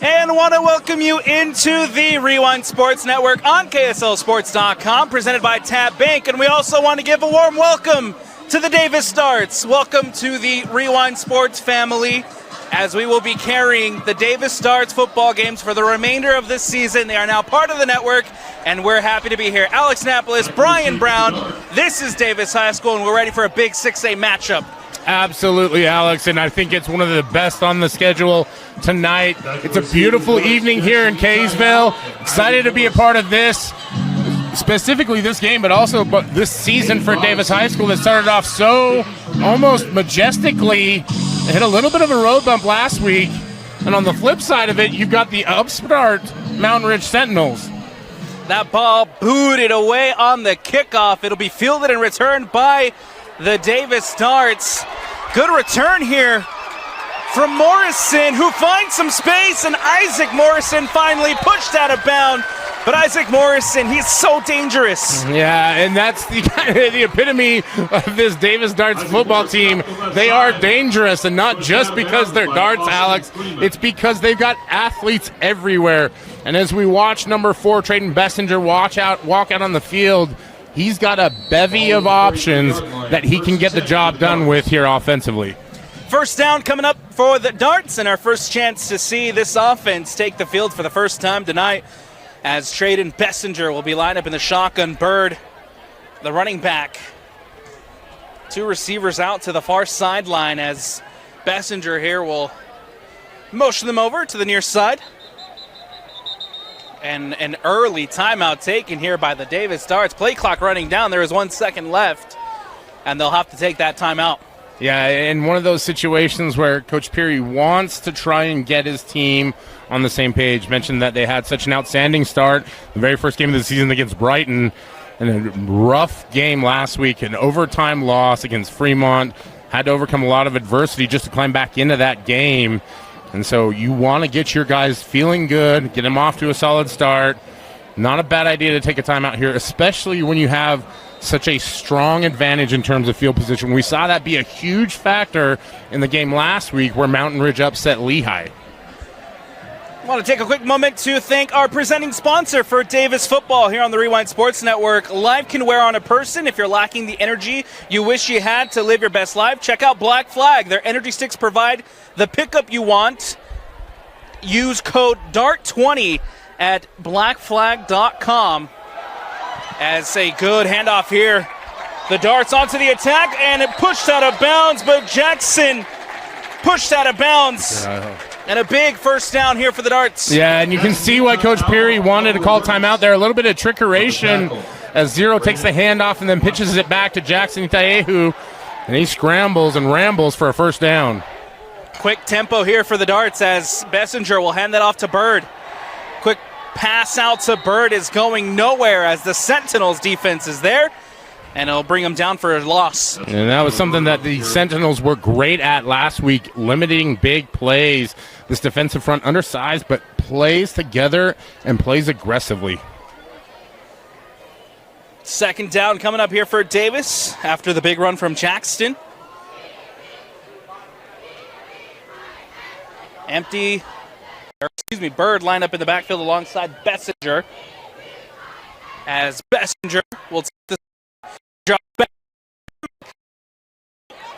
And want to welcome you into the Rewind Sports Network on KSLSports.com, presented by Tab Bank. And we also want to give a warm welcome to the Davis Darts. Welcome to the Rewind Sports family, as we will be carrying the Davis Darts football games for the remainder of this season. They are now part of the network, and we're happy to be here. Alex Napolis, Brian Brown, this is Davis High School, and we're ready for a big 6A matchup. Absolutely, Alex, and I think it's one of the best on the schedule tonight. It's a beautiful evening here in Kaysville. Excited to be a part of this, specifically this game, but also this season for Davis High School that started off so almost majestically. They hit a little bit of a road bump last week, and on the flip side of it, you've got the upstart Mountain Ridge Sentinels. That ball booted away on the kickoff. It'll be fielded and returned by the Davis Darts. Good return here from Morrison, who finds some space, and Isaac Morrison finally pushed out of bounds. But Isaac Morrison, he's so dangerous. Yeah, and that's the epitome of this Davis Darts football team. They are dangerous, and not just because they're darts, Alex. It's because they've got athletes everywhere. And as we watch number 4, Trayden Bessinger, walk out on the field, he's got a bevy of options that he can get the job done with here offensively. First down coming up for the Darts, and our first chance to see this offense take the field for the first time tonight, as Trayden Bessinger will be lined up in the shotgun. Bird, the running back. 2 receivers out to the far sideline, as Bessinger here will motion them over to the near side. And an early timeout taken here by the Davis Darts. Play clock running down. There is 1 second left, and they'll have to take that timeout. Yeah, in one of those situations where Coach Peary wants to try and get his team on the same page. Mentioned that they had such an outstanding start, the very first game of the season against Brighton, and a rough game last week, an overtime loss against Fremont. Had to overcome a lot of adversity just to climb back into that game. And so you want to get your guys feeling good, get them off to a solid start. Not a bad idea to take a timeout here, especially when you have such a strong advantage in terms of field position. We saw that be a huge factor in the game last week where Mountain Ridge upset Lehigh. I want to take a quick moment to thank our presenting sponsor for Davis football here on the Rewind Sports Network. Life can wear on a person. If you're lacking the energy you wish you had to live your best life, check out Black Flag. Their energy sticks provide the pickup you want. Use code DART20 at blackflag.com. As a good handoff here. The Darts onto the attack, and it pushed out of bounds, but Jackson pushed out of bounds. And a big first down here for the Darts. Yeah, and you can see why Coach Peary wanted to call timeout there. A little bit of trickeration as Zero takes the handoff and then pitches it back to Jackson Itaehu, and he scrambles and rambles for a first down. Quick tempo here for the Darts as Bessinger will hand that off to Bird. Quick pass out to Bird is going nowhere as the Sentinels defense is there, and it'll bring him down for a loss. And that was something that the Sentinels were great at last week, limiting big plays. This defensive front undersized, but plays together and plays aggressively. Second down coming up here for Davis after the big run from Jackson. Bird lined up in the backfield alongside Bessinger. As Bessinger will take the drop back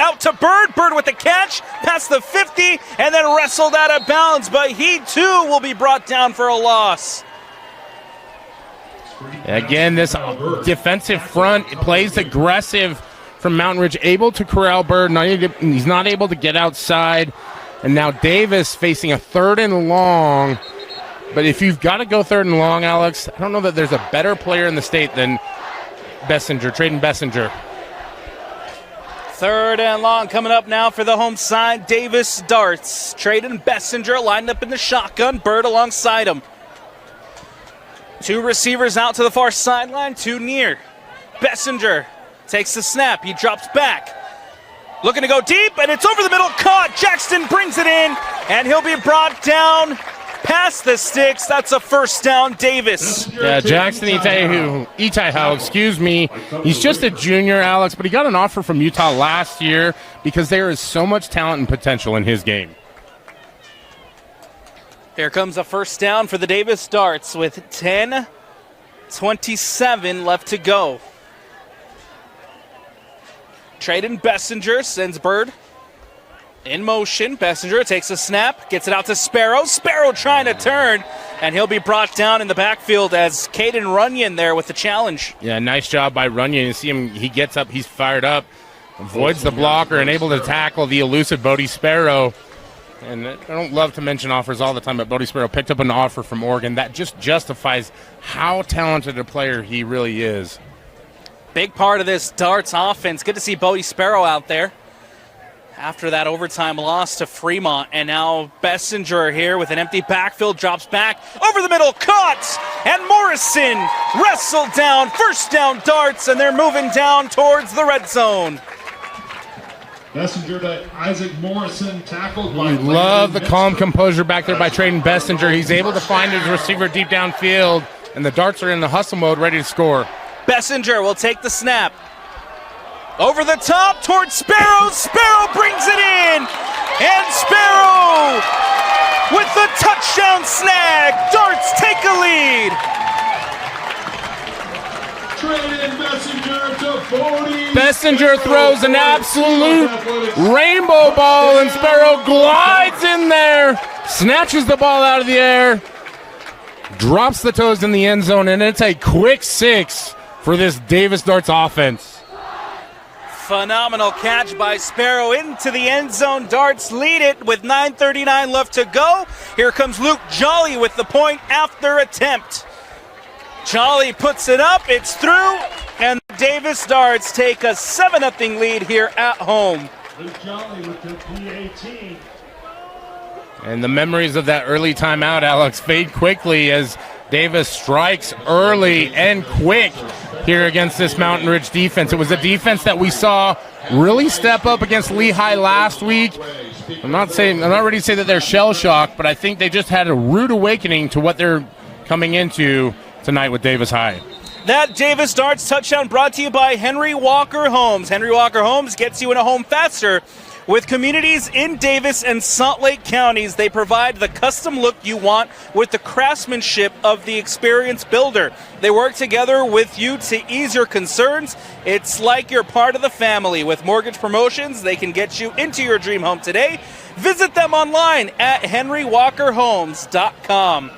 out to Bird. Bird with the catch past the 50 and then wrestled out of bounds, but he too will be brought down for a loss. Again, this defensive front plays aggressive from Mountain Ridge, able to corral Bird. He's not able to get outside. And now Davis facing a 3rd and long. But if you've got to go 3rd and long, Alex, I don't know that there's a better player in the state than Bessinger, Trayden Bessinger. 3rd and long coming up now for the home side. Davis Darts. Trayden Bessinger lined up in the shotgun. Bird alongside him. 2 receivers out to the far sideline, 2 near. Bessinger takes the snap. He drops back. Looking to go deep, and it's over the middle. Caught. Jackson brings it in, and he'll be brought down past the sticks. That's a first down, Davis. Yeah, Jackson Itaehu, he's just a junior, Alex, but he got an offer from Utah last year because there is so much talent and potential in his game. Here comes a first down for the Davis Darts with 10:27 left to go. Traden Bessinger sends Bird in motion. Bessinger takes a snap, gets it out to Sparrow. Sparrow trying to turn, and he'll be brought down in the backfield as Caden Runyon there with the challenge. Yeah, nice job by Runyon. You see him, he gets up, he's fired up, avoids the blocker, and able to tackle the elusive Bodie Sparrow. And I don't love to mention offers all the time, but Bodie Sparrow picked up an offer from Oregon. That just justifies how talented a player he really is. Big part of this Darts offense. Good to see Bodie Sparrow out there after that overtime loss to Fremont. And now Bessinger here with an empty backfield, drops back over the middle, caught, and Morrison wrestled down. First down Darts, and they're moving down towards the red zone. Bessinger to Isaac Morrison, tackled by... You love the calm composure back there by Traden Bessinger. He's able to find his receiver deep downfield, and the Darts are in the hustle mode, ready to score. Bessinger will take the snap. Over the top towards Sparrow. Sparrow brings it in. And Sparrow with the touchdown snag. Darts take a lead. Traden Bessinger to Bodie. Bessinger throws an absolute rainbow ball, and Sparrow glides in there, snatches the ball out of the air, drops the toes in the end zone, and it's a quick 6 for this Davis Darts offense. Phenomenal catch by Sparrow into the end zone. Darts lead it with 9:39 left to go. Here comes Luke Jolly with the point after attempt. Jolly puts it up, it's through, and Davis Darts take a 7-0 lead here at home. Luke Jolly with the P18. And the memories of that early timeout, Alex, fade quickly as Davis strikes early and quick here against this Mountain Ridge defense. It was a defense that we saw really step up against Lehigh last week. I'm not ready to say that they're shell-shocked, but I think they just had a rude awakening to what they're coming into tonight with Davis High. That Davis Darts touchdown brought to you by Henry Walker Homes. Henry Walker Homes gets you in a home faster. With communities in Davis and Salt Lake counties, they provide the custom look you want with the craftsmanship of the experienced builder. They work together with you to ease your concerns. It's like you're part of the family. With mortgage promotions, they can get you into your dream home today. Visit them online at henrywalkerhomes.com.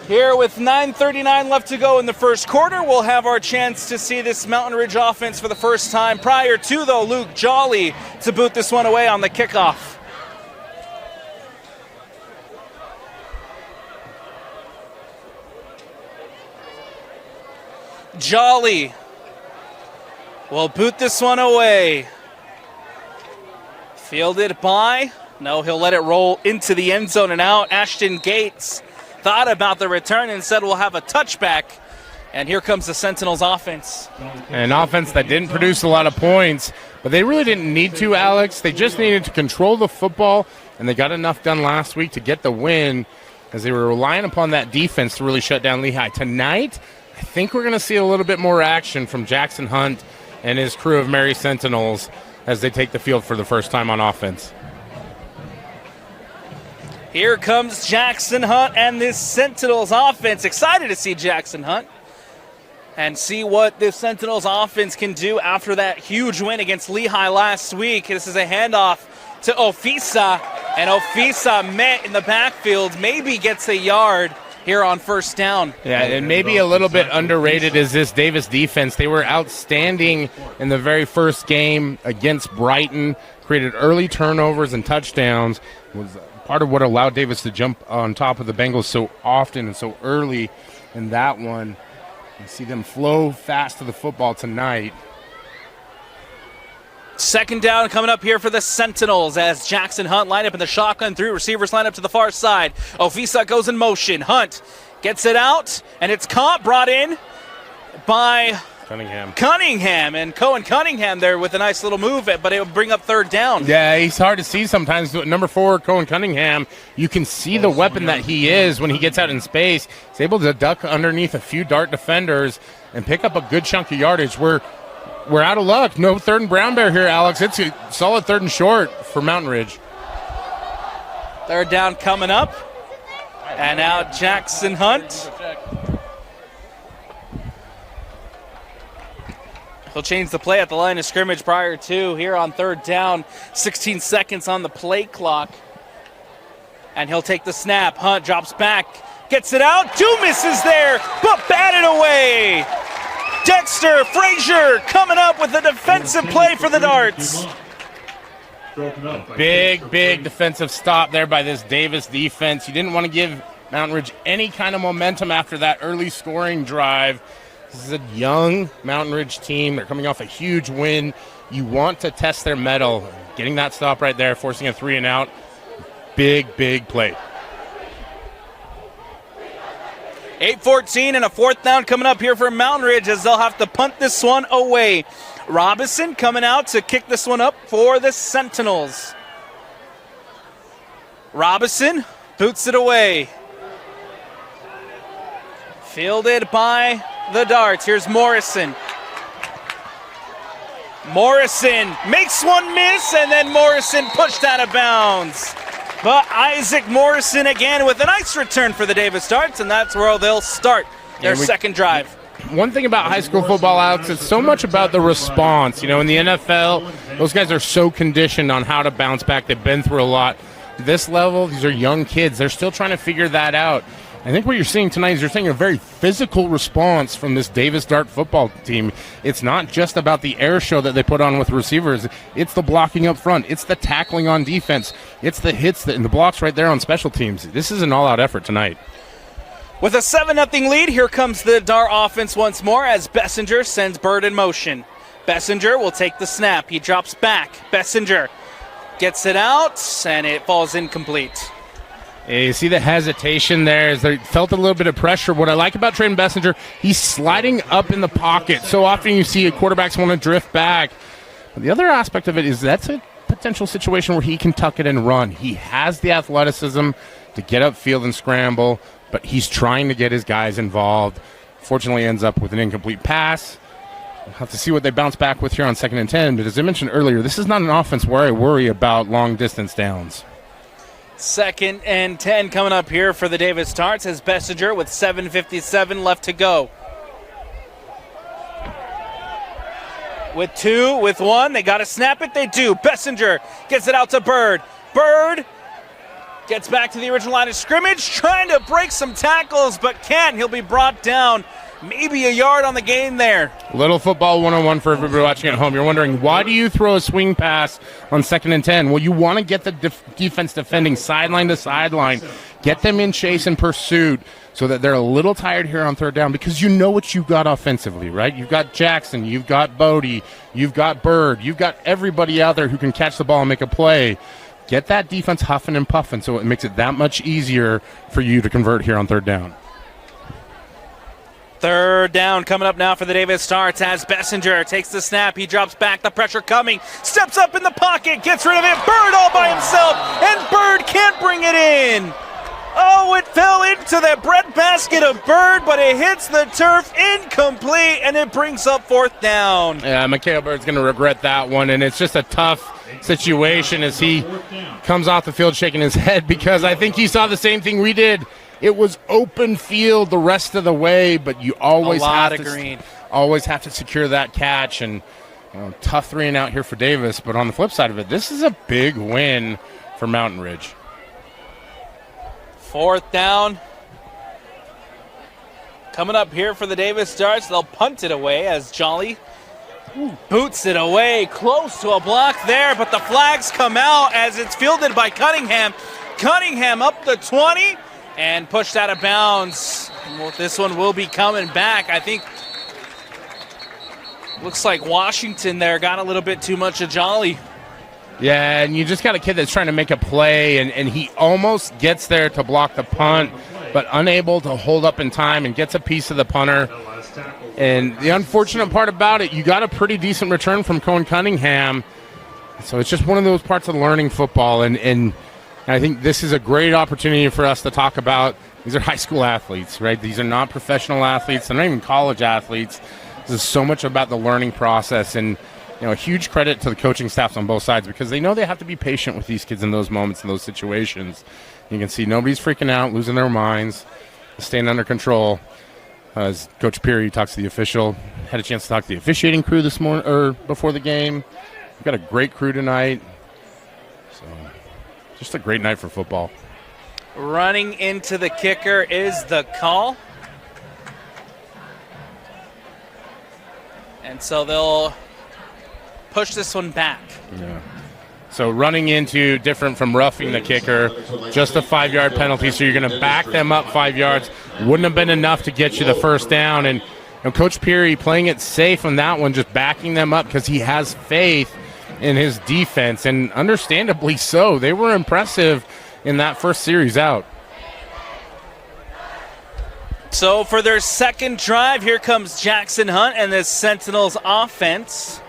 Here with 9:39 left to go in the first quarter, we'll have our chance to see this Mountain Ridge offense for the first time. Prior to, though, Luke Jolly to boot this one away on the kickoff. Jolly will boot this one away. Fielded by, no, he'll let it roll into the end zone and out. Ashton Gates thought about the return and said we'll have a touchback. And here comes the Sentinels offense. An offense that didn't produce a lot of points, but they really didn't need to, Alex. They just needed to control the football, and they got enough done last week to get the win as they were relying upon that defense to really shut down Lehigh. Tonight, I think we're going to see a little bit more action from Jackson Hunt and his crew of Merry Sentinels as they take the field for the first time on offense. Here comes Jackson Hunt and this Sentinels offense. Excited to see Jackson Hunt and see what this Sentinels offense can do after that huge win against Lehigh last week. This is a handoff to Ofisa, and Ofisa met in the backfield, maybe gets a yard here on first down. Yeah, and maybe a little bit underrated is this Davis defense. They were outstanding in the very first game against Brighton, created early turnovers and touchdowns. Was part of what allowed Davis to jump on top of the Bengals so often and so early in that one. You see them flow fast to the football tonight. Second down coming up here for the Sentinels as Jackson Hunt line up in the shotgun, three receivers line up to the far side. Ofisa goes in motion. Hunt gets it out, and it's caught, brought in by Cunningham, and Cohen Cunningham there with a nice little move, but it will bring up third down. Yeah, he's hard to see sometimes. Number 4, Cohen Cunningham, you can see the weapon that he is when he gets out in space. He's able to duck underneath a few Dart defenders and pick up a good chunk of yardage. We're out of luck. No third and brown bear here, Alex. It's a solid third and short for Mountain Ridge. Third down coming up. And now Jackson Hunt. He'll change the play at the line of scrimmage prior to here on third down. 16 seconds on the play clock. And he'll take the snap. Hunt drops back, gets it out. 2 misses there, but batted away. Dexter Frazier coming up with a defensive play for the Darts. Big defensive stop there by this Davis defense. You didn't want to give Mountain Ridge any kind of momentum after that early scoring drive. This is a young Mountain Ridge team. They're coming off a huge win. You want to test their mettle. Getting that stop right there, forcing a 3-and-out. Big play. 8:14 and a fourth down coming up here for Mountain Ridge as they'll have to punt this one away. Robinson coming out to kick this one up for the Sentinels. Robinson boots it away. Fielded by the Darts. Here's Morrison. Morrison makes one miss, and then Morrison pushed out of bounds. But Isaac Morrison again with a nice return for the Davis Darts, and that's where they'll start their second drive. One thing about high school football, Alex, it's so much about the response. You know, in the NFL, those guys are so conditioned on how to bounce back. They've been through a lot. This level, these are young kids. They're still trying to figure that out. I think what you're seeing tonight is you're seeing a very physical response from this Davis Dart football team. It's not just about the air show that they put on with receivers. It's the blocking up front. It's the tackling on defense. It's the hits and the blocks right there on special teams. This is an all-out effort tonight. With a 7-0 lead, here comes the Dart offense once more as Bessinger sends Bird in motion. Bessinger will take the snap. He drops back. Bessinger gets it out, and it falls incomplete. Yeah, you see the hesitation there as they felt a little bit of pressure. What I like about Trayden Bessinger, he's sliding up in the pocket. So often you see quarterbacks want to drift back. But the other aspect of it is that's a potential situation where he can tuck it and run. He has the athleticism to get upfield and scramble, but he's trying to get his guys involved. Fortunately ends up with an incomplete pass. We'll have to see what they bounce back with here on 2nd and 10. But as I mentioned earlier, this is not an offense where I worry about long distance downs. 2nd and 10 coming up here for the Davis Darts as Bessinger with 7:57 left to go. With 2, with 1, they got to snap it, they do. Bessinger gets it out to Bird. Bird gets back to the original line of scrimmage, trying to break some tackles, but can't. He'll be brought down. Maybe a yard on the gain there. Little football 101 for everybody watching at home. You're wondering, why do you throw a swing pass on 2nd and 10? Well, you want to get the defense defending sideline to sideline. Get them in chase and pursuit so that they're a little tired here on 3rd down because you know what you've got offensively, right? You've got Jackson, you've got Bodie, you've got Bird, you've got everybody out there who can catch the ball and make a play. Get that defense huffing and puffing so it makes it that much easier for you to convert here on 3rd down. 3rd down coming up now for the Davis Darts as Bessinger takes the snap. He drops back, the pressure coming, steps up in the pocket, gets rid of it. Bird all by himself, and Bird can't bring it in. Oh, it fell into the breadbasket of Bird, but it hits the turf, incomplete, and it brings up 4th down. Yeah, Mikhail Bird's going to regret that one, and it's just a tough situation as he comes off the field shaking his head because I think he saw the same thing we did. It was open field the rest of the way, but you always have to secure that catch. And tough 3-and-out here for Davis. But on the flip side of it, this is a big win for Mountain Ridge. 4th down coming up here for the Davis Darts. They'll punt it away as Jolly boots it away, close to a block there, but the flags come out as it's fielded by Cunningham. Cunningham up the 20. And pushed out of bounds. Well, this one will be coming back. I think looks like Washington there got a little bit too much of Jolly. Yeah, and you just got a kid that's trying to make a play, and he almost gets there to block the punt, but unable to hold up in time and gets a piece of the punter. And the unfortunate part about it, you got a pretty decent return from Cohen Cunningham. So it's just one of those parts of learning football, and I think this is a great opportunity for us to talk about. These are high school athletes, right? These are not professional athletes. They're not even college athletes. This is so much about the learning process. And a huge credit to the coaching staffs on both sides because they know they have to be patient with these kids in those moments, in those situations. You can see nobody's freaking out, losing their minds, staying under control. As Coach Peary talks to the official, had a chance to talk to the officiating crew this morning or before the game. We've got a great crew tonight. So, just a great night for football. Running into the kicker is the call. And so they'll push this one back. Yeah. So running into, different from roughing the kicker, just a 5-yard penalty. So you're going to back them up 5 yards. Wouldn't have been enough to get you the first down. And Coach Peary playing it safe on that one, just backing them up because he has faith in his defense. And understandably so. They were impressive in that first series out. So for their second drive, here comes Jackson Hunt and the Sentinels offense.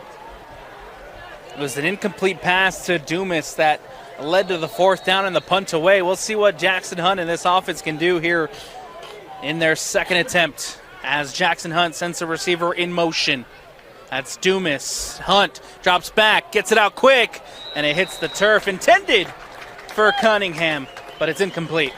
It was an incomplete pass to Dumas that led to the fourth down and the punt away. We'll see what Jackson Hunt and this offense can do here in their second attempt as Jackson Hunt sends the receiver in motion. That's Dumas. Hunt drops back, gets it out quick, and it hits the turf. Intended for Cunningham, but it's incomplete.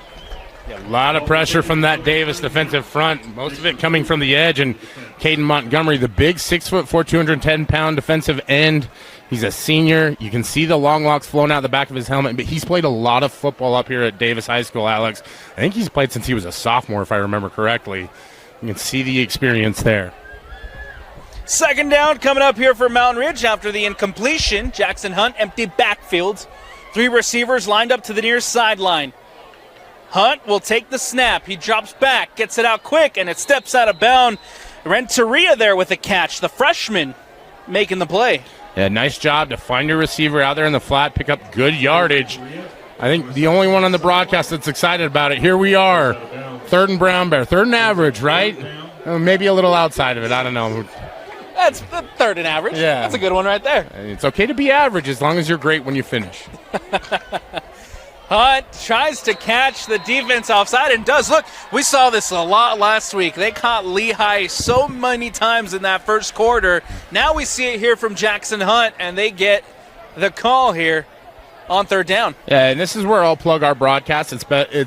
Yeah, a lot of pressure from that Davis defensive front, most of it coming from the edge. And Caden Montgomery, the big 6'4", 210-pound defensive end. He's a senior. You can see the long locks flowing out the back of his helmet, but he's played a lot of football up here at Davis High School, Alex. I think he's played since he was a sophomore, if I remember correctly. You can see the experience there. Second down coming up here for Mountain Ridge after the incompletion. Jackson Hunt, empty backfield. 3 receivers lined up to the near sideline. Hunt will take the snap. He drops back, gets it out quick, and it steps out of bounds. Renteria there with the catch, the freshman making the play. Yeah, nice job to find your receiver out there in the flat, pick up good yardage. I think the only one on the broadcast that's excited about it. Here we are, 3rd and brown bear, 3rd and average, right? Maybe a little outside of it, I don't know. That's the 3rd and average. Yeah. That's a good one right there. It's okay to be average as long as you're great when you finish. Hunt tries to catch the defense offside and does. Look, we saw this a lot last week. They caught Lehigh so many times in that first quarter. Now we see it here from Jackson Hunt, and they get the call here on 3rd down. Yeah, and this is where I'll plug our broadcast.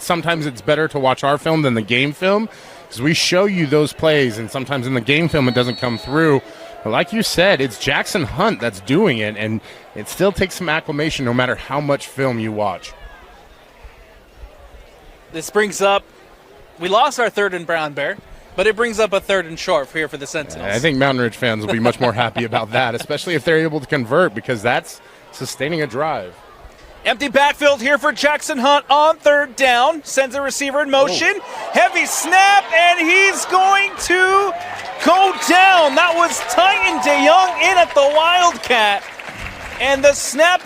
Sometimes it's better to watch our film than the game film because we show you those plays, and sometimes in the game film it doesn't come through. But like you said, it's Jackson Hunt that's doing it, and it still takes some acclimation no matter how much film you watch. This brings up, we lost our 3rd and brown bear, but it brings up a 3rd and short here for the Sentinels. I think Mountain Ridge fans will be much more happy about that, especially if they're able to convert because that's sustaining a drive. Empty backfield here for Jackson Hunt on 3rd down. Sends a receiver in motion. Heavy snap, and he's going to go down. That was Titan DeYoung in at the Wildcat. And the snap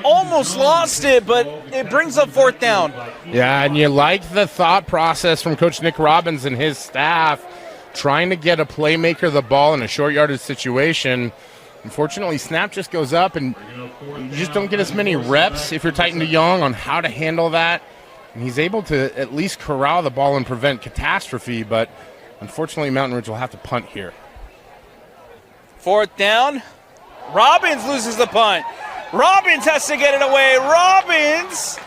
almost lost it, but it brings up 4th down. Yeah, and you like the thought process from Coach Nick Robbins and his staff trying to get a playmaker the ball in a short yardage situation. Unfortunately, snap just goes up, and you just don't get as many reps if you're Titan DeYoung on how to handle that. And he's able to at least corral the ball and prevent catastrophe, but unfortunately, Mountain Ridge will have to punt here. 4th down. Robbins loses the punt. Robbins has to get it away. Robbins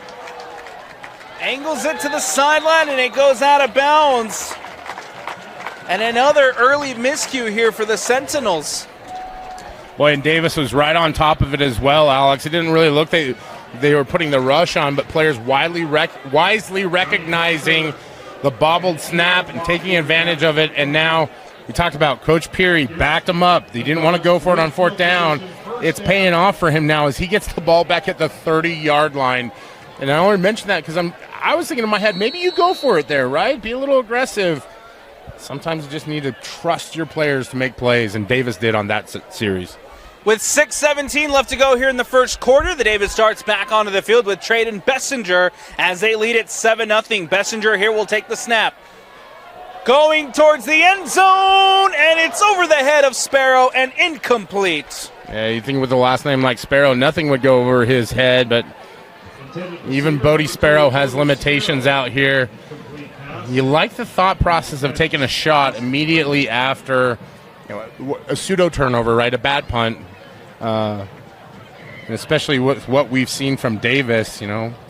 angles it to the sideline, and it goes out of bounds. And another early miscue here for the Sentinels. Boy, and Davis was right on top of it as well, Alex. It didn't really look they were putting the rush on, but players wisely recognizing the bobbled snap and taking advantage of it. And now we talked about Coach Peary backed him up. He didn't want to go for it on 4th down. It's paying off for him now as he gets the ball back at the 30-yard line. And I only mention that because I was thinking in my head, maybe you go for it there, right? Be a little aggressive. Sometimes you just need to trust your players to make plays, and Davis did on that series. With 6:17 left to go here in the first quarter, the Davis starts back onto the field with Traden Bessinger as they lead it 7-0. Bessinger here will take the snap. Going towards the end zone, and it's over the head of Sparrow and incomplete. Yeah, you think with a last name like Sparrow, nothing would go over his head, but even Bodie Sparrow has limitations out here. You like the thought process of taking a shot immediately after a pseudo turnover, right? A bad punt. And especially with what we've seen from Davis,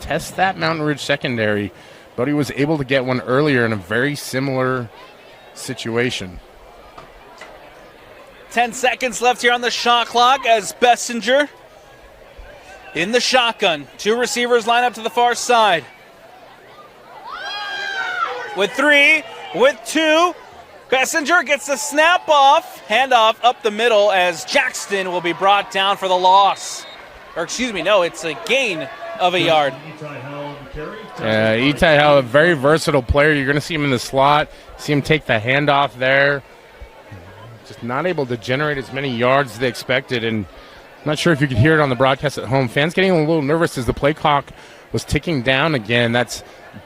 test that Mountain Ridge secondary. But he was able to get one earlier in a very similar situation. 10 seconds left here on the shot clock as Bessinger in the shotgun. 2 receivers line up to the far side. With 3, with 2, Bessinger gets the snap off, handoff up the middle as Jackson will be brought down for the loss. Or excuse me, no, it's a gain of a yard. Itai Howe, a very versatile player. You're going to see him in the slot, see him take the handoff there. Just not able to generate as many yards as they expected. And I'm not sure if you could hear it on the broadcast at home. Fans getting a little nervous as the play clock was ticking down again. That's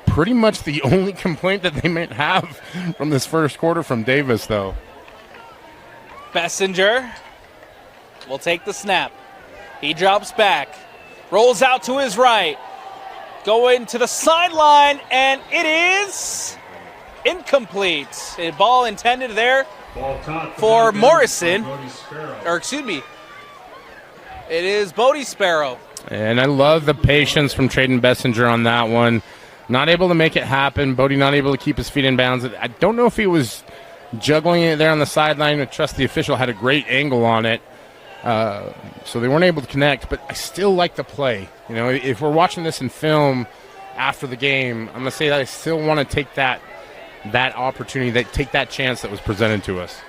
pretty much the only complaint that they might have from this first quarter from Davis, though. Bessinger will take the snap. He drops back, rolls out to his right, going to the sideline, and it is incomplete. A ball intended there for Morrison, or excuse me, it is Bodie Sparrow. And I love the patience from Traden Bessinger on that one. Not able to make it happen. Bodie not able to keep his feet in bounds. I don't know if he was juggling it there on the sideline. I trust the official had a great angle on it. So they weren't able to connect, but I still like the play. If we're watching this in film after the game, I'm going to say that I still want to take that opportunity, take that chance that was presented to us.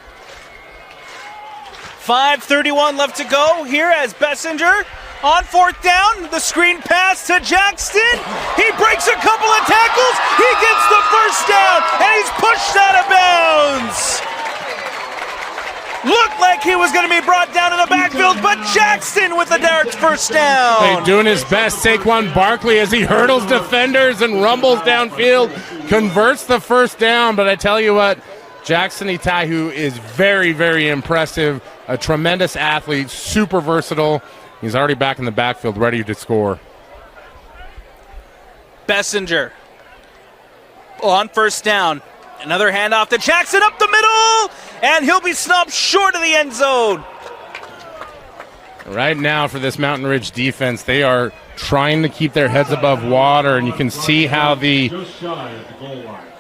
5:31 left to go here as Bessinger on 4th down. The screen pass to Jackson. He breaks a couple of tackles. He gets the first down, and he's pushed out of bounds. Looked like he was going to be brought down in the backfield, but Jackson with the direct first down. Hey, doing his best, Saquon Barkley, as he hurdles defenders and rumbles downfield, converts the first down. But I tell you what, Jackson Itai, who is very, very impressive, a tremendous athlete, super versatile. He's already back in the backfield, ready to score. Bessinger on first down. Another handoff to Jackson up the middle, and he'll be snubbed short of the end zone. Right now for this Mountain Ridge defense, they are trying to keep their heads above water, and you can see how the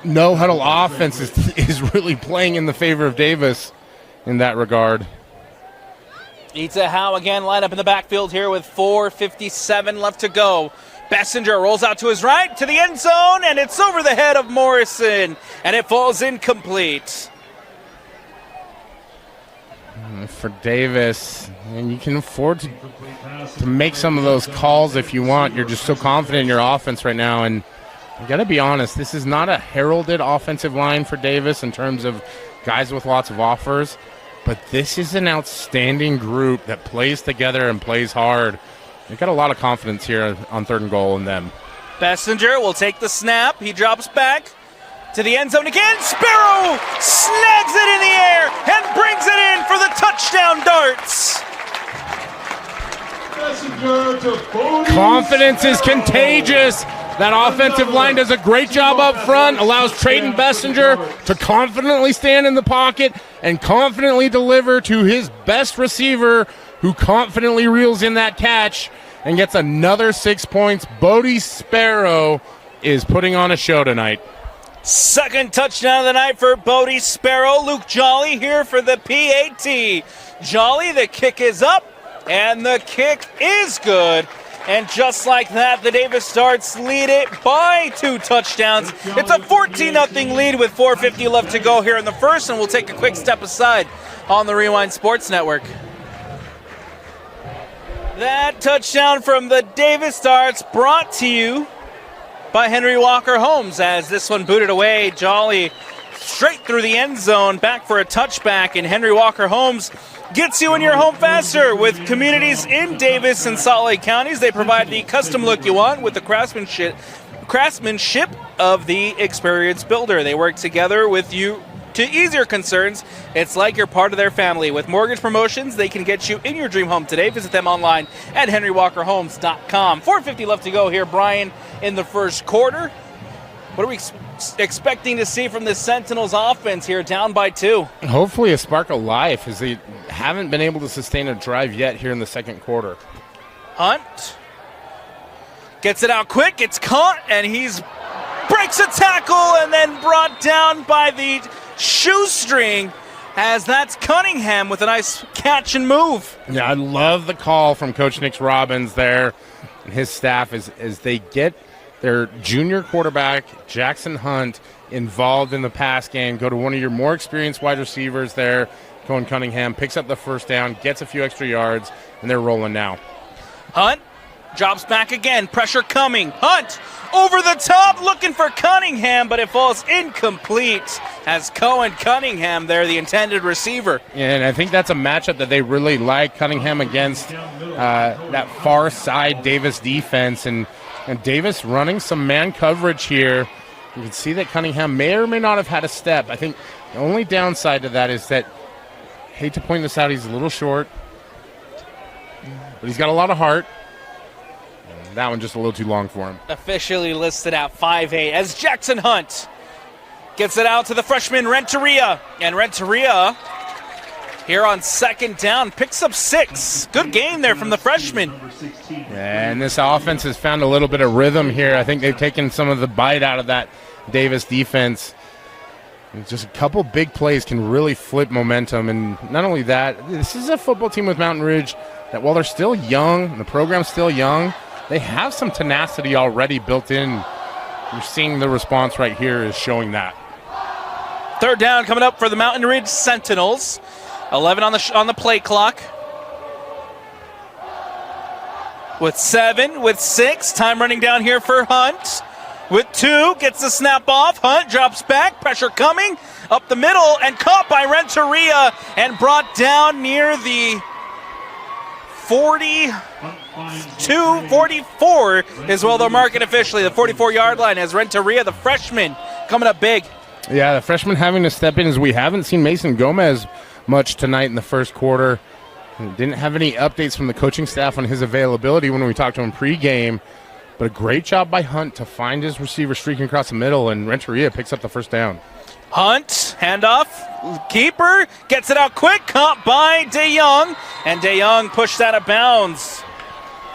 no-huddle offense is really playing in the favor of Davis in that regard. Itai Howe again line up in the backfield here with 4:57 left to go. Bessinger rolls out to his right to the end zone, and it's over the head of Morrison, and it falls incomplete. For Davis, and you can afford to make some of those calls if you want. You're just so confident in your offense right now, and I got to be honest, this is not a heralded offensive line for Davis in terms of guys with lots of offers, but this is an outstanding group that plays together and plays hard. They've got a lot of confidence here on 3rd and goal in them. Bessinger will take the snap. He drops back to the end zone again. Sparrow snags it in the air and brings it in for the touchdown darts. Confidence is contagious. That offensive line does a great job up front, allows Traden Bessinger to confidently stand in the pocket and confidently deliver to his best receiver, who confidently reels in that catch and gets another 6 points. Bodie Sparrow is putting on a show tonight. Second touchdown of the night for Bodie Sparrow. Luke Jolly here for the PAT. Jolly, the kick is up, and the kick is good. And just like that, the Davis Darts lead it by 2 touchdowns. It's a 14-0 lead with 4:50 left to go here in the first, and we'll take a quick step aside on the Rewind Sports Network. That touchdown from the Davis Darts brought to you by Henry Walker Homes, as this one booted away. Jolly straight through the end zone, back for a touchback, and Henry Walker Homes gets you in your home faster with communities in Davis and Salt Lake counties. They provide the custom look you want with the craftsmanship of the experienced builder. They work together with you to ease your concerns. It's like you're part of their family. With mortgage promotions, they can get you in your dream home today. Visit them online at henrywalkerhomes.com. 4:50 left to go here, Brian, in the first quarter. What are we expecting to see from the Sentinels offense here, down by 2? Hopefully a spark of life, as they haven't been able to sustain a drive yet here in the second quarter. Hunt gets it out quick, it's caught, and he's breaks a tackle and then brought down by the shoestring, as that's Cunningham with a nice catch and move. Yeah, I love the call from Coach Nick Robbins there and his staff as they get their junior quarterback, Jackson Hunt, involved in the pass game. Go to one of your more experienced wide receivers there, Cohen Cunningham, picks up the first down, gets a few extra yards, and they're rolling now. Hunt drops back again, pressure coming. Hunt over the top looking for Cunningham, but it falls incomplete as Cohen Cunningham there, the intended receiver. Yeah, and I think that's a matchup that they really like, Cunningham against that far side Davis defense, and Davis running some man coverage here. You can see that Cunningham may or may not have had a step. I think the only downside to that is that, hate to point this out, he's a little short, but he's got a lot of heart. And that one just a little too long for him. Officially listed at 5'8", as Jackson Hunt gets it out to the freshman Renteria. And Renteria here on second down picks up 6. Good game there from the freshman. And this offense has found a little bit of rhythm here. I think they've taken some of the bite out of that Davis defense. And just a couple big plays can really flip momentum. And not only that, this is a football team with Mountain Ridge that while they're still young, and the program's still young, they have some tenacity already built in. You're seeing the response right here is showing that. Third down coming up for the Mountain Ridge Sentinels. 11 on the play clock. With 7, with 6, time running down here for Hunt. With 2, gets the snap off. Hunt drops back, pressure coming up the middle, and caught by Renteria and brought down near the 44 is well they'll mark it officially, the 44-yard line, as Renteria, the freshman, coming up big. Yeah, the freshman having to step in, as we haven't seen Mason Gomez much tonight in the first quarter. Didn't have any updates from the coaching staff on his availability when we talked to him pregame, but a great job by Hunt to find his receiver streaking across the middle, and Renteria picks up the first down. Hunt, handoff, keeper, gets it out quick, caught by DeYoung, and DeYoung pushed out of bounds.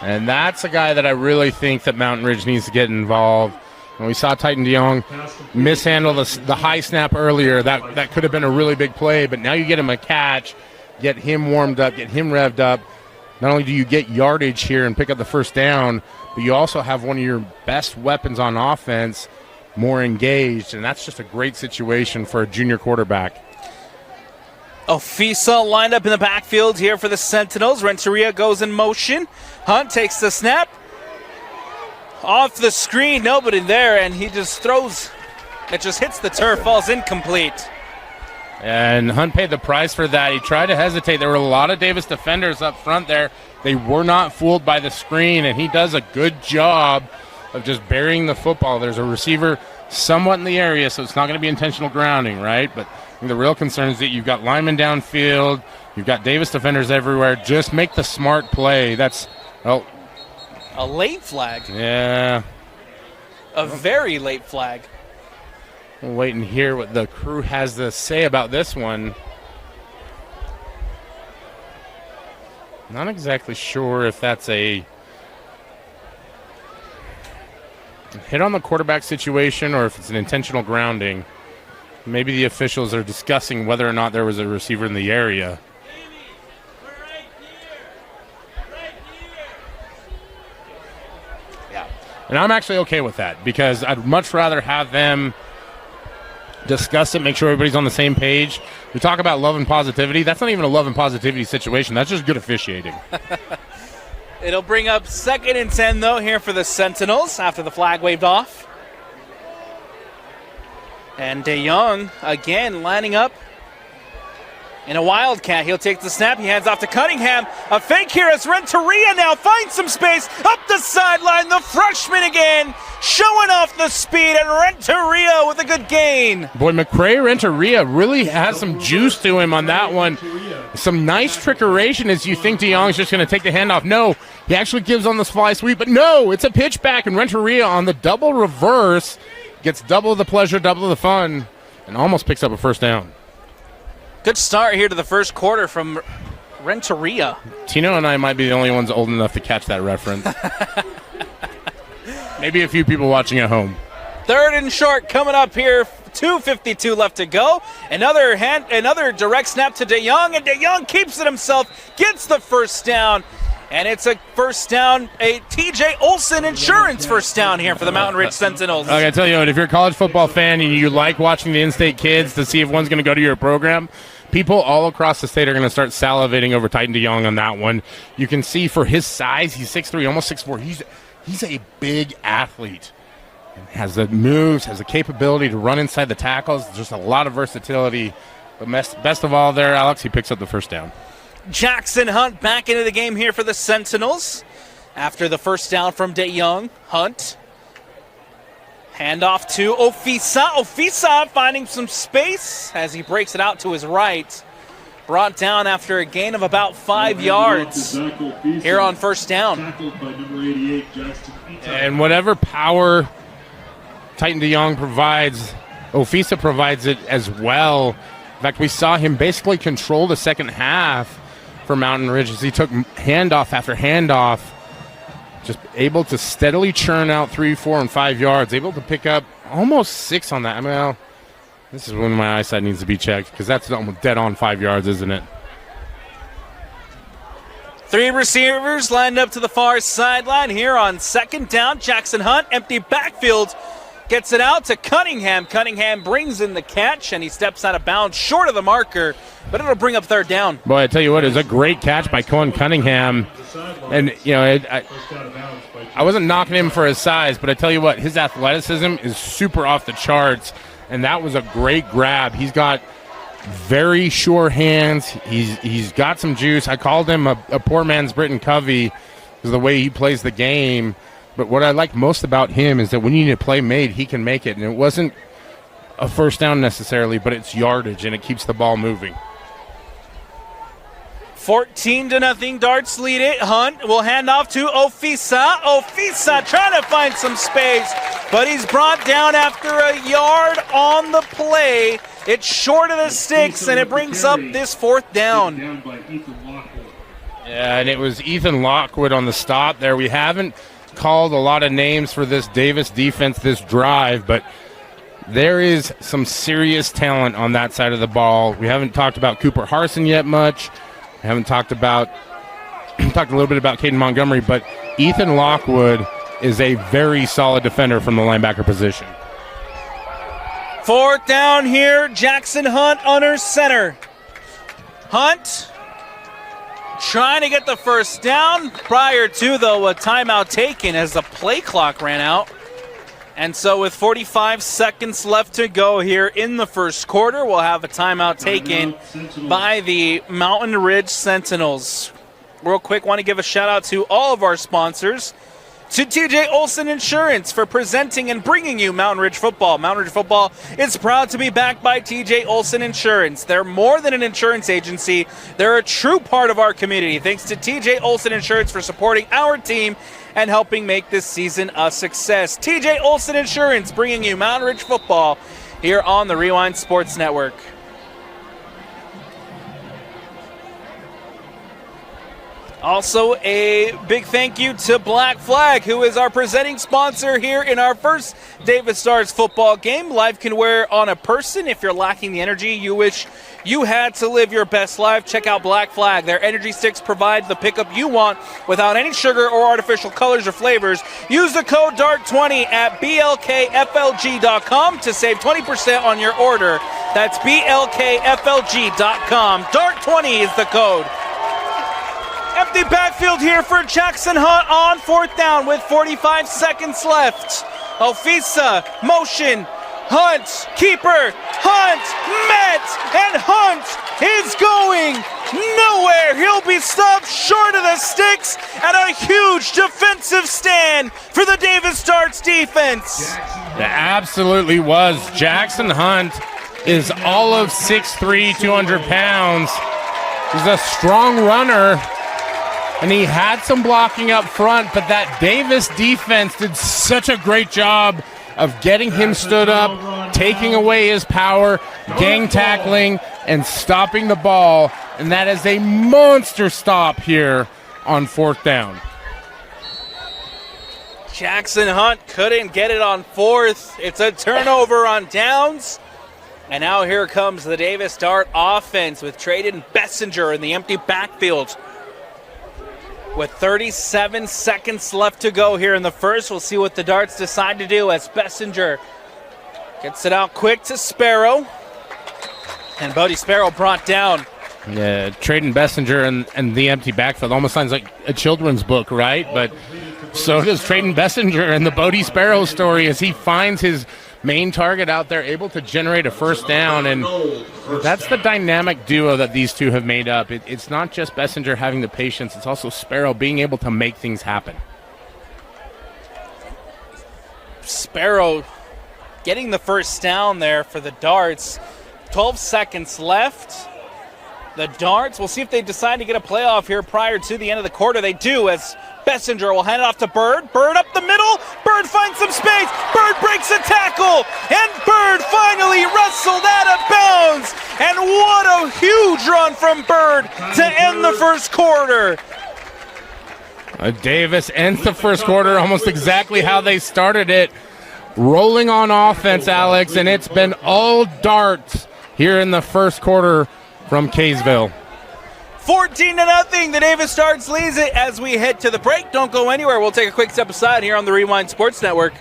And that's a guy that I really think that Mountain Ridge needs to get involved. When we saw Titan DeYoung mishandle the high snap earlier, that could have been a really big play, but now you get him a catch, get him warmed up, get him revved up. Not only do you get yardage here and pick up the first down, but you also have one of your best weapons on offense more engaged, and that's just a great situation for a junior quarterback. Ofisa lined up in the backfield here for the Sentinels. Renteria goes in motion. Hunt takes the snap. Off the screen, nobody there, and he just throws. It just hits the turf, falls incomplete. And Hunt paid the price for that. He tried to hesitate. There were a lot of Davis defenders up front there. They were not fooled by the screen, and he does a good job of just burying the football. There's a receiver somewhat in the area, so it's not going to be intentional grounding, right? But the real concern is that you've got linemen downfield, you've got Davis defenders everywhere. Just make the smart play. That's, oh. A late flag. Yeah. A very late flag. We'll wait and hear what the crew has to say about this one. Not exactly sure if that's a hit on the quarterback situation or if it's an intentional grounding. Maybe the officials are discussing whether or not there was a receiver in the area. Yeah. And I'm actually okay with that because I'd much rather have them discuss it, make sure everybody's on the same page. We talk about love and positivity. That's not even a love and positivity situation. That's just good officiating. It'll bring up 2nd and 10, though, here for the Sentinels after the flag waved off. And DeYoung, again, lining up in a wildcat. He'll take the snap. He hands off to Cunningham. A fake here as Renteria now finds some space up the sideline. The freshman again showing off the speed, and Renteria with a good gain. Boy, McCray Renteria really has some juice to him on that one. Some nice trickeration as you think DeYoung's just going to take the handoff. No, he actually gives on the fly sweep, but no, it's a pitch back, and Renteria on the double reverse gets double the pleasure, double the fun, and almost picks up a first down. Good start here to the first quarter from Renteria. Tino and I might be the only ones old enough to catch that reference. Maybe a few people watching at home. 3rd and short coming up here. 2:52 left to go. Another direct snap to DeYoung, and DeYoung keeps it himself, gets the first down. And it's a first down, a TJ Olson Insurance first down here for the Mountain Ridge Sentinels. I gotta tell you what, if you're a college football fan and you like watching the in-state kids to see if one's going to go to your program, people all across the state are going to start salivating over Titan DeYoung on that one. You can see for his size, he's 6'3", almost 6'4". He's a big athlete. Has the moves, has the capability to run inside the tackles, just a lot of versatility. But best of all there, Alex, he picks up the first down. Jackson Hunt back into the game here for the Sentinels. After the first down from DeYoung, Hunt. Handoff to Ofisa. Ofisa finding some space as he breaks it out to his right. Brought down after a gain of about 5 yards here on first down. And whatever power Titan DeYoung provides, Ofisa provides it as well. In fact, we saw him basically control the second half for Mountain Ridge as he took handoff after handoff, just able to steadily churn out 3, 4, and 5 yards, able to pick up almost 6 on that. I mean, well, this is when my eyesight needs to be checked because that's almost dead on 5 yards, isn't it? 3 receivers lined up to the far sideline here on second down. Jackson Hunt, empty backfield. Gets it out to Cunningham. Cunningham brings in the catch, and he steps out of bounds short of the marker, but it'll bring up third down. Boy, I tell you what, it was a great catch by Cohen Cunningham. And, you know, I wasn't knocking him for his size, but I tell you what, his athleticism is super off the charts, and that was a great grab. He's got very sure hands. He's got some juice. I called him a poor man's Britton Covey because of the way he plays the game. But what I like most about him is that when you need a play made, he can make it. And it wasn't a first down necessarily, but it's yardage, and it keeps the ball moving. 14-0, Darts lead it. Hunt will hand off to Ofisa. Ofisa trying to find some space, but he's brought down after a yard on the play. It's short of the sticks, and it brings up this fourth down. Yeah, and it was Ethan Lockwood on the stop there. We haven't called a lot of names for this Davis defense this drive, but there is some serious talent on that side of the ball. We haven't talked about Cooper Harson yet much. We haven't talked a little bit about Caden Montgomery, but Ethan Lockwood is a very solid defender from the linebacker position. Fourth down here, Jackson Hunt under center. Hunt trying to get the first down. Prior to, though, a timeout taken as the play clock ran out. And so with 45 seconds left to go here in the first quarter, we'll have a timeout taken by the Mountain Ridge Sentinels. Real quick, want to give a shout out to all of our sponsors. To TJ Olson Insurance for presenting and bringing you Mountain Ridge Football. Mountain Ridge Football is proud to be backed by TJ Olson Insurance. They're more than an insurance agency. They're a true part of our community. Thanks to TJ Olson Insurance for supporting our team and helping make this season a success. TJ Olson Insurance bringing you Mountain Ridge Football here on the Rewind Sports Network. Also, a big thank you to Black Flag, who is our presenting sponsor here in our first Davis Stars football game. Life can wear on a person. If you're lacking the energy you wish you had to live your best life, check out Black Flag. Their energy sticks provide the pickup you want without any sugar or artificial colors or flavors. Use the code DART20 at blkflg.com to save 20% on your order. That's blkflg.com. DART20 is the code. Empty backfield here for Jackson Hunt on fourth down with 45 seconds left. Ofisa, motion, Hunt, keeper, Hunt, met, and Hunt is going nowhere. He'll be stopped short of the sticks at a huge defensive stand for the Davis Darts defense. It absolutely was. Jackson Hunt is all of 6'3", 200 pounds. He's a strong runner. And he had some blocking up front, but that Davis defense did such a great job of getting him stood up, taking away his power, gang tackling, and stopping the ball. And that is a monster stop here on 4th down. Jackson Hunt couldn't get it on 4th. It's a turnover on downs. And now here comes the Davis Dart offense with Trayden Bessinger in the empty backfield. With 37 seconds left to go here in the first, we'll see what the Darts decide to do as Bessinger gets it out quick to Sparrow. And Bodie Sparrow brought down. Yeah, Trayden Bessinger and the empty backfield almost sounds like a children's book, right? But so does Trayden Bessinger and the Bodie Sparrow story as he finds his main target out there, able to generate a first down. And that's the dynamic duo that these two have made up. It's not just Bessinger having the patience, it's also Sparrow being able to make things happen. Sparrow getting the first down there for the Darts. 12 seconds left. The Darts, we'll see if they decide to get a playoff here prior to the end of the quarter. They do, as Bessinger will hand it off to Bird. Bird up the middle. Bird finds some space. Bird breaks a tackle. And Bird finally wrestled out of bounds. And what a huge run from Bird to end the first quarter. Davis ends the first quarter almost exactly how they started it. Rolling on offense, Alex, and it's been all Darts here in the first quarter from Kaysville. 14-0, the Davis Darts leads it as we head to the break. Don't go anywhere. We'll take a quick step aside here on the Rewind Sports Network.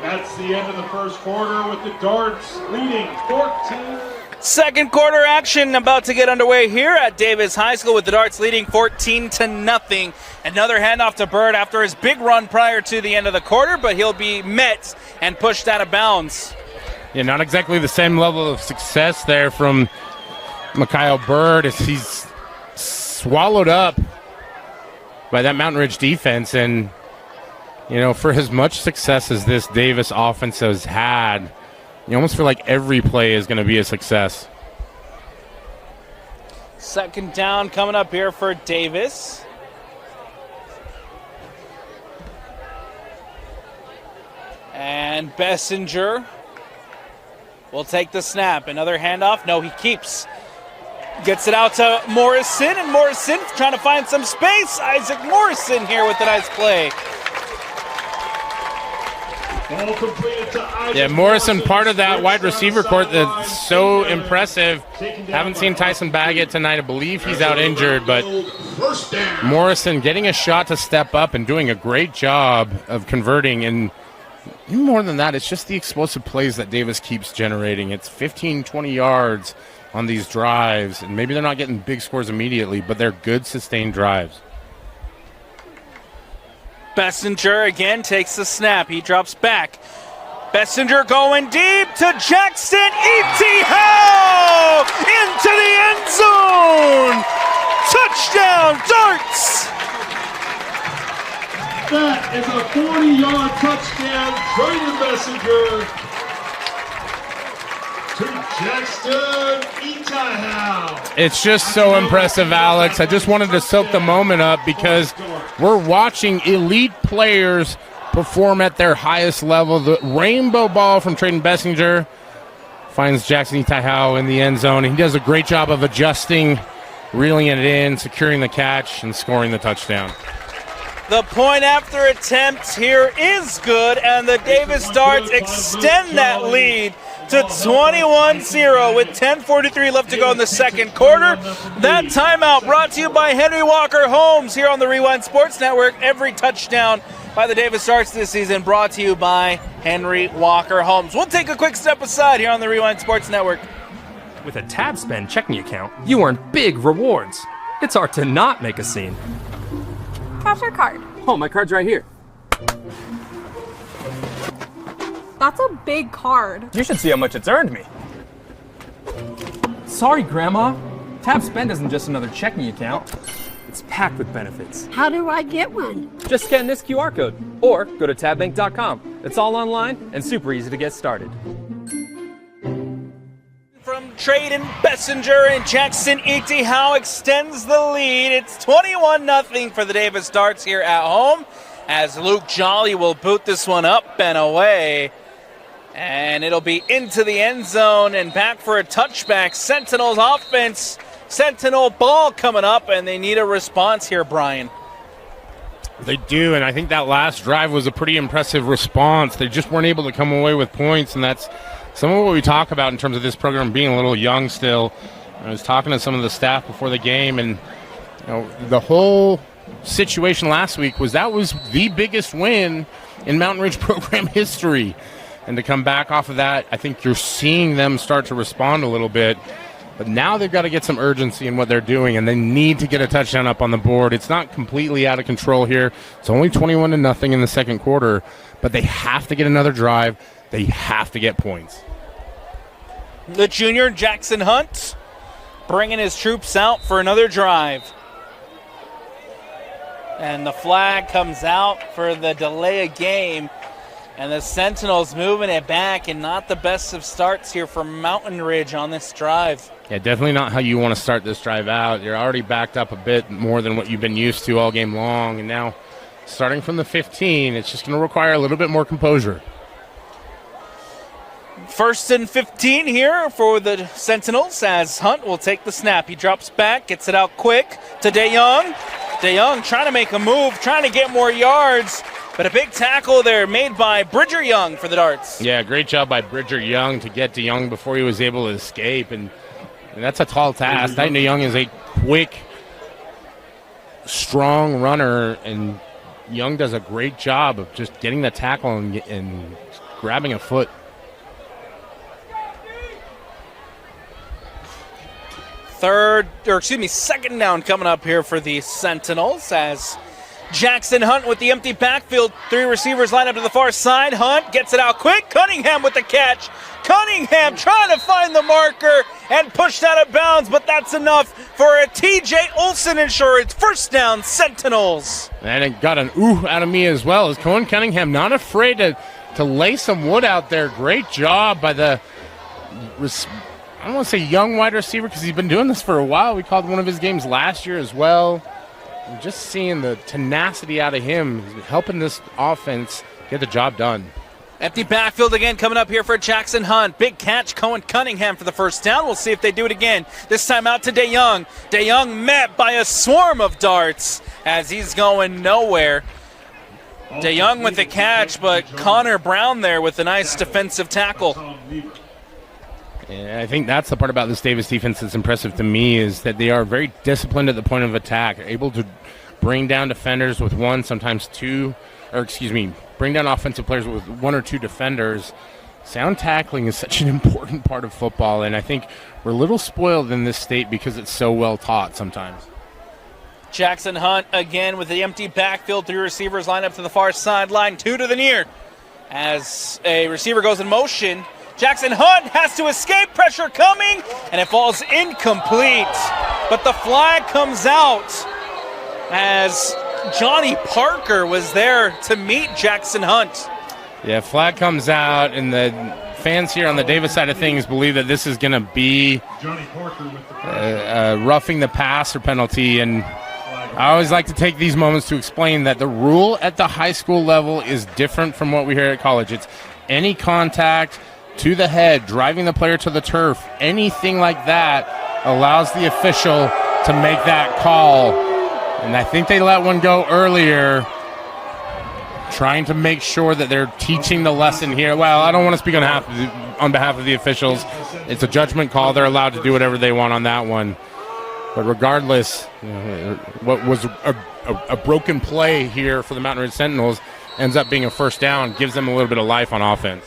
That's the end of the first quarter with the Darts leading 14. Second quarter action about to get underway here at Davis High School with the Darts leading 14-0. Another handoff to Bird after his big run prior to the end of the quarter, but he'll be met and pushed out of bounds. Yeah, not exactly the same level of success there from Mikhail Bird as he's swallowed up by that Mountain Ridge defense. And, you know, for as much success as this Davis offense has had, you almost feel like every play is going to be a success. Second down coming up here for Davis. And Bessinger will take the snap. Another handoff. No, he keeps. Gets it out to Morrison, and Morrison trying to find some space. Isaac Morrison here with a nice play. Ball completed to Isaac Yeah, Morrison, part of that wide receiver court that's so impressive. Haven't seen Tyson Baggett tonight. I believe he's out injured, but Morrison getting a shot to step up and doing a great job of converting. And even more than that, it's just the explosive plays that Davis keeps generating. It's 15, 20 yards on these drives, and maybe they're not getting big scores immediately, but they're good, sustained drives. Bessinger again takes the snap. He drops back. Bessinger going deep to Jackson Etiho into the end zone. Touchdown, Darts! That is a 40-yard touchdown. Trayden Bessinger to Jackson Etiho. It's just so impressive, Alex. I just wanted to soak the moment up because we're watching elite players perform at their highest level. The rainbow ball from Trayden Bessinger finds Jackson Etiho in the end zone. He does a great job of adjusting, reeling it in, securing the catch, and scoring the touchdown. The point after attempt here is good, and the Davis Darts extend that lead to 21-0 with 10:43 left to go in the second quarter. That timeout brought to you by Henry Walker Homes here on the Rewind Sports Network. Every touchdown by the Davis Darts this season brought to you by Henry Walker Homes. We'll take a quick step aside here on the Rewind Sports Network. With a TabSpend checking account, you earn big rewards. It's hard to not make a scene. How's your card? Oh, my card's right here. That's a big card. You should see how much it's earned me. Sorry, Grandma. TabSpend isn't just another checking account. It's packed with benefits. How do I get one? Just scan this QR code or go to tabbank.com. It's all online and super easy to get started. From Trayden Bessinger and Jackson Etiho extends the lead. It's 21-0 for the Davis Darts here at home as Luke Jolly will boot this one up and away. And it'll be into the end zone and back for a touchback. Sentinels offense, Sentinel ball coming up, and they need a response here, Brian. They do, and I think that last drive was a pretty impressive response. They just weren't able to come away with points, and that's some of what we talk about in terms of this program being a little young still. I was talking to some of the staff before the game, and the whole situation last week was the biggest win in Mountain Ridge program history. And to come back off of that, I think you're seeing them start to respond a little bit. But now they've got to get some urgency in what they're doing, and they need to get a touchdown up on the board. It's not completely out of control here. It's only 21-0 in the second quarter, but they have to get another drive. They have to get points. The junior, Jackson Hunt, bringing his troops out for another drive. And the flag comes out for the delay of game. And the Sentinels moving it back, and not the best of starts here for Mountain Ridge on this drive. Yeah, definitely not how you want to start this drive out. You're already backed up a bit more than what you've been used to all game long. And now, starting from the 15, it's just going to require a little bit more composure. 1st and 15 here for the Sentinels as Hunt will take the snap. He drops back, gets it out quick to DeYoung. DeYoung trying to make a move, trying to get more yards. But a big tackle there made by Bridger Young for the Darts. Yeah, great job by Bridger Young to get DeYoung before he was able to escape. And that's a tall task. Titan DeYoung is a quick, strong runner, and Young does a great job of just getting the tackle and grabbing a foot. Second down coming up here for the Sentinels as Jackson Hunt with the empty backfield. 3 receivers line up to the far side. Hunt gets it out quick. Cunningham with the catch. Cunningham trying to find the marker and pushed out of bounds, but that's enough for a TJ Olson insurance. First down, Sentinels. And it got an ooh out of me as well. As Cohen Cunningham not afraid to lay some wood out there. Great job by the, I don't want to say young wide receiver because he's been doing this for a while. We called one of his games last year as well. And just seeing the tenacity out of him, helping this offense get the job done. Empty backfield again coming up here for Jackson Hunt. Big catch, Cohen Cunningham for the first down. We'll see if they do it again. This time out to DeYoung. DeYoung met by a swarm of darts as he's going nowhere. DeYoung with the catch, but Connor Brown there with a nice defensive tackle. And I think that's the part about this Davis defense that's impressive to me is that they are very disciplined at the point of attack. They're able to bring down defenders with one, sometimes two, bring down offensive players with 1 or 2 defenders. Sound tackling is such an important part of football, and I think we're a little spoiled in this state because it's so well taught sometimes. Jackson Hunt again with the empty backfield. 3 receivers line up to the far sideline, 2 to the near. As a receiver goes in motion, Jackson Hunt has to escape, pressure coming, and it falls incomplete. But the flag comes out as Johnny Parker was there to meet Jackson Hunt. Yeah, flag comes out, and the fans here on the Davis side of things believe that this is going to be roughing the passer penalty. And I always like to take these moments to explain that the rule at the high school level is different from what we hear at college. It's any contact to the head, driving the player to the turf, anything like that allows the official to make that call. And I think they let one go earlier, trying to make sure that they're teaching the lesson here. Well, I don't want to speak on behalf of the officials. It's a judgment call. They're allowed to do whatever they want on that one. But regardless, what was a broken play here for the Mountain Ridge Sentinels ends up being a first down, gives them a little bit of life on offense.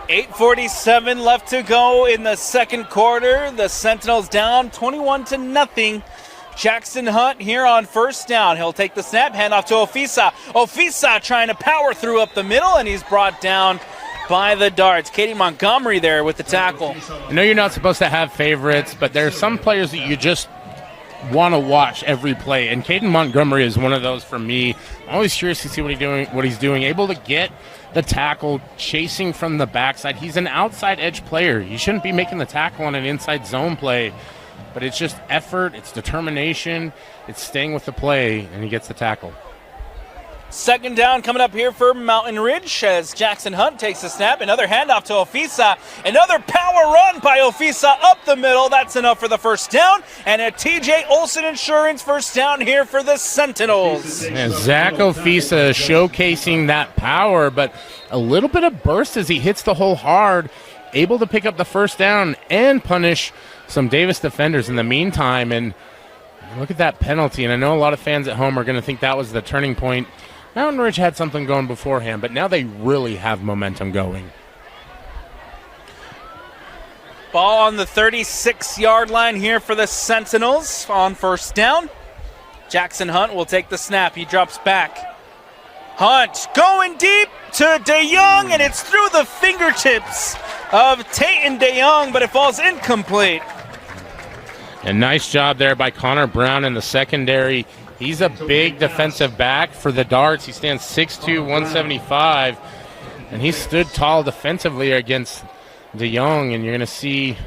8:47 left to go in the second quarter. The Sentinels down 21-0. Jackson Hunt here on first down. He'll take the snap, hand off to Ofisa. Ofisa trying to power through up the middle, and he's brought down by the darts. Katie Montgomery there with the tackle. I know you're not supposed to have favorites, but there are some players that you just want to watch every play, and Caden Montgomery is one of those for me. I'm always curious to see what he's doing. Able to get the tackle, chasing from the backside. He's an outside edge player. You shouldn't be making the tackle on an inside zone play, but it's just effort, it's determination, it's staying with the play, and he gets the tackle. Second down coming up here for Mountain Ridge as Jackson Hunt takes the snap. Another handoff to Ofisa. Another power run by Ofisa up the middle. That's enough for the first down. And a TJ Olson Insurance first down here for the Sentinels. And Zach Ofisa showcasing that power, but a little bit of burst as he hits the hole hard, able to pick up the first down and punish some Davis defenders in the meantime. And look at that penalty. And I know a lot of fans at home are going to think that was the turning point. Mountain Ridge had something going beforehand, but now they really have momentum going. Ball on the 36-yard line here for the Sentinels on first down. Jackson Hunt will take the snap. He drops back. Hunt going deep to DeYoung, and it's through the fingertips of Tayton DeYoung, but it falls incomplete. And nice job there by Connor Brown in the secondary. He's a big defensive back for the Darts. He stands 6'2", 175, and he stood tall defensively against DeYoung, and you're going to see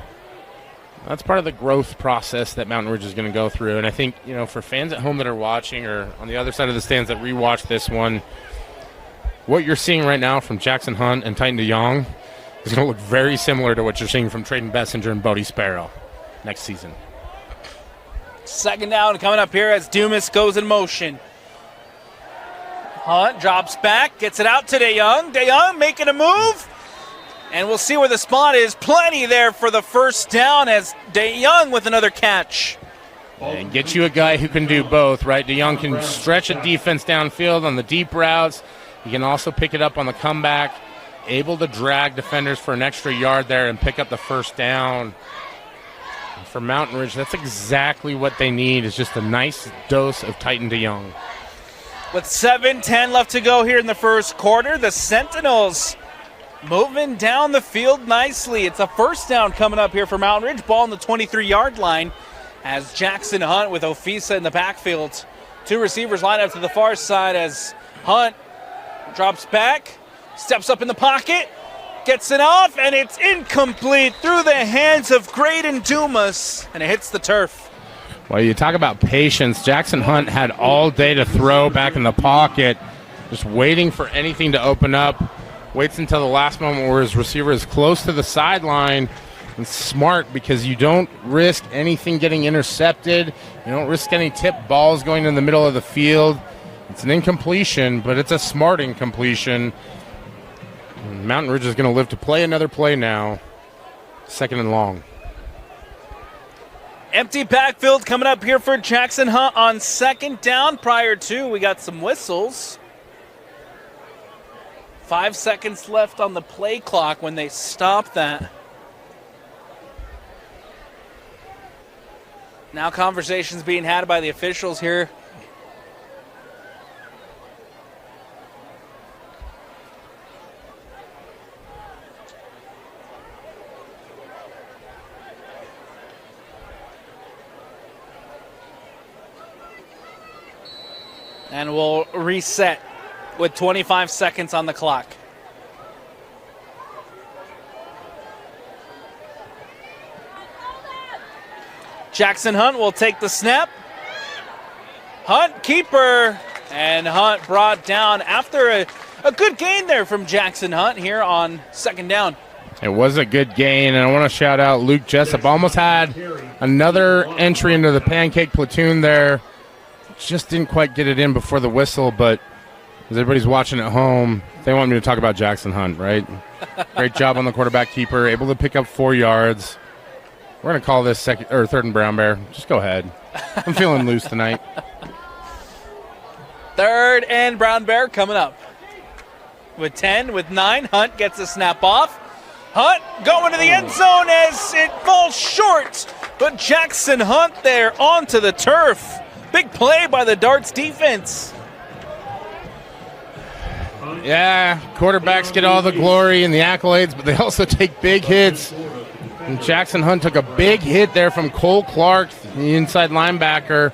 that's part of the growth process that Mountain Ridge is going to go through. And I think, for fans at home that are watching or on the other side of the stands that rewatch this one, what you're seeing right now from Jackson Hunt and Tayton DeYoung is going to look very similar to what you're seeing from Trayton Bessinger and Bodie Sparrow next season. Second down coming up here as Dumas goes in motion. Hunt drops back, gets it out to DeYoung. DeYoung making a move. And we'll see where the spot is. Plenty there for the first down as DeYoung with another catch. And get you a guy who can do both, right? DeYoung can stretch a defense downfield on the deep routes. He can also pick it up on the comeback. Able to drag defenders for an extra yard there and pick up the first down. For Mountain Ridge, that's exactly what they need, is just a nice dose of Tayton DeYoung. With 7:10 left to go here in the first quarter, the Sentinels moving down the field nicely. It's a first down coming up here for Mountain Ridge. Ball on the 23-yard line as Jackson Hunt with Ofisa in the backfield. Two receivers line up to the far side as Hunt drops back, steps up in the pocket, gets it off, and it's incomplete through the hands of Graydon Dumas, and it hits the turf. Well, you talk about patience. Jackson Hunt had all day to throw back in the pocket, just waiting for anything to open up. Waits until the last moment where his receiver is close to the sideline. And smart, because you don't risk anything getting intercepted. You don't risk any tipped balls going in the middle of the field. It's an incompletion, but it's a smart incompletion. Mountain Ridge is going to live to play another play now. Second and long. Empty backfield coming up here for Jackson Hunt on second down. Prior to, we got some whistles. 5 seconds left on the play clock when they stop that. Now conversations being had by the officials here. And we'll reset with 25 seconds on the clock. Jackson Hunt will take the snap. Hunt, keeper, and Hunt brought down after a good gain there from Jackson Hunt here on second down. It was a good gain, and I want to shout out Luke Jessup. Almost had another entry into the pancake platoon there. Just didn't quite get it in before the whistle, but as everybody's watching at home, they want me to talk about Jackson Hunt, right? Great job on the quarterback keeper, able to pick up 4 yards. We're going to call this third and brown bear. Just go ahead. I'm feeling loose tonight. Third and brown bear coming up. With 10, with 9, Hunt gets the snap off. Hunt going to the end zone as it falls short, but Jackson Hunt there onto the turf. Big play by the Darts defense. Yeah, quarterbacks get all the glory and the accolades, but they also take big hits. And Jackson Hunt took a big hit there from Cole Clark, the inside linebacker.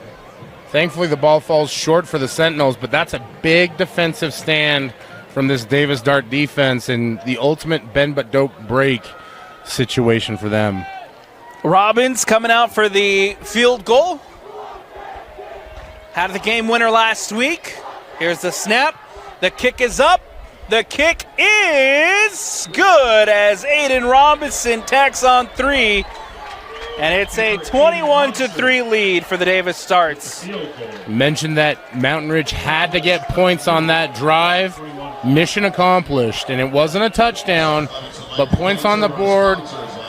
Thankfully, the ball falls short for the Sentinels, but that's a big defensive stand from this Davis Dart defense and the ultimate bend but don't break situation for them. Robbins coming out for the field goal. Had the game winner last week. Here's the snap. The kick is up. The kick is good as Aiden Robinson tacks on 3. And it's a 21-3 lead for the Davis Starts. Mentioned that Mountain Ridge had to get points on that drive. Mission accomplished. And it wasn't a touchdown, but points on the board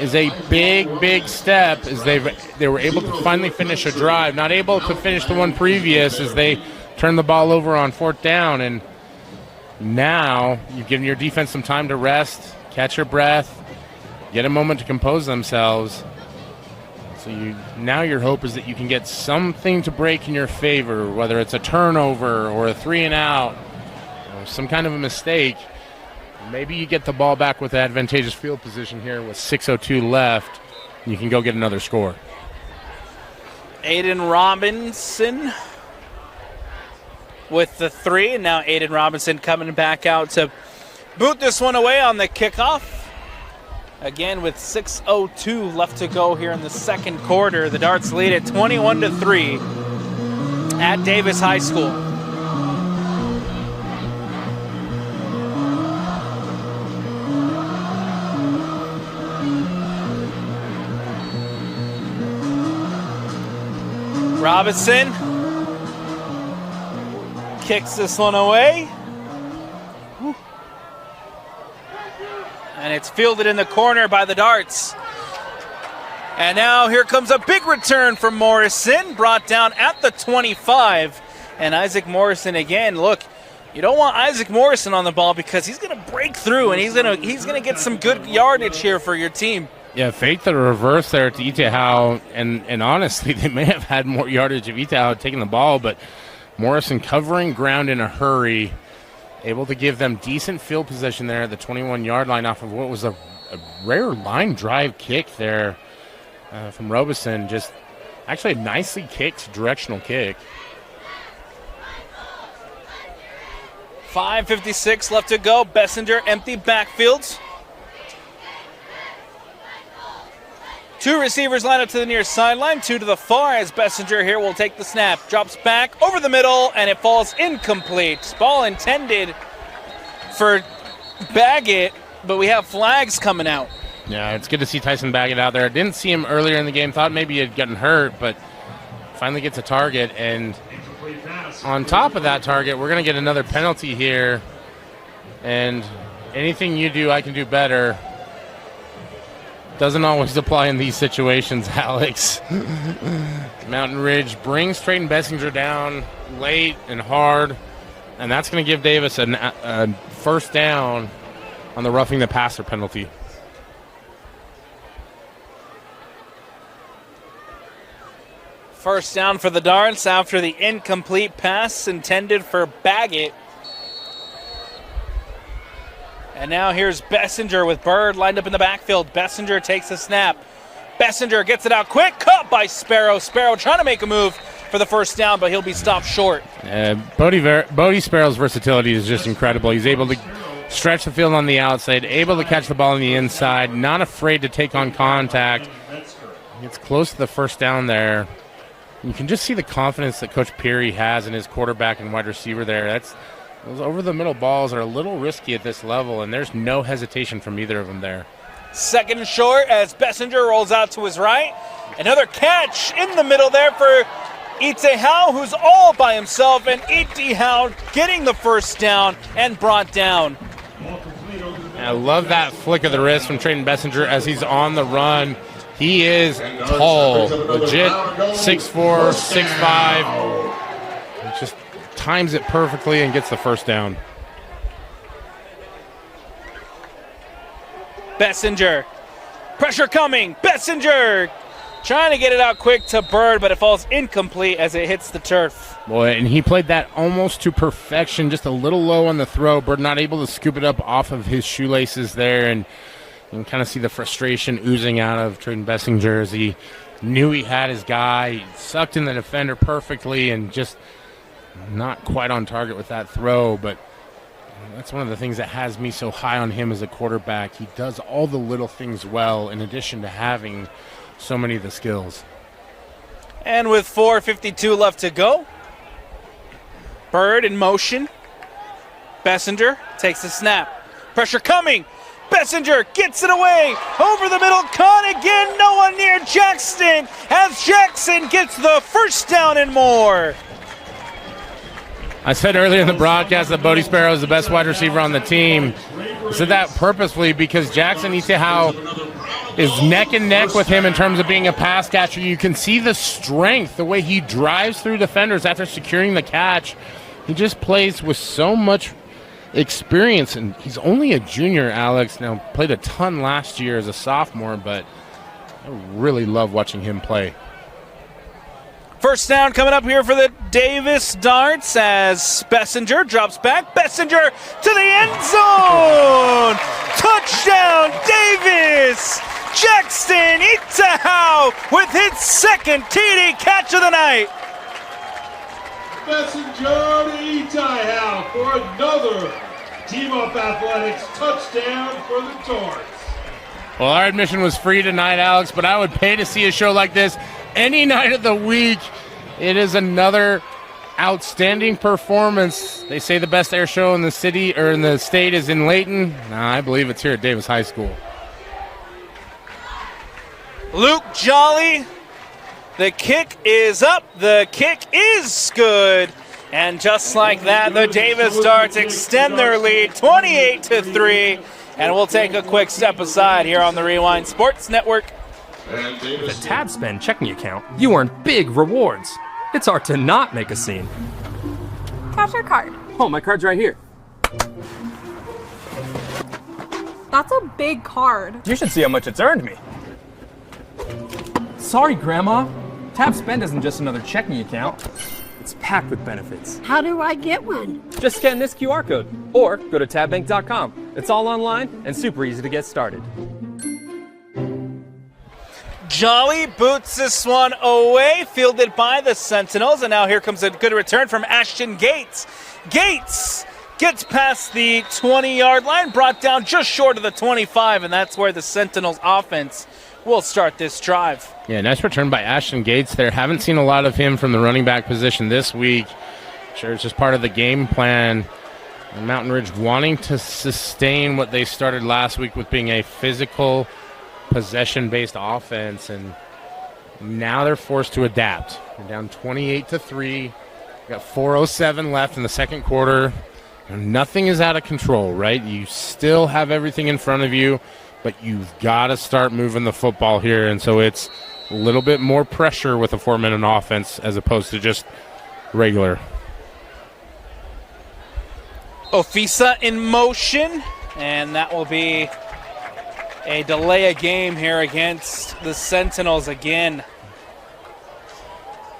is a big, big step as they were able to finally finish a drive. Not able to finish the one previous as they turned the ball over on 4th down. And now you've given your defense some time to rest, catch your breath, get a moment to compose themselves. So now your hope is that you can get something to break in your favor, whether it's a turnover or a 3-and-out or some kind of a mistake. Maybe you get the ball back with advantageous field position here with 6:02 left, and you can go get another score. Aiden Robinson with the 3, and now Aiden Robinson coming back out to boot this one away on the kickoff. Again, with 6:02 left to go here in the second quarter, the Darts lead at 21-3 at Davis High School. Robinson kicks this one away. And it's fielded in the corner by the Darts. And now here comes a big return from Morrison, brought down at the 25. And Isaac Morrison again, look, you don't want Isaac Morrison on the ball because he's going to break through and he's going to get some good yardage here for your team. Yeah, fake the reverse there to Itahau, and honestly, they may have had more yardage if Itahau had taken the ball, but Morrison covering ground in a hurry, able to give them decent field position there at the 21-yard line off of what was a rare line drive kick there from Robeson. Just actually a nicely kicked directional kick. 5:56 left to go. Bessinger empty backfields. 2 receivers line up to the near sideline, 2 to the far as Bessinger here will take the snap. Drops back over the middle, and it falls incomplete. Ball intended for Baggett, but we have flags coming out. Yeah, it's good to see Tyson Baggett out there. Didn't see him earlier in the game. Thought maybe he had gotten hurt, but finally gets a target. And on top of that target, we're going to get another penalty here. And anything you do, I can do better. Doesn't always apply in these situations, Alex. Mountain Ridge brings Trayton Bessinger down late and hard, and that's going to give Davis a first down on the roughing the passer penalty. First down for the Darts after the incomplete pass intended for Baggett. And now here's Bessinger with Bird lined up in the backfield. Bessinger takes the snap. Bessinger gets it out quick. Caught by Sparrow. Sparrow trying to make a move for the first down, but he'll be stopped short. Bodie Sparrow's versatility is just incredible. He's able to stretch the field on the outside, able to catch the ball on the inside, not afraid to take on contact. Gets close to the first down there. You can just see the confidence that Coach Peary has in his quarterback and wide receiver there. Those over-the-middle balls are a little risky at this level, and there's no hesitation from either of them there. Second and short as Bessinger rolls out to his right. Another catch in the middle there for Itahau, who's all by himself, and Itahau getting the first down and brought down. I love that flick of the wrist from Trayton Bessinger as he's on the run. He is tall, legit 6'4", 6'5". Just times it perfectly and gets the first down. Bessinger. Pressure coming. Bessinger trying to get it out quick to Bird, but it falls incomplete as it hits the turf. Boy, and he played that almost to perfection, just a little low on the throw. Bird not able to scoop it up off of his shoelaces there, and you can kind of see the frustration oozing out of Trayton Bessinger as he knew he had his guy. He sucked in the defender perfectly and just not quite on target with that throw, but that's one of the things that has me so high on him as a quarterback. He does all the little things well in addition to having so many of the skills. And with 4:52 left to go, Bird in motion. Bessinger takes the snap. Pressure coming. Bessinger gets it away. Over the middle. Caught again. No one near Jackson as Jackson gets the first down and more. I said earlier in the broadcast that Bodie Sparrow is the best wide receiver on the team. I said that purposefully because Jackson, you see how is neck and neck with him in terms of being a pass catcher. You can see the strength, the way he drives through defenders after securing the catch. He just plays with so much experience, and he's only a junior, Alex. Now, played a ton last year as a sophomore, but I really love watching him play. First down coming up here for the Davis Darts as Bessinger drops back. Bessinger to the end zone. Touchdown, Davis. Jackson Itahau with his second TD catch of the night. Bessinger to Itahau for another Team Up Athletics touchdown for the Darts. Well, our admission was free tonight, Alex, but I would pay to see a show like this any night of the week. It is another outstanding performance. They say the best air show in the city or in the state is in Layton. Nah, I believe it's here at Davis High School. Luke Jolly, the kick is up. The kick is good. And just like that, the Davis Darts extend their lead 28-3. And we'll take a quick step aside here on the Rewind Sports Network. With a tab spend checking account, you earn big rewards. It's hard to not make a scene. Capture card. Oh, my card's right here. That's a big card. You should see how much it's earned me. Sorry, Grandma. Tab Spend isn't just another checking account. It's packed with benefits. How do I get one? Just scan this QR code or go to tabbank.com. It's all online and super easy to get started. Jolly boots this one away, fielded by the Sentinels, and now here comes a good return from Ashton Gates. Gates gets past the 20-yard line, brought down just short of the 25, and that's where the Sentinels offense will start this drive. Yeah, nice return by Ashton Gates there. Haven't seen a lot of him from the running back position this week. Sure, it's just part of the game plan. And Mountain Ridge wanting to sustain what they started last week with being a physical, possession-based offense, and now they're forced to adapt. They're down 28-3. Got 4:07 left in the second quarter. Nothing is out of control, right? You still have everything in front of you, but you've got to start moving the football here, and so it's a little bit more pressure with a 4-minute offense as opposed to just regular. Ofisa in motion, and that will be a delay of game here against the Sentinels again.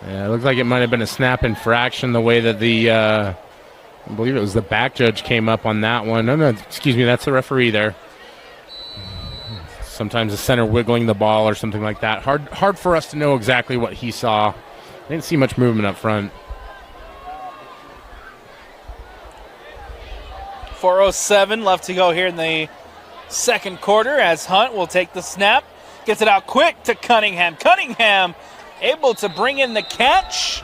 Yeah, it looked like it might have been a snap infraction the way that the, I believe it was the back judge came up on that one. No, excuse me, that's the referee there. Sometimes the center wiggling the ball or something like that. Hard for us to know exactly what he saw. Didn't see much movement up front. 4:07 left to go here in the second quarter as Hunt will take the snap. Gets it out quick to Cunningham. Cunningham able to bring in the catch.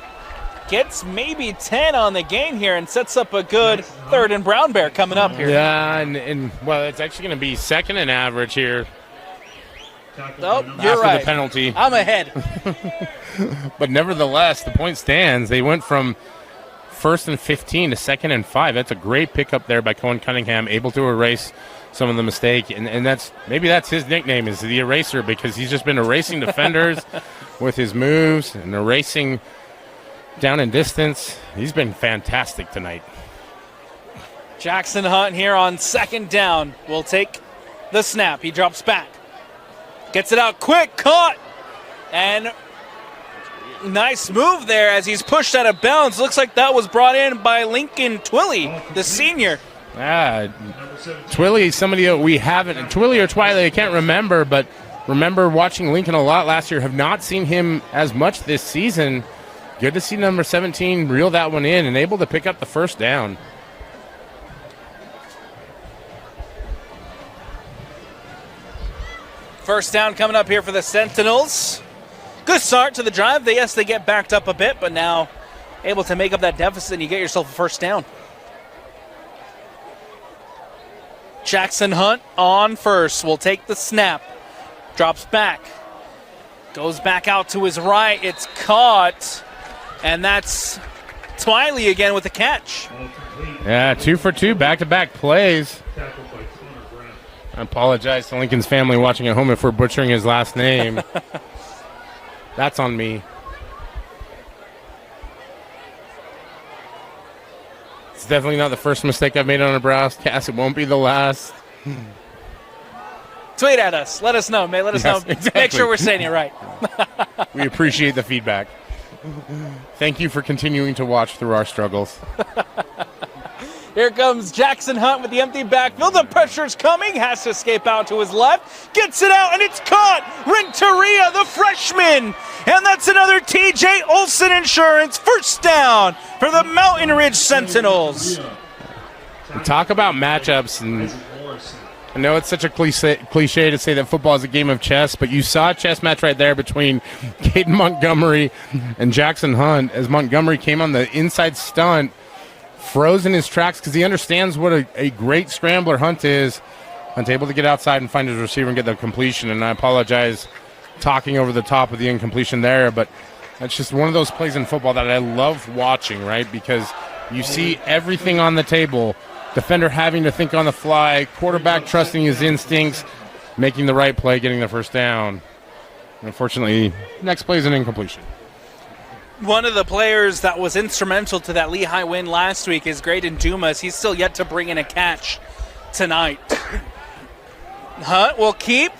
Gets maybe 10 on the game here and sets up a good third and brown bear coming up here. Yeah, and well, it's actually going to be second and average here. Oh, you're right. The penalty. I'm ahead. But nevertheless, the point stands. They went from 1st and 15 to 2nd and 5. That's a great pickup there by Cohen Cunningham, able to erase some of the mistake. And that's his nickname, is the eraser, because he's just been erasing defenders with his moves and erasing down in distance. He's been fantastic tonight. Jackson Hunt here on second down will take the snap. He drops back. Gets it out quick, caught, and nice move there as he's pushed out of bounds. Looks like that was brought in by Lincoln Twilley, the senior. Twilley, somebody that we haven't, Twilley or Twiley, I can't remember, but remember watching Lincoln a lot last year. Have not seen him as much this season. Good to see number 17 reel that one in and able to pick up the first down. First down coming up here for the Sentinels. Good start to the drive. They get backed up a bit, but now able to make up that deficit and you get yourself a first down. Jackson Hunt on first. Will take the snap. Drops back. Goes back out to his right. It's caught. And that's Twiley again with the catch. Yeah, 2 for 2, back-to-back plays. I apologize to Lincoln's family watching at home if we're butchering his last name. That's on me. It's definitely not the first mistake I've made on a broadcast. It won't be the last. Tweet at us. Let us know. Let us know. Exactly. Make sure we're saying it right. We appreciate the feedback. Thank you for continuing to watch through our struggles. Here comes Jackson Hunt with the empty backfield. The pressure's coming. Has to escape out to his left. Gets it out, and it's caught. Renteria, the freshman. And that's another TJ Olson Insurance first down for the Mountain Ridge Sentinels. Talk about matchups, and I know it's such a cliche to say that football is a game of chess, but you saw a chess match right there between Caden Montgomery and Jackson Hunt as Montgomery came on the inside stunt, froze in his tracks because he understands what a great scrambler Hunt is. Hunt's able to get outside and find his receiver and get the completion, and I apologize talking over the top of the incompletion there, but that's just one of those plays in football that I love watching, right? Because you see everything on the table. Defender having to think on the fly, quarterback trusting his instincts, making the right play, getting the first down. Unfortunately, next play is an incompletion. One of the players that was instrumental to that Lehigh win last week is Graydon Dumas. He's still yet to bring in a catch tonight. Hunt will keep.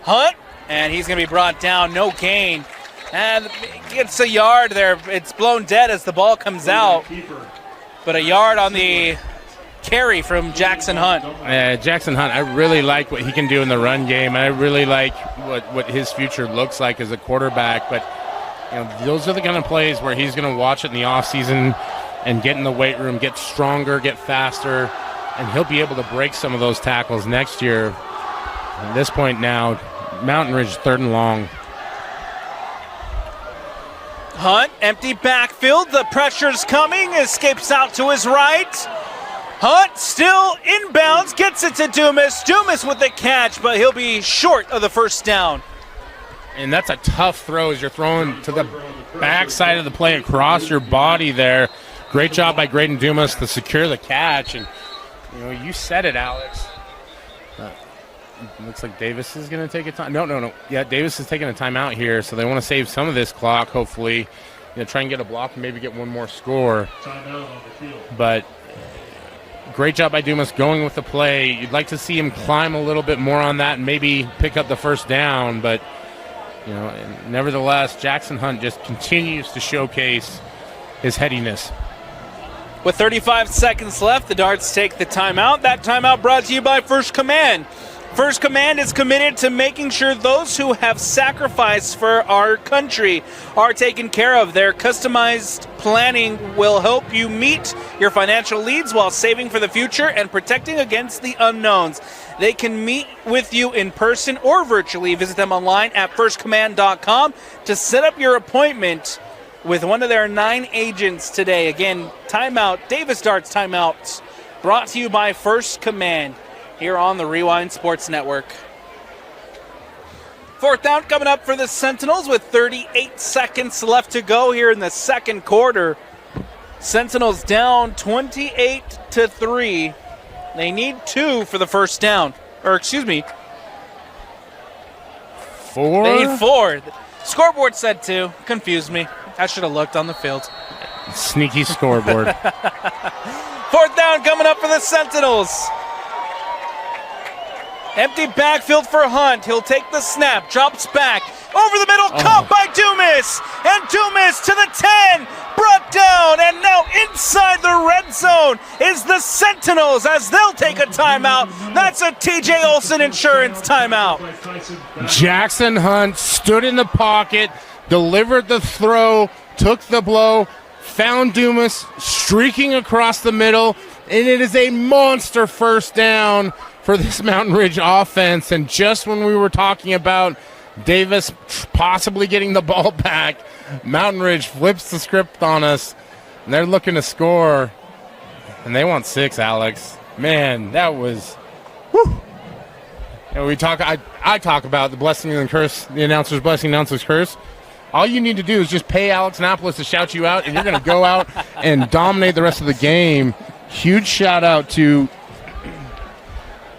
Hunt, and he's going to be brought down. No gain. And gets a yard there. It's blown dead as the ball comes out. But a yard on the carry from Jackson Hunt. Jackson Hunt, I really like what he can do in the run game. I really like what his future looks like as a quarterback. But those are the kind of plays where he's going to watch it in the offseason and get in the weight room, get stronger, get faster, and he'll be able to break some of those tackles next year. At this point now, Mountain Ridge 3rd and long. Hunt, empty backfield. The pressure's coming. Escapes out to his right. Hunt still inbounds, gets it to Dumas. Dumas with the catch, but he'll be short of the first down. And that's a tough throw as you're throwing to the backside of the play across your body there. Great job by Graydon Dumas to secure the catch. And, you said it, Alex. Looks like Davis is going to take a time. No. Yeah, Davis is taking a timeout here, so they want to save some of this clock, hopefully. Try and get a block and maybe get one more score. But great job by Dumas going with the play. You'd like to see him climb a little bit more on that and maybe pick up the first down. But, nevertheless, Jackson Hunt just continues to showcase his headiness. With 35 seconds left, the Darts take the timeout. That timeout brought to you by First Command. First Command is committed to making sure those who have sacrificed for our country are taken care of. Their customized planning will help you meet your financial needs while saving for the future and protecting against the unknowns. They can meet with you in person or virtually. Visit them online at firstcommand.com to set up your appointment with one of their 9 agents today. Again, timeout, Davis Darts timeouts, brought to you by First Command here on the Rewind Sports Network. 4th down coming up for the Sentinels with 38 seconds left to go here in the second quarter. Sentinels down 28-3. They need 2 for the first down. Or, excuse me. 4? They need 4. Scoreboard said 2. Confused me. I should have looked on the field. Sneaky scoreboard. 4th down coming up for the Sentinels. Empty backfield for Hunt. He'll take the snap, drops back, over the middle, caught by Dumas. And Dumas to the 10, brought down, and now inside the red zone is the Sentinels as they'll take a timeout. That's a TJ Olson Insurance timeout. Jackson Hunt stood in the pocket, delivered the throw, took the blow, found Dumas streaking across the middle, and it is a monster first down for this Mountain Ridge offense. And just when we were talking about Davis possibly getting the ball back, Mountain Ridge flips the script on us, and they're looking to score, and they want 6, Alex. Man, that was I talk about the blessing and the curse, the announcer's blessing, announcer's curse. All you need to do is just pay Alex Annapolis to shout you out, and you're going to go out and dominate the rest of the game. Huge shout out to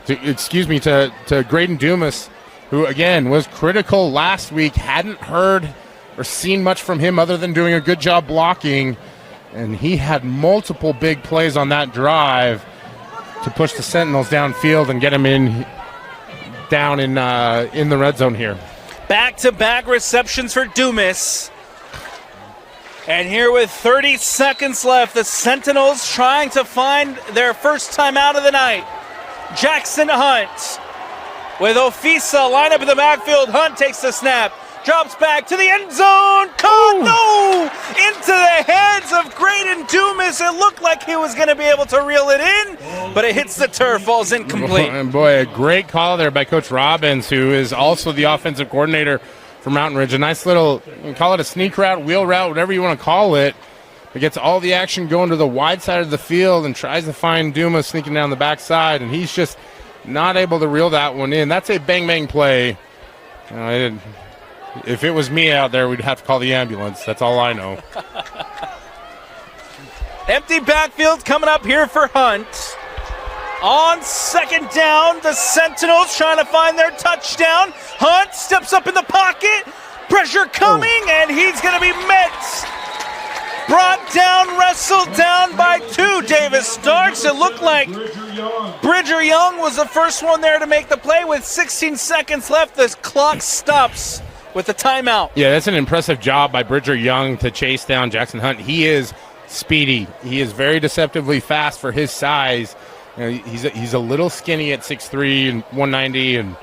Graydon Dumas, who again was critical last week. Hadn't heard or seen much from him other than doing a good job blocking, and he had multiple big plays on that drive to push the Sentinels downfield and get them down in the red zone here. Back-to-back receptions for Dumas. And here with 30 seconds left, the Sentinels trying to find their first time out of the night. Jackson Hunt with Ofisa line up in the backfield. Hunt takes the snap, drops back to the end zone. Caught, no! Into the hands of Graydon Dumas. It looked like he was going to be able to reel it in, but it hits the turf, falls incomplete. And boy, a great call there by Coach Robbins, who is also the offensive coordinator for Mountain Ridge. A nice little, you can call it a sneak route, wheel route, whatever you want to call it. It gets all the action going to the wide side of the field and tries to find Dumas sneaking down the backside, and he's just not able to reel that one in. That's a bang-bang play. If it was me out there, we'd have to call the ambulance. That's all I know. Empty backfield coming up here for Hunt. On second down, the Sentinels trying to find their touchdown. Hunt steps up in the pocket. Pressure coming, and he's going to be met. Brought down, wrestled down by two. Davis Starks. It looked like Bridger Young was the first one there to make the play. With 16 seconds left, the clock stops with a timeout. Yeah, that's an impressive job by Bridger Young to chase down Jackson Hunt. He is speedy. He is very deceptively fast for his size. You know, he's a little skinny at 6'3" and 190, and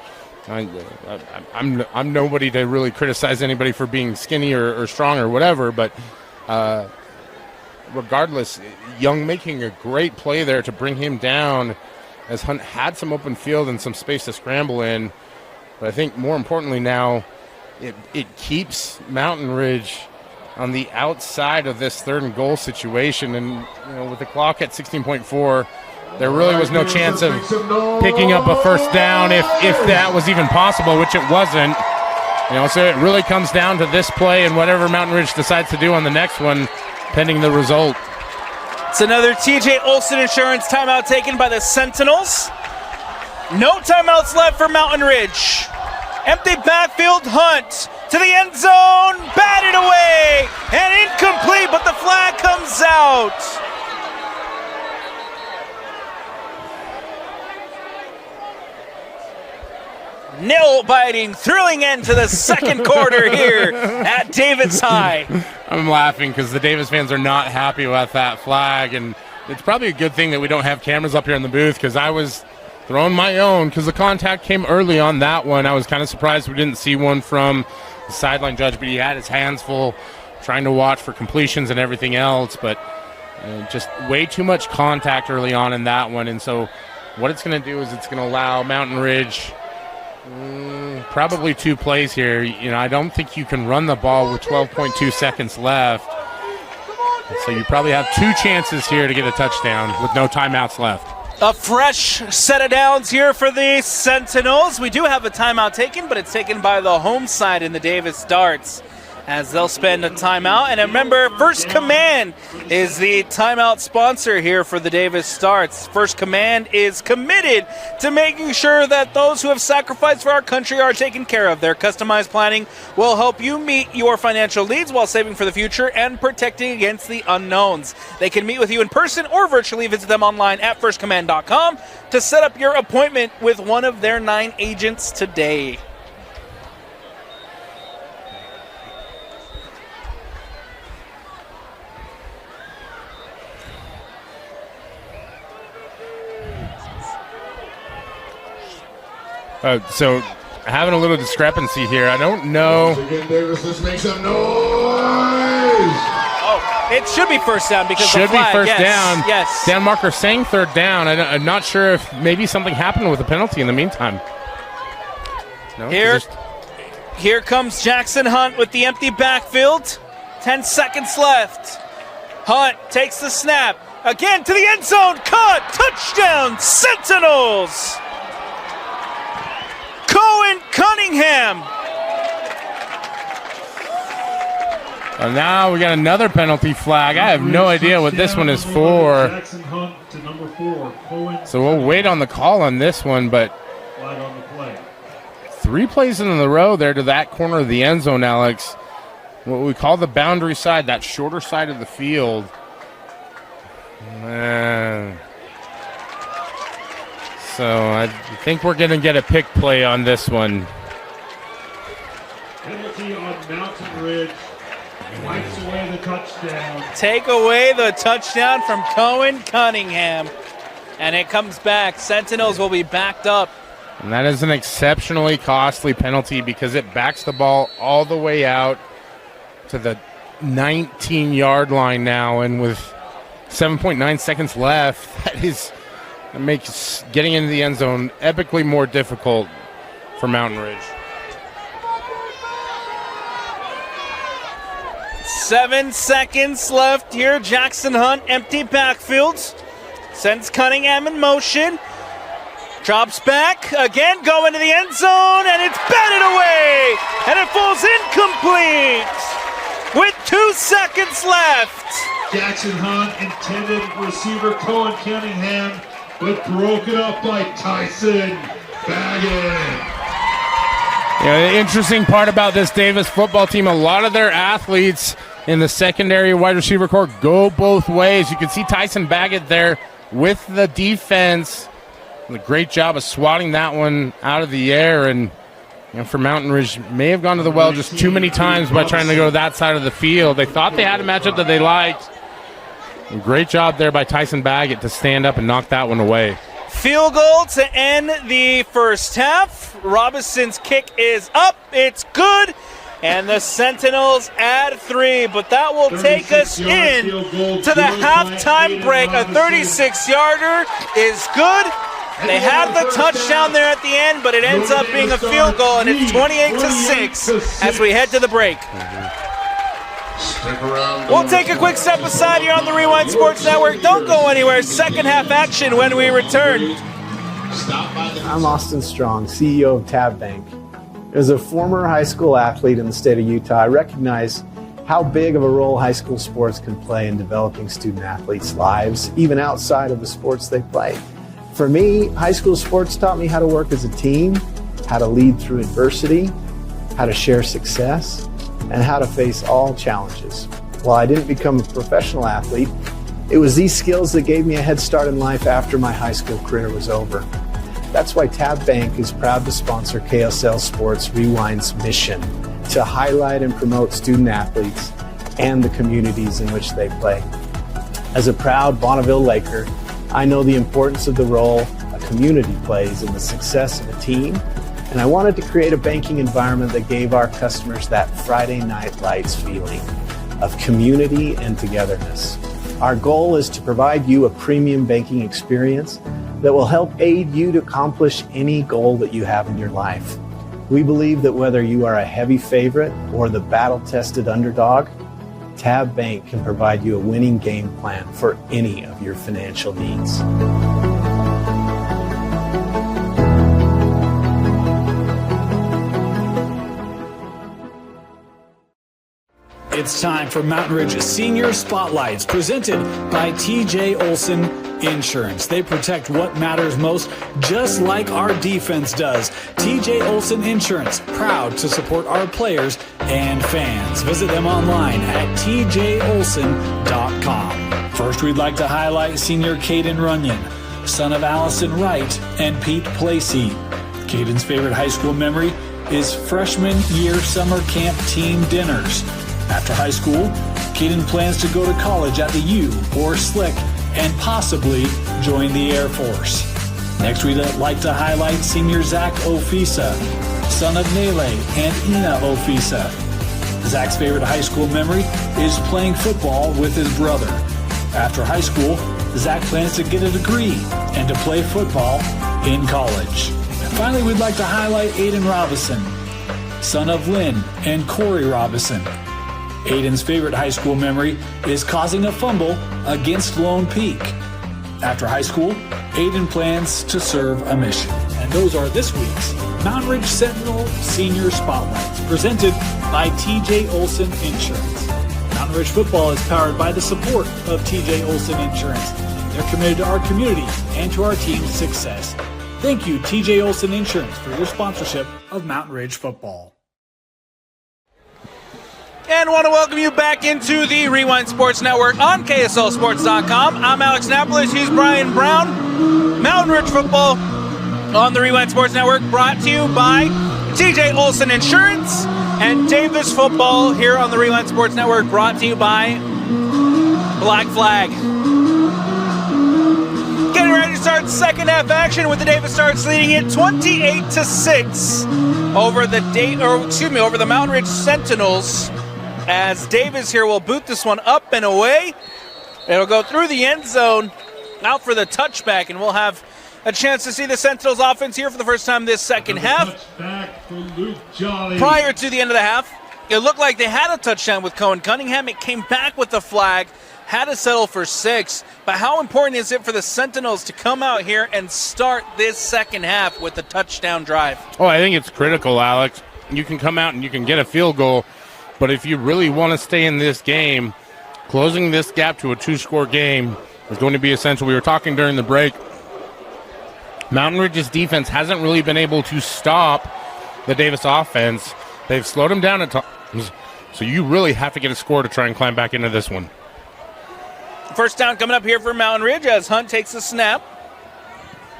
I'm nobody to really criticize anybody for being skinny or strong or whatever, but regardless, Young making a great play there to bring him down as Hunt had some open field and some space to scramble in. But I think more importantly now, it keeps Mountain Ridge on the outside of this 3rd and goal situation. And you know, with the clock at 16.4, there really was no chance of picking up a first down if that was even possible, which it wasn't. You know, so it really comes down to this play and whatever Mountain Ridge decides to do on the next one, pending the result. It's another TJ Olson Insurance timeout taken by the Sentinels. No timeouts left for Mountain Ridge. Empty backfield, Hunt to the end zone, batted away, and incomplete, but the flag comes out. Nail-biting, thrilling end to the second quarter here at Davis High. I'm laughing because the Davis fans are not happy with that flag, and it's probably a good thing that we don't have cameras up here in the booth because I was throwing my own because the contact came early on that one. I was kind of surprised we didn't see one from the sideline judge, but he had his hands full trying to watch for completions and everything else, but just way too much contact early on in that one. And so what it's going to do is it's going to allow Mountain Ridge probably 2 plays here. You know, I don't think you can run the ball with 12.2 seconds left. So you probably have 2 chances here to get a touchdown with no timeouts left. A fresh set of downs here for the Sentinels. We do have a timeout taken, but it's taken by the home side in the Davis Darts, as they'll spend a timeout. And remember, First Command is the timeout sponsor here for the Davis Darts. First Command is committed to making sure that those who have sacrificed for our country are taken care of. Their customized planning will help you meet your financial needs while saving for the future and protecting against the unknowns. They can meet with you in person or virtually. Visit them online at firstcommand.com to set up your appointment with one of their 9 agents today. So having a little discrepancy here. I don't know. Again, Davis, let's make some noise. Oh, it should be first down because should the flag. Be first yes. down. Yes. Down marker saying 3rd down. I'm not sure if maybe something happened with the penalty in the meantime. No, Here comes Jackson Hunt with the empty backfield. 10 seconds left. Hunt takes the snap. Again to the end zone. Caught. Touchdown, Sentinels. And now we got another penalty flag. I have no idea what this one is for. Jackson Hunt to number 4, Cohen. So we'll wait on the call on this one, but Flag on the play. 3 plays in a row there to that corner of the end zone, Alex. What we call the boundary side, that shorter side of the field. So I think we're going to get a pick play on this one. Penalty on Mountain Ridge. Wipes away the touchdown. Take away the touchdown from Cohen Cunningham. And it comes back. Sentinels will be backed up. And that is an exceptionally costly penalty because it backs the ball all the way out to the 19-yard line now. And with 7.9 seconds left, that makes getting into the end zone epically more difficult for Mountain Ridge. 7 seconds left here. Jackson Hunt, empty backfields. Sends Cunningham in motion. Drops back. Again, going to the end zone, and it's batted away. And it falls incomplete with 2 seconds left. Jackson Hunt, intended receiver Cohen Cunningham, but broken up by Tyson Baggett. The interesting part about this Davis football team, a lot of their athletes in the secondary wide receiver corps go both ways. You can see Tyson Baggett there with the defense. A great job of swatting that one out of the air. And for Mountain Ridge, may have gone to the well just too many times by trying to go to that side of the field. They thought they had a matchup that they liked. And great job there by Tyson Baggett to stand up and knock that one away. Field goal to end the first half. Robinson's kick is up. It's good. And the Sentinels add 3, but that will take us in to the halftime break. A 36-yarder is good. They had the touchdown there at the end, but it ends up being a field goal, and it's 28-6 as we head to the break. We'll take a quick step aside here on the Rewind Sports Network. Don't go anywhere. Second half action when we return. I'm Austin Strong, CEO of Tab Bank. As a former high school athlete in the state of Utah, I recognize how big of a role high school sports can play in developing student athletes' lives, even outside of the sports they play. For me, high school sports taught me how to work as a team, how to lead through adversity, how to share success, and how to face all challenges. While I didn't become a professional athlete, it was these skills that gave me a head start in life after my high school career was over. That's why Tab Bank is proud to sponsor KSL Sports Rewind's mission to highlight and promote student athletes and the communities in which they play. As a proud Bonneville Laker, I know the importance of the role a community plays in the success of a team, and I wanted to create a banking environment that gave our customers that Friday Night Lights feeling of community and togetherness. Our goal is to provide you a premium banking experience that will help aid you to accomplish any goal that you have in your life. We believe that whether you are a heavy favorite or the battle-tested underdog, Tab Bank can provide you a winning game plan for any of your financial needs. It's time for Mountain Ridge Senior Spotlights, presented by TJ Olson Insurance. They protect what matters most, just like our defense does. TJ Olson Insurance, proud to support our players and fans. Visit them online at tjolson.com. First, we'd like to highlight senior Caden Runyon, son of Allison Wright and Pete Placey. Caden's favorite high school memory is freshman year summer camp team dinners. After high school, Caden plans to go to college at the U or Slick and possibly join the Air Force. Next, we'd like to highlight senior Zach Ofisa, son of Nele and Ina Ofisa. Zach's favorite high school memory is playing football with his brother. After high school, Zach plans to get a degree and to play football in college. Finally, we'd like to highlight Aiden Robinson, son of Lynn and Corey Robinson. Aiden's favorite high school memory is causing a fumble against Lone Peak. After high school, Aiden plans to serve a mission. And those are this week's Mountain Ridge Sentinel Senior Spotlights, presented by TJ Olson Insurance. Mountain Ridge Football is powered by the support of TJ Olson Insurance. They're committed to our community and to our team's success. Thank you, TJ Olson Insurance, for your sponsorship of Mountain Ridge Football. And want to welcome you back into the Rewind Sports Network on KSLSports.com. I'm Alex Napolis. He's Brian Brown. Mountain Ridge Football on the Rewind Sports Network, brought to you by TJ Olson Insurance, and Davis Football here on the Rewind Sports Network, brought to you by Black Flag. Getting ready to start second half action with the Davis Stars leading it 28-6 over the Mountain Ridge Sentinels. As Davis here will boot this one up and away. It'll go through the end zone, out for the touchback, and we'll have a chance to see the Sentinels offense here for the first time this second half. Prior to the end of the half, it looked like they had a touchdown with Cohen Cunningham. It came back with the flag, had to settle for 6. But how important is it for the Sentinels to come out here and start this second half with a touchdown drive? Oh, I think it's critical, Alex. You can come out and you can get a field goal, but if you really want to stay in this game, closing this gap to a 2-score game is going to be essential. We were talking during the break. Mountain Ridge's defense hasn't really been able to stop the Davis offense. They've slowed them down at times, so you really have to get a score to try and climb back into this one. First down coming up here for Mountain Ridge as Hunt takes the snap.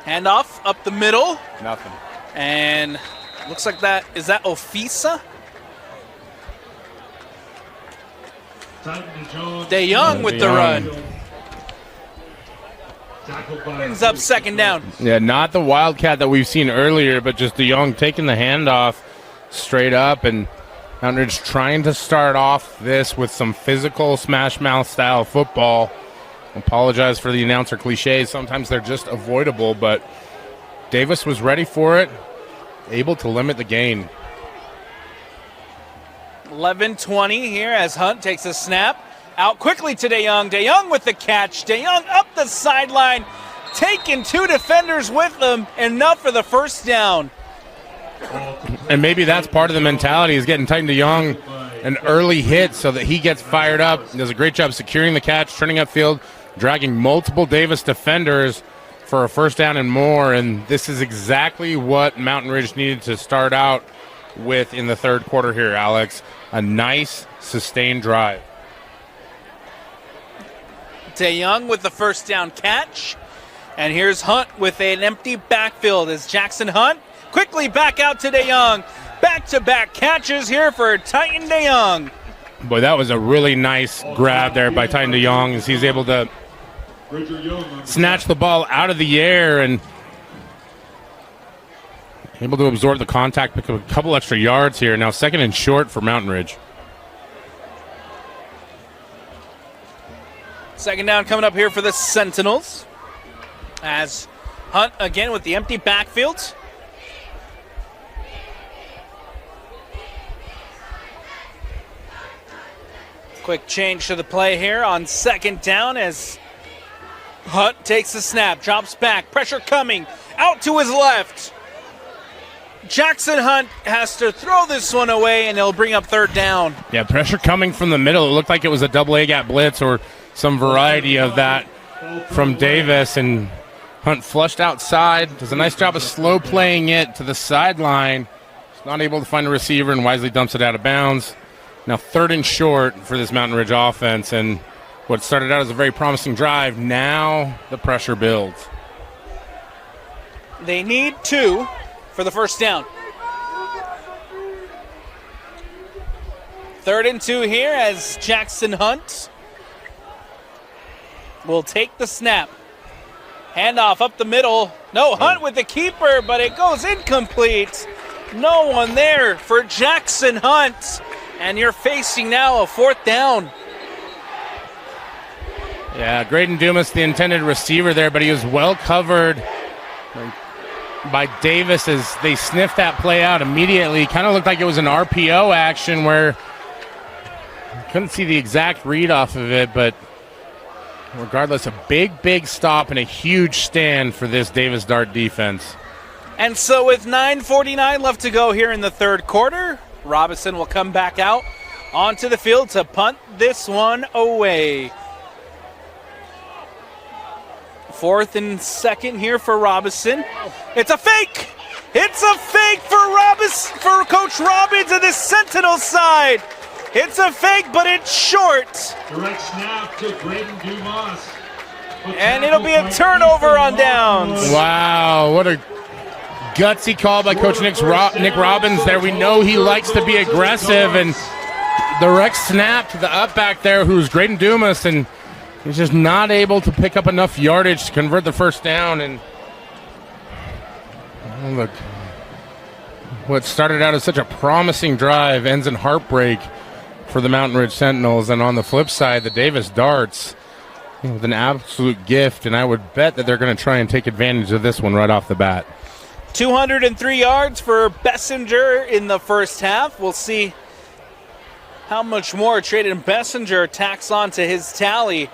Handoff up the middle. Nothing. And looks like is that Ofisa? DeYoung with the run. Brings up second down. Yeah, not the Wildcat that we've seen earlier, but just DeYoung taking the handoff straight up, and Mountain Ridge trying to start off this with some physical smash mouth style football. Apologize for the announcer cliches. Sometimes they're just avoidable, but Davis was ready for it, able to limit the gain. 11-20 here as Hunt takes a snap. Out quickly to DeYoung. DeYoung with the catch. DeYoung up the sideline, taking 2 defenders with them. Enough for the first down. And maybe that's part of the mentality, is getting Titan DeYoung an early hit so that he gets fired up. Does a great job securing the catch, turning upfield, dragging multiple Davis defenders for a first down and more. And this is exactly what Mountain Ridge needed to start out with in the third quarter here, Alex. A nice, sustained drive. DeYoung with the first down catch. And here's Hunt with an empty backfield as Jackson Hunt quickly back out to DeYoung. Back-to-back catches here for Titan DeYoung. Boy, that was a really nice grab there by Titan DeYoung as he's able to snatch the ball out of the air and able to absorb the contact, pick up a couple extra yards here. Now second and short for Mountain Ridge. Second down coming up here for the Sentinels as Hunt again with the empty backfield. Quick change to the play here on second down as Hunt takes the snap, drops back, pressure coming, out to his left. Jackson Hunt has to throw this one away, and he'll bring up third down. Yeah, pressure coming from the middle. It looked like it was a double A-gap blitz or some variety of that from Davis, and Hunt flushed outside. Does a nice job of slow playing it to the sideline. He's not able to find a receiver and wisely dumps it out of bounds. Now third and short for this Mountain Ridge offense, and what started out as a very promising drive, now the pressure builds. They need 2 for the first down. 3rd and 2 here as Jackson Hunt will take the snap. Handoff up the middle. No, Hunt with the keeper, but it goes incomplete. No one there for Jackson Hunt. And you're facing now a 4th down. Yeah, Graydon Dumas, the intended receiver there, but he was well covered by Davis as they sniffed that play out immediately. Kind of looked like it was an RPO action where couldn't see the exact read off of it, but regardless, a big stop and a huge stand for this Davis Dart defense. And so with 9:49 left to go here in the third quarter, Robinson will come back out onto the field to punt this one away. 4th and 2 here for Robinson. It's a fake! It's a fake for Coach Robbins of the Sentinels side. It's a fake, but it's short. Direct snap to Braden Dumas. And it'll be a turnover on downs. Wow, what a gutsy call by Coach Nick Robbins there. We know he likes to be aggressive, and direct snap to the up back there, who's Braden Dumas, and he's just not able to pick up enough yardage to convert the first down. And look, what started out as such a promising drive ends in heartbreak for the Mountain Ridge Sentinels. And on the flip side, the Davis Darts with an absolute gift, and I would bet that they're going to try and take advantage of this one right off the bat. 203 yards for Bessinger in the first half. We'll see how much more Traden Bessinger tacks on to his tally,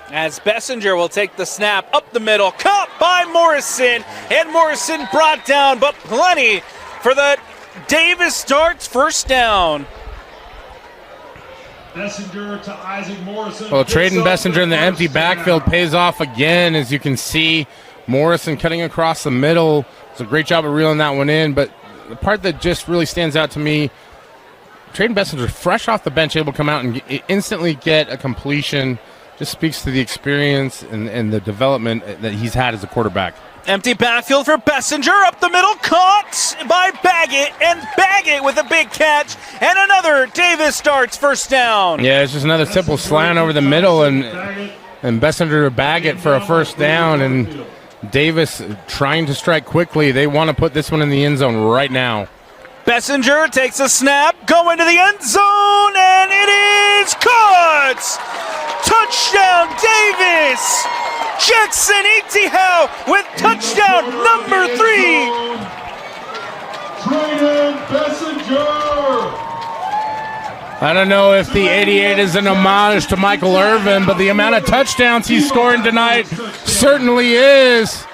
as Bessinger will take the snap up the middle, caught by Morrison, and Morrison brought down, but plenty for the Davis Darts first down. Bessinger to Isaac Morrison. Well, Traden Bessinger in the empty backfield pays off again, as you can see. Morrison cutting across the middle. It's a great job of reeling that one in, but the part that just really stands out to me, Traden Bessinger, fresh off the bench, able to come out and instantly get a completion. Just speaks to the experience and the development that he's had as a quarterback. Empty backfield for Bessinger, up the middle, caught by Baggett, and Baggett with a big catch, and another Davis Darts first down. Yeah, it's just another simple slant over the middle, and Bessinger to Baggett for a first down, and Davis trying to strike quickly. They want to put this one in the end zone right now. Bessinger takes a snap, going to the end zone, and it is caught! Touchdown, Davis! Jackson Itihau with touchdown number 3! Traden Bessinger. I don't know if the 88 is an homage to Michael Irvin, but the amount of touchdowns he's scoring tonight certainly is.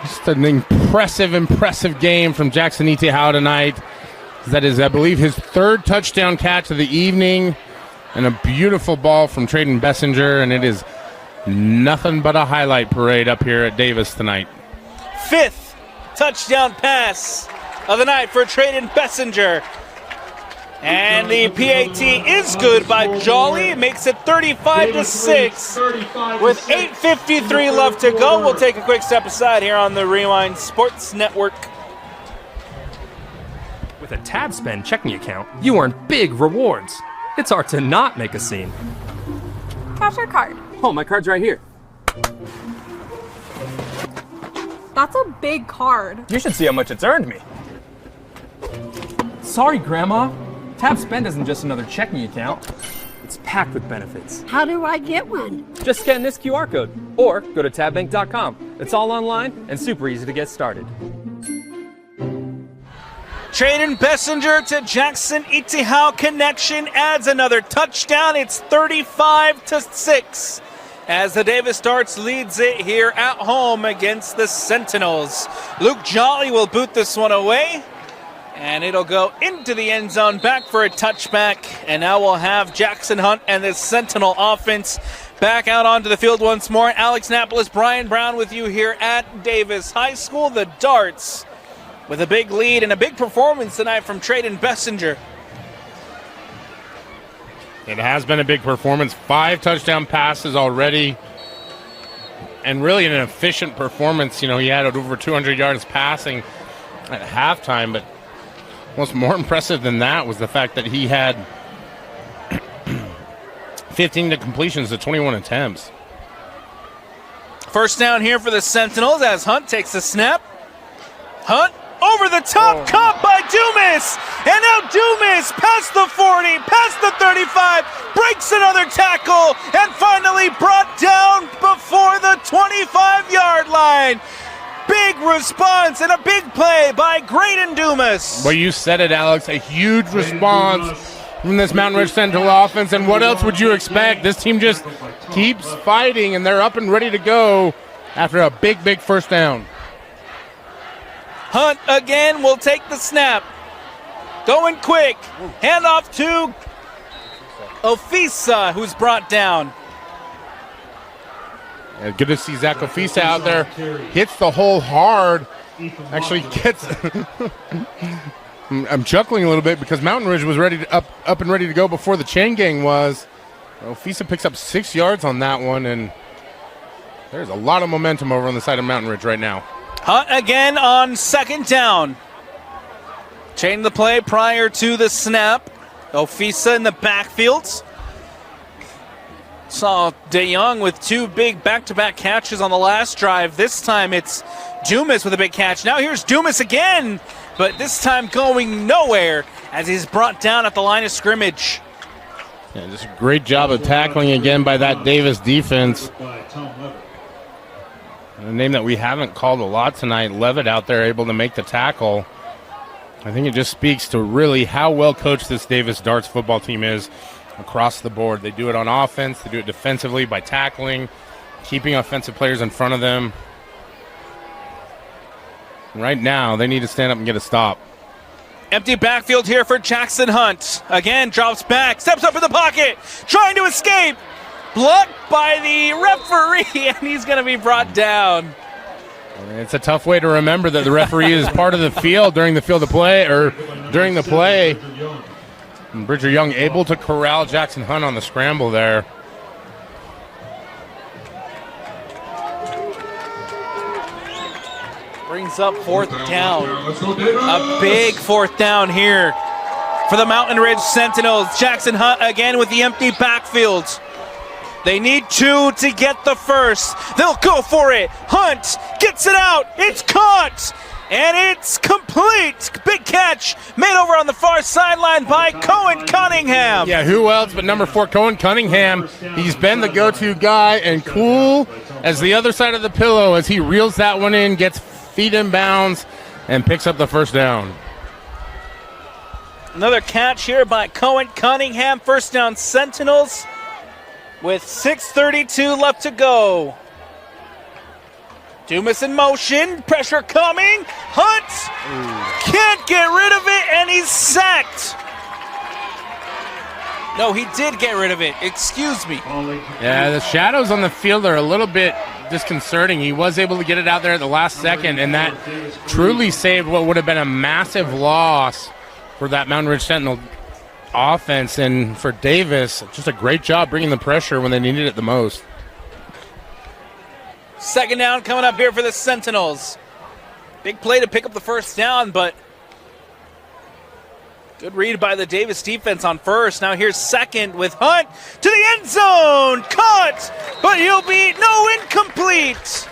Just an impressive game from Jackson Itihau tonight. That is, I believe, his 3rd touchdown catch of the evening, and a beautiful ball from Traden Bessinger, and it is nothing but a highlight parade up here at Davis tonight. 5th touchdown pass of the night for Traden Bessinger. And the PAT is good by Jolly. It makes it 35-6. With 8:53 left to go, we'll take a quick step aside here on the Rewind Sports Network. With a Tab Spend checking account, you earn big rewards. It's hard to not make a scene. Cash or card? Oh, my card's right here. That's a big card. You should see how much it's earned me. Sorry, Grandma. Tab Spend isn't just another checking account. It's packed with benefits. How do I get one? Just scan this QR code or go to tabbank.com. It's all online and super easy to get started. Traden Bessinger to Jackson Itihau connection adds another touchdown. It's 35-6 as the Davis Darts leads it here at home against the Sentinels. Luke Jolly will boot this one away, and it'll go into the end zone, back for a touchback. And now we'll have Jackson Hunt and the Sentinel offense back out onto the field once more. Alex Napolis, Brian Brown with you here at Davis High School. The Darts with a big lead and a big performance tonight from Traden Bessinger. It has been a big performance. 5 touchdown passes already, and really an efficient performance. You know, he had over 200 yards passing at halftime, but what's more impressive than that was the fact that he had 15 completions to 21 attempts. First down here for the Sentinels as Hunt takes the snap. Hunt over the top, caught by Dumas, and now Dumas past the 40, past the 35, breaks another tackle, and finally brought down before the 25-yard line. Big response and a big play by Graydon Dumas. Well, you said it, Alex, a huge response from this Mountain Ridge Sentinel offense, and what else would you expect? This team just keeps fighting, and they're up and ready to go after a big first down. Hunt again will take the snap. Going quick. Handoff to Ofisa, who's brought down. Yeah, good to see Zach Ofisa out there. Hits the hole hard. Actually gets... I'm chuckling a little bit because Mountain Ridge was ready to up and ready to go before the chain gang was. Ofisa picks up 6 yards on that one, and there's a lot of momentum over on the side of Mountain Ridge right now. Hunt again on second down. Chain the play prior to the snap. Ofisa in the backfield. Saw DeYoung with 2 big back-to-back catches on the last drive. This time it's Dumas with a big catch. Now here's Dumas again, but this time going nowhere as he's brought down at the line of scrimmage. Yeah, just a great job of tackling again by that Davis defense. A name that we haven't called a lot tonight, Levitt out there able to make the tackle. I think it just speaks to really how well coached this Davis Darts football team is across the board. They do it on offense, they do it defensively by tackling, keeping offensive players in front of them. Right now, they need to stand up and get a stop. Empty backfield here for Jackson Hunt. Again, drops back, steps up in the pocket, trying to escape. Blocked by the referee, and he's going to be brought down. It's a tough way to remember that the referee is part of the field during the field of play, or during the play. And Bridger Young able to corral Jackson Hunt on the scramble there. Brings up fourth down. A big fourth down here for the Mountain Ridge Sentinels. Jackson Hunt again with the empty backfield. They need 2 to get the first. They'll go for it. Hunt gets it out. It's caught. And it's complete. Big catch made over on the far sideline by Cohen Cunningham. Yeah, who else but number 4, Cohen Cunningham. He's been the go-to guy and cool as the other side of the pillow as he reels that one in, gets feet in bounds, and picks up the first down. Another catch here by Cohen Cunningham. First down Sentinels with 6:32 left to go. Dumas in motion, pressure coming. Hunt can't get rid of it, and he's sacked. No, he did get rid of it. Excuse me. Yeah, the shadows on the field are a little bit disconcerting. He was able to get it out there at the last second, and that truly saved what would have been a massive loss for that Mountain Ridge Sentinel offense. And for Davis, just a great job bringing the pressure when they needed it the most. Second down coming up here for the Sentinels. Big play to pick up the first down, but good read by the Davis defense on first. Now here's second with Hunt to the end zone. Caught, but he'll be incomplete.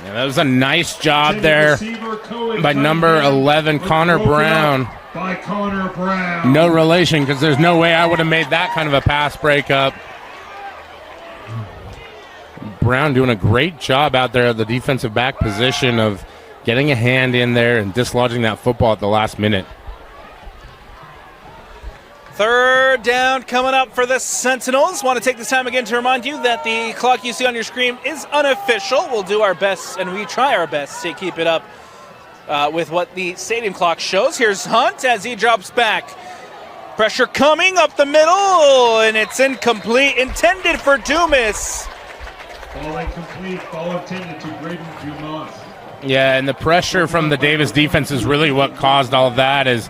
Yeah, that was a nice job there by number 11, Connor Brown. No relation, because there's no way I would have made that kind of a pass breakup. Brown doing a great job out there at the defensive back position of getting a hand in there and dislodging that football at the last minute. Third down coming up for the Sentinels. Want to take this time again to remind you that the clock you see on your screen is unofficial. We'll do our best, and we try our best to keep it up with what the stadium clock shows. Here's Hunt as he drops back. Pressure coming up the middle, and it's incomplete. Intended for Dumas. Ball incomplete. Ball intended to Braden Dumas. Yeah, and the pressure from the Davis defense is really what caused all of that. As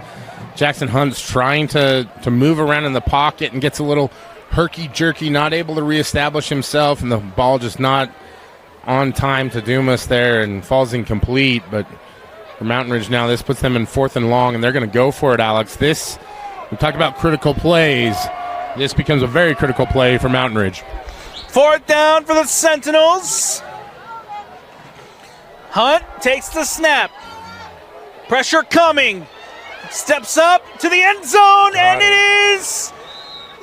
Jackson Hunt's trying to move around in the pocket and gets a little herky-jerky, not able to reestablish himself, and the ball just not on time to Dumas there and falls incomplete. But for Mountain Ridge now, this puts them in 4th and long, and they're going to go for it, Alex. We talked about critical plays. This becomes a very critical play for Mountain Ridge. 4th down for the Sentinels. Hunt takes the snap. Pressure coming. Steps up to the end zone, and it is,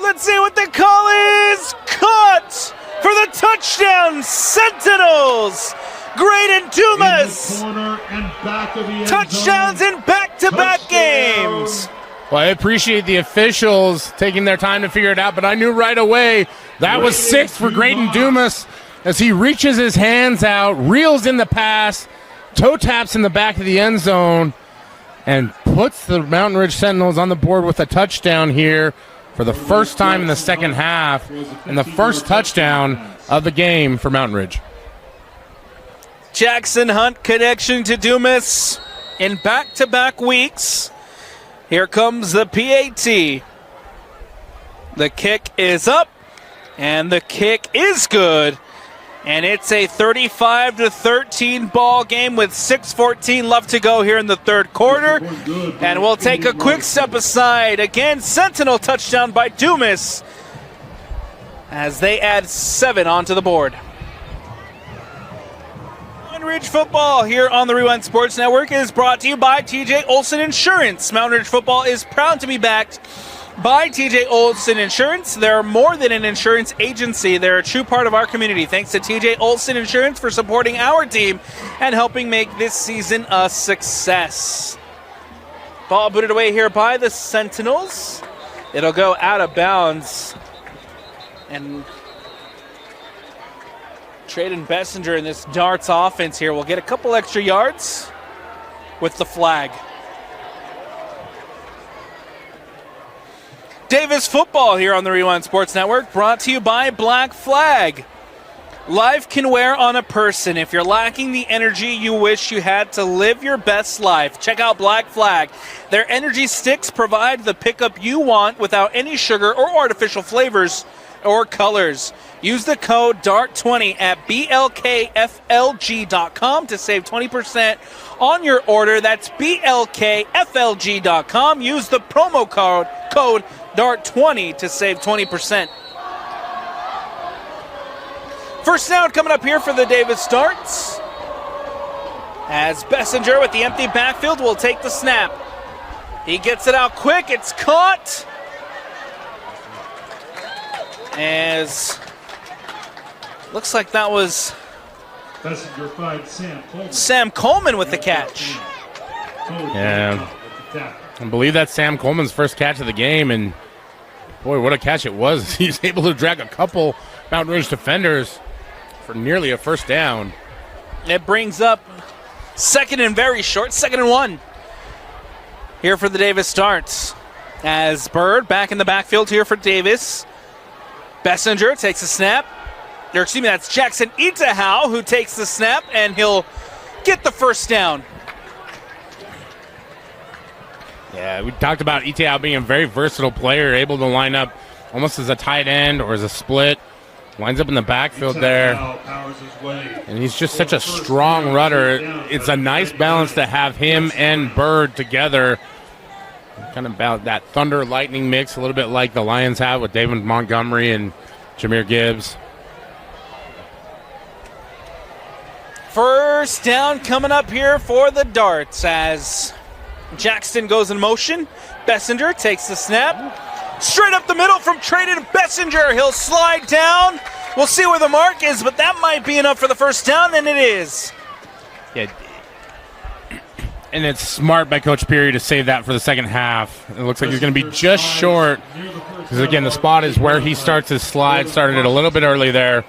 let's see what the call is, caught for the touchdown, Sentinels. Graydon Dumas. Touchdowns in back-to-back games. Well, I appreciate the officials taking their time to figure it out, but I knew right away that was 6 for Graydon Dumas as he reaches his hands out, reels in the pass, toe taps in the back of the end zone, and puts the Mountain Ridge Sentinels on the board with a touchdown here, for the first time in the second half, and the first touchdown of the game for Mountain Ridge. Jackson Hunt connection to Dumas in back-to-back weeks. Here comes the PAT. The kick is up, and the kick is good. And it's a 35-13 ball game with 6:14 left to go here in the third quarter. And we'll take a quick step aside. Again, Sentinel touchdown by Dumas as they add 7 onto the board. Mountain Ridge football here on the Rewind Sports Network is brought to you by TJ Olson Insurance. Mountain Ridge football is proud to be backed by TJ Olson Insurance. They're more than an insurance agency. They're a true part of our community. Thanks to TJ Olson Insurance for supporting our team and helping make this season a success. Ball booted away here by the Sentinels. It'll go out of bounds. And Traden Bessinger in this Darts offense here will get a couple extra yards with the flag. Davis football here on the Rewind Sports Network, brought to you by Black Flag. Life can wear on a person. If you're lacking the energy you wish you had to live your best life, check out Black Flag. Their energy sticks provide the pickup you want without any sugar or artificial flavors or colors. Use the code DART20 at blkflg.com to save 20% on your order. That's blkflg.com. Use the promo code DART20 to save 20%. First down coming up here for the Davis Darts, as Bessinger with the empty backfield will take the snap. He gets it out quick. It's caught. As looks like that was Bessinger finds Sam Coleman with the catch. Yeah. I believe that's Sam Coleman's first catch of the game, and boy, what a catch it was. He's able to drag a couple Mountain Ridge defenders for nearly a first down. It brings up second and very short, 2nd and 1 here for the Davis Darts. As Bird back in the backfield here for Davis. Bessinger takes a snap. Or excuse me, that's Jackson Itahau who takes the snap, and he'll get the first down. Yeah, we talked about Itahau being a very versatile player, able to line up almost as a tight end or as a split. Lines up in the backfield there. And he's just such a strong runner. It's a nice balance to have him and Bird together. Kind of about that thunder lightning mix, a little bit like the Lions have with David Montgomery and Jameer Gibbs. First down coming up here for the Darts as Jackson goes in motion. Bessinger takes the snap. Straight up the middle from Traden Bessinger. He'll slide down. We'll see where the mark is, but that might be enough for the first down, and it is. Yeah. And it's smart by Coach Peary to save that for the second half. It looks like he's going to be just short because, again, the spot is where he starts his slide. Started it a little bit early there.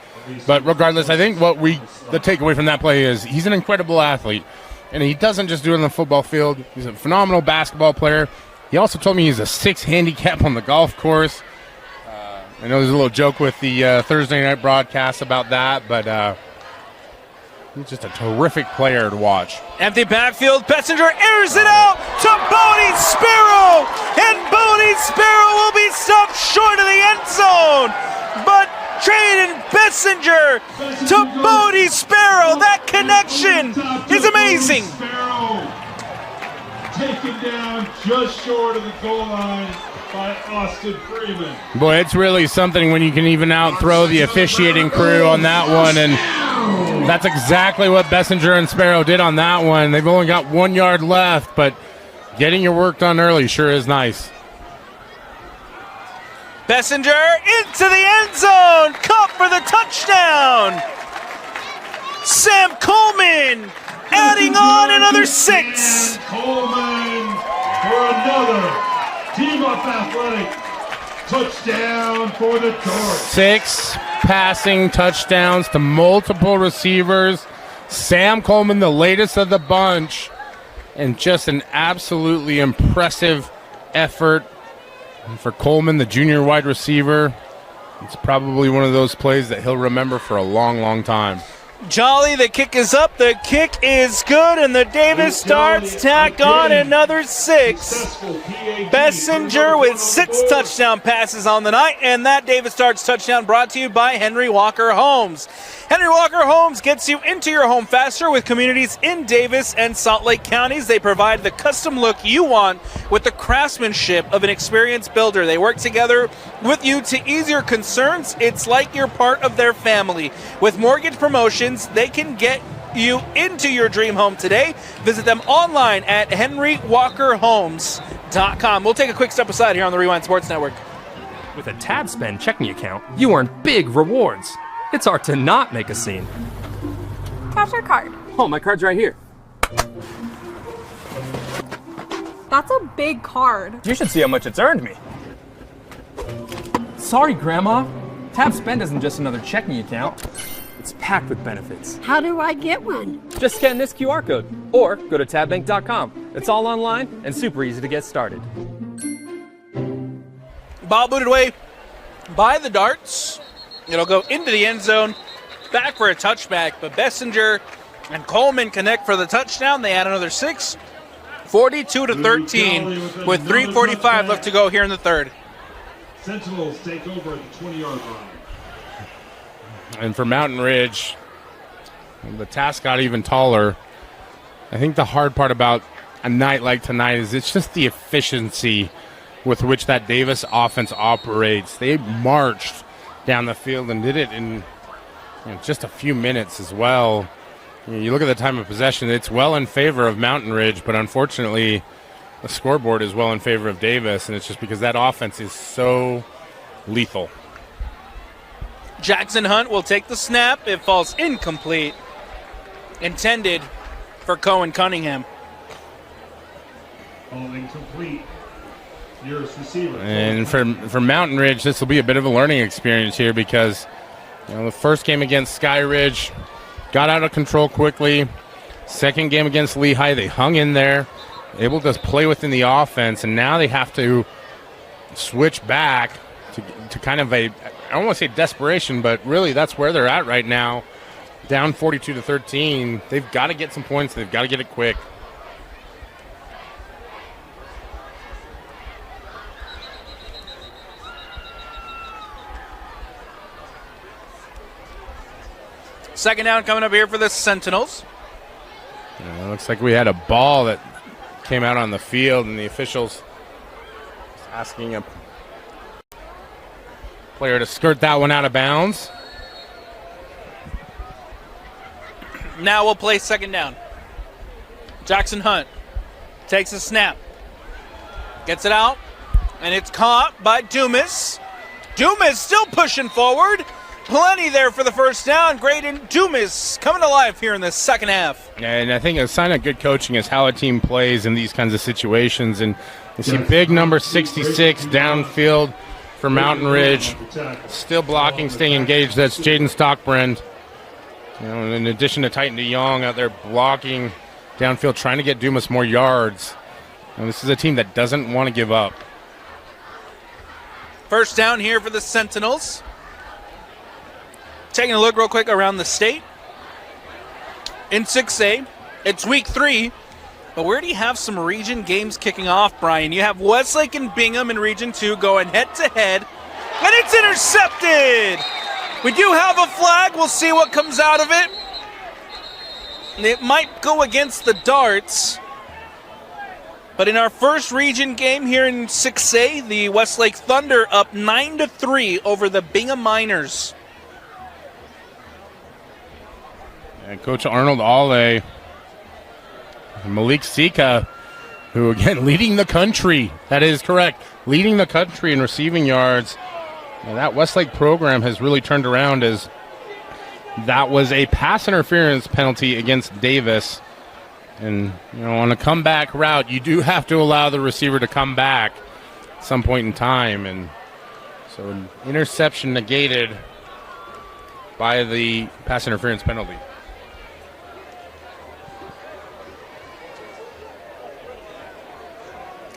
But regardless, I think the takeaway from that play is he's an incredible athlete. And he doesn't just do it on the football field. He's a phenomenal basketball player. He also told me he's a 6 handicap on the golf course. I know there's a little joke with the Thursday night broadcast about that, but he's just a terrific player to watch. Empty backfield. Bessinger airs it out to Bodie Sparrow. And Bodie Sparrow will be stopped short of the end zone. But Traden Bessinger to Bodie Sparrow. That connection is amazing. Taken down just short of the goal line by Austin Freeman. Boy, it's really something when you can even out-throw the officiating crew on that one, and that's exactly what Bessinger and Sparrow did on that one. They've only got 1 yard left, but getting your work done early sure is nice. Bessinger into the end zone. Caught for the touchdown. Sam Coleman adding on another 6. Coleman for another team-up athletic touchdown for the Darts. 6 passing touchdowns to multiple receivers. Sam Coleman, the latest of the bunch, and just an absolutely impressive effort And for Coleman, the junior wide receiver, it's probably one of those plays that he'll remember for a long, long time. Jolly, the kick is up, the kick is good, and the Davis Darts tack on another 6. Bessinger with 6 touchdown passes on the night, and that Davis Darts touchdown brought to you by Henry Walker Homes. Henry Walker Homes gets you into your home faster with communities in Davis and Salt Lake counties. They provide the custom look you want with the craftsmanship of an experienced builder. They work together with you to ease your concerns. It's like you're part of their family. With mortgage promotions, they can get you into your dream home today. Visit them online at henrywalkerhomes.com. We'll take a quick step aside here on the Rewind Sports Network. With a Tab Spend checking account, you earn big rewards. It's hard to not make a scene. Cash or card? Oh, my card's right here. That's a big card. You should see how much it's earned me. Sorry, Grandma. Tab Spend isn't just another checking account. It's packed with benefits. How do I get one? Just scan this QR code or go to tabbank.com. It's all online and super easy to get started. Ball booted away by the Darts. It'll go into the end zone, back for a touchback, but Bessinger and Coleman connect for the touchdown. They add another 6, 42-13, with 3:45 left to go here in the third. Sentinels take over at the 20-yard line. And for Mountain Ridge, the task got even taller. I think the hard part about a night like tonight is it's just the efficiency with which that Davis offense operates. They marched down the field and did it in just a few minutes as well. You look at the time of possession, it's well in favor of Mountain Ridge, but unfortunately the scoreboard is well in favor of Davis, and it's just because that offense is so lethal. Jackson Hunt will take the snap. It falls incomplete. Intended for Cohen Cunningham. Ball incomplete. Nearest receiver. And for Mountain Ridge, this will be a bit of a learning experience here because the first game against Sky Ridge got out of control quickly. Second game against Lehigh, they hung in there, able to play within the offense, and now they have to switch back to kind of I don't want to say desperation, but really that's where they're at right now. Down 42-13. They've got to get some points. They've got to get it quick. Second down coming up here for the Sentinels. It looks like we had a ball that came out on the field, and the officials asking a player to skirt that one out of bounds. Now we'll play second down. Jackson Hunt takes a snap. Gets it out, and it's caught by Dumas. Dumas still pushing forward. Plenty there for the first down. Graydon Dumas coming to life here in the second half. And I think a sign of good coaching is how a team plays in these kinds of situations. And you see big number 66 downfield for Mountain Ridge. Still blocking, staying engaged. That's Jaden Stockbrand. In addition to Titan DeYoung out there blocking downfield, trying to get Dumas more yards. And this is a team that doesn't want to give up. First down here for the Sentinels. Taking a look real quick around the state. In 6A, it's week 3, but where do you have some region games kicking off, Brian? You have Westlake and Bingham in Region 2 going head-to-head, and it's intercepted! We do have a flag. We'll see what comes out of it. It might go against the Darts, but in our first region game here in 6A, the Westlake Thunder up 9-3 over the Bingham Miners. And Coach Arnold Ale, Malik Sika, who again leading the country. That is correct, leading the country in receiving yards. And that Westlake program has really turned around, as that was a pass interference penalty against Davis. And on a comeback route, you do have to allow the receiver to come back at some point in time. And so an interception negated by the pass interference penalty.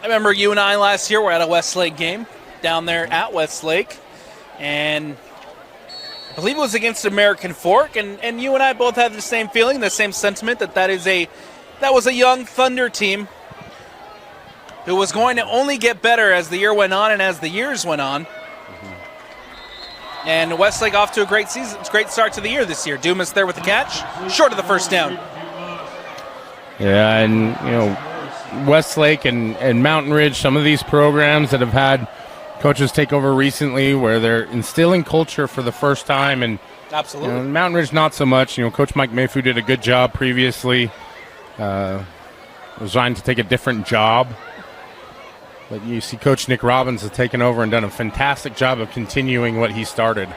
I remember you and I last year were at a Westlake game. down there at Westlake. And I believe it was against American Fork, and you and I both had the same feeling, the same sentiment that was a young Thunder team who was going to only get better as the year went on and as the years went on. And Westlake off to a great start to the year this year. Dumas there with the catch, short of the first down. Yeah, and Westlake and Mountain Ridge, some of these programs that have had coaches take over recently where they're instilling culture for the first time, and absolutely. Mountain Ridge not so much. Coach Mike Mayfu did a good job previously. Resigned to take a different job. But you see Coach Nick Robbins has taken over and done a fantastic job of continuing what he started.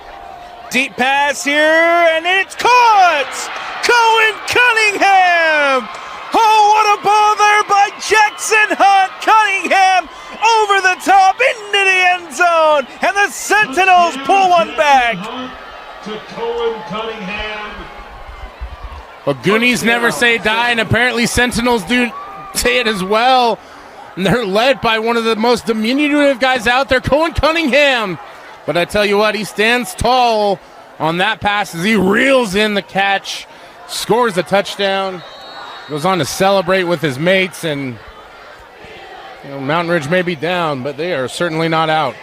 Deep pass here, and it's caught! Cohen Cunningham! Oh, what a ball there by Jackson Hunt! Cunningham over the top into the end zone, and the Sentinels pull one back. To Cohen Cunningham. Well, Goonies never say die, and apparently Sentinels do say it as well. And they're led by one of the most diminutive guys out there, Cohen Cunningham. But I tell you what, he stands tall on that pass as he reels in the catch, scores a touchdown, goes on to celebrate with his mates, and Mountain Ridge may be down, but they are certainly not out.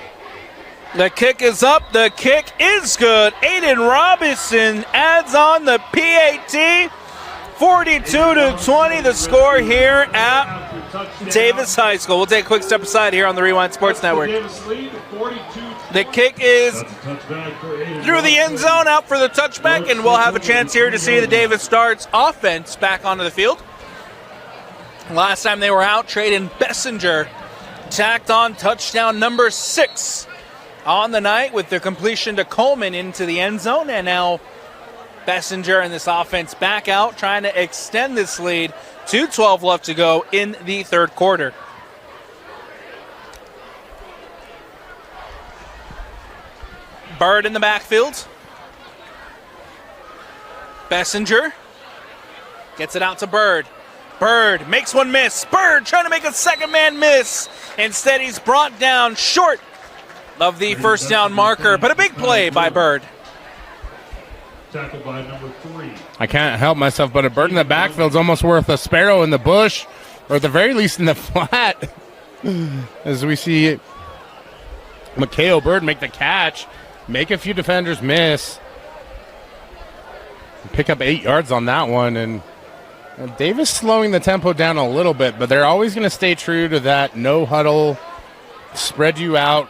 The kick is up. The kick is good. Aiden Robinson adds on the PAT. 42-20 the score here at Davis High School. We'll take a quick step aside here on the Rewind Sports Network. The kick is through the end zone, out for the touchback, and we'll have a chance here to see the Davis Stars offense back onto the field. Last time they were out, Traden Bessinger tacked on touchdown number 6 on the night with their completion to Coleman into the end zone, and now Bessinger and this offense back out, trying to extend this lead. 2:12 left to go in the third quarter. Bird in the backfield. Bessinger gets it out to Bird. Bird makes one miss. Bird trying to make a second man miss. Instead, he's brought down short of the first down marker, but a big play by Bird. Tackled by number 3. I can't help myself, but a bird in the backfield is almost worth a sparrow in the bush, or at the very least in the flat. As we see Mikhail Bird make the catch, make a few defenders miss, pick up 8 yards on that one, and Davis slowing the tempo down a little bit, but they're always going to stay true to that no huddle, spread you out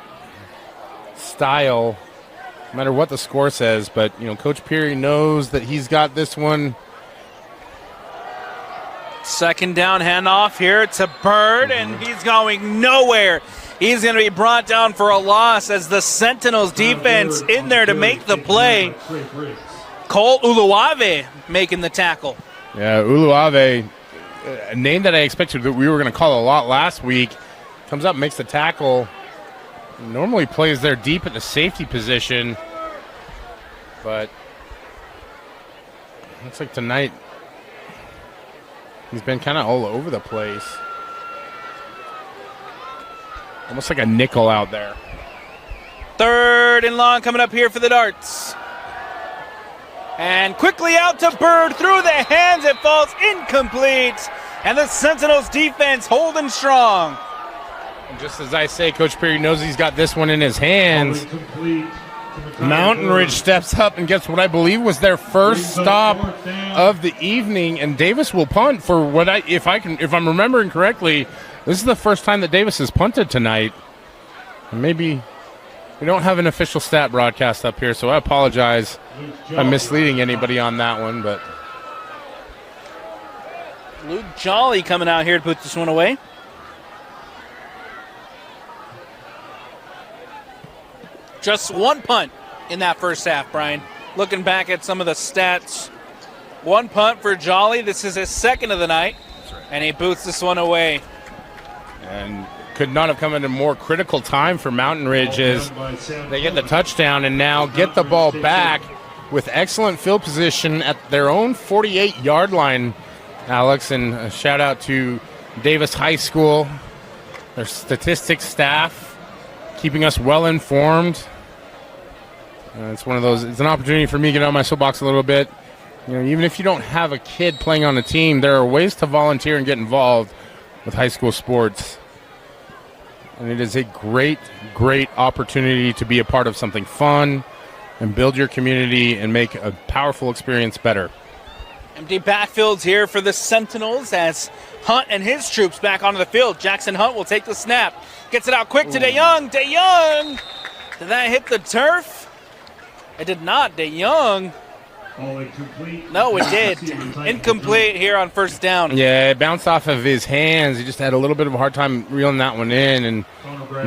style, no matter what the score says. But Coach Peary knows that he's got this one. Second down handoff here to Bird, and he's going nowhere. He's going to be brought down for a loss as the Sentinels defense in there to make the play. Cole Uluave making the tackle. Yeah, Uluave, a name that I expected that we were going to call a lot last week, comes up, makes the tackle. Normally plays there deep at the safety position, but looks like tonight he's been kind of all over the place. Almost like a nickel out there. Third and long coming up here for the Darts. And quickly out to Bird, through the hands, it falls incomplete. And the Sentinels defense holding strong. Just as I say, Coach Perry knows he's got this one in his hands. Mountain Ridge steps up and gets what I believe was their first stop of the evening, and Davis will punt for what if I'm remembering correctly, this is the first time that Davis has punted tonight. Maybe we don't have an official stat broadcast up here, so I apologize if I'm misleading anybody on that one. But Luke Jolly coming out here to put this one away. Just one punt in that first half, Brian. Looking back at some of the stats, one punt for Jolly. This is his second of the night, and he boots this one away. And could not have come at a more critical time for Mountain Ridge as they get the touchdown and now get the ball back with excellent field position at their own 48-yard line, Alex. And a shout-out to Davis High School, their statistics staff, keeping us well informed. It's one of those. It's an opportunity for me to get out of my soapbox a little bit. Even if you don't have a kid playing on a team, there are ways to volunteer and get involved with high school sports. And it is a great, great opportunity to be a part of something fun and build your community and make a powerful experience better. Empty backfields here for the Sentinels as Hunt and his troops back onto the field. Jackson Hunt will take the snap. Gets it out quick to DeYoung. DeYoung! Did that hit the turf? It did not. DeYoung. Incomplete. No, it did. Incomplete here on first down. Yeah, it bounced off of his hands. He just had a little bit of a hard time reeling that one in and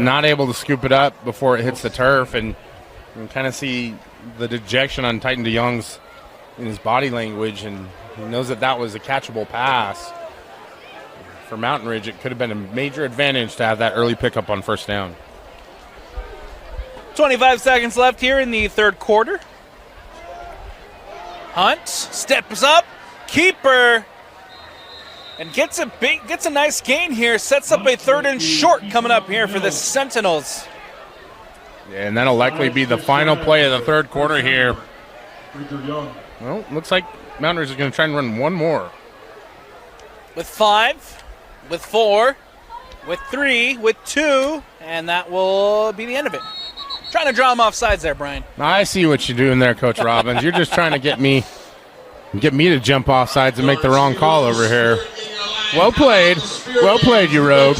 not able to scoop it up before it hits the turf. And you can kind of see the dejection on Titan DeYoung's in his body language, and he knows that that was a catchable pass. For Mountain Ridge, it could have been a major advantage to have that early pickup on first down. 25 seconds left here in the third quarter. Hunt steps up, keeper, and gets a nice gain here. Sets up a 3rd and short coming up here for the Sentinels. Yeah, and that'll likely be the final play of the third quarter here. Well, looks like Mountain Ridge is going to try and run one more. With 5, with 4, with 3, with 2, and that will be the end of it. Trying to draw him off sides there, Brian. I see what you're doing there, Coach Robbins. You're just trying to get me to jump off sides and make the wrong call over here. Well played, you rogue.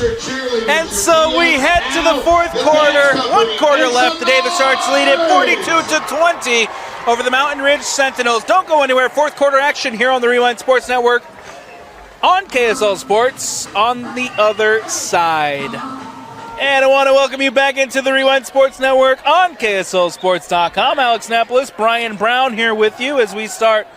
And so we head to the fourth quarter. 1 quarter left. The Davis Arts lead it 42-20 over the Mountain Ridge Sentinels. Don't go anywhere. Fourth quarter action here on the Rewind Sports Network on KSL Sports on the other side. And I want to welcome you back into the Rewind Sports Network on KSLSports.com. Alex Napolis, Brian Brown here with you as we start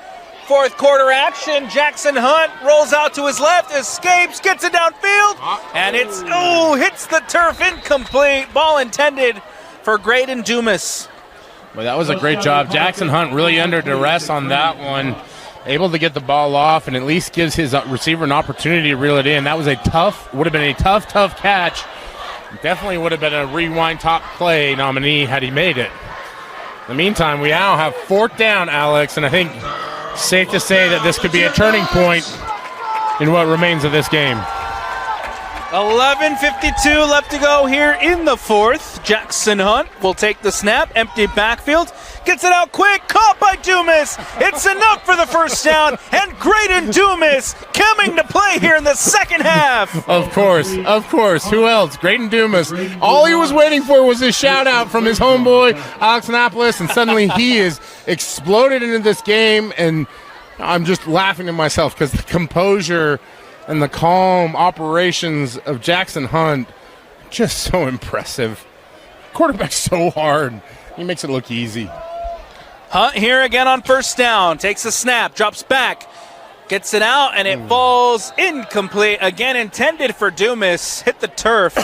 fourth quarter action. Jackson Hunt rolls out to his left, escapes, gets it downfield, and hits the turf, incomplete. Ball intended for Graydon Dumas. Well, that was a great job. Jackson Hunt really under duress on that one. Able to get the ball off and at least gives his receiver an opportunity to reel it in. That was would have been a tough catch. Definitely would have been a Rewind top play nominee had he made it. In the meantime, we now have 4th down, Alex, and I think safe to say that this could be a turning point in what remains of this game. 11:52 left to go here in the fourth. Jackson Hunt will take the snap, empty backfield, gets it out quick, caught by Dumas. It's enough for the first down, and Graydon Dumas coming to play here in the second half. Of course. Who else? Graydon Dumas. All he was waiting for was a shout out from his homeboy, Alex Annapolis, and suddenly he is exploded into this game, and I'm just laughing to myself because the composure and the calm operations of Jackson Hunt, just so impressive. Quarterback's so hard. He makes it look easy. Hunt here again on first down. Takes a snap, drops back, gets it out, and it falls incomplete. Again intended for Dumas. Hit the turf,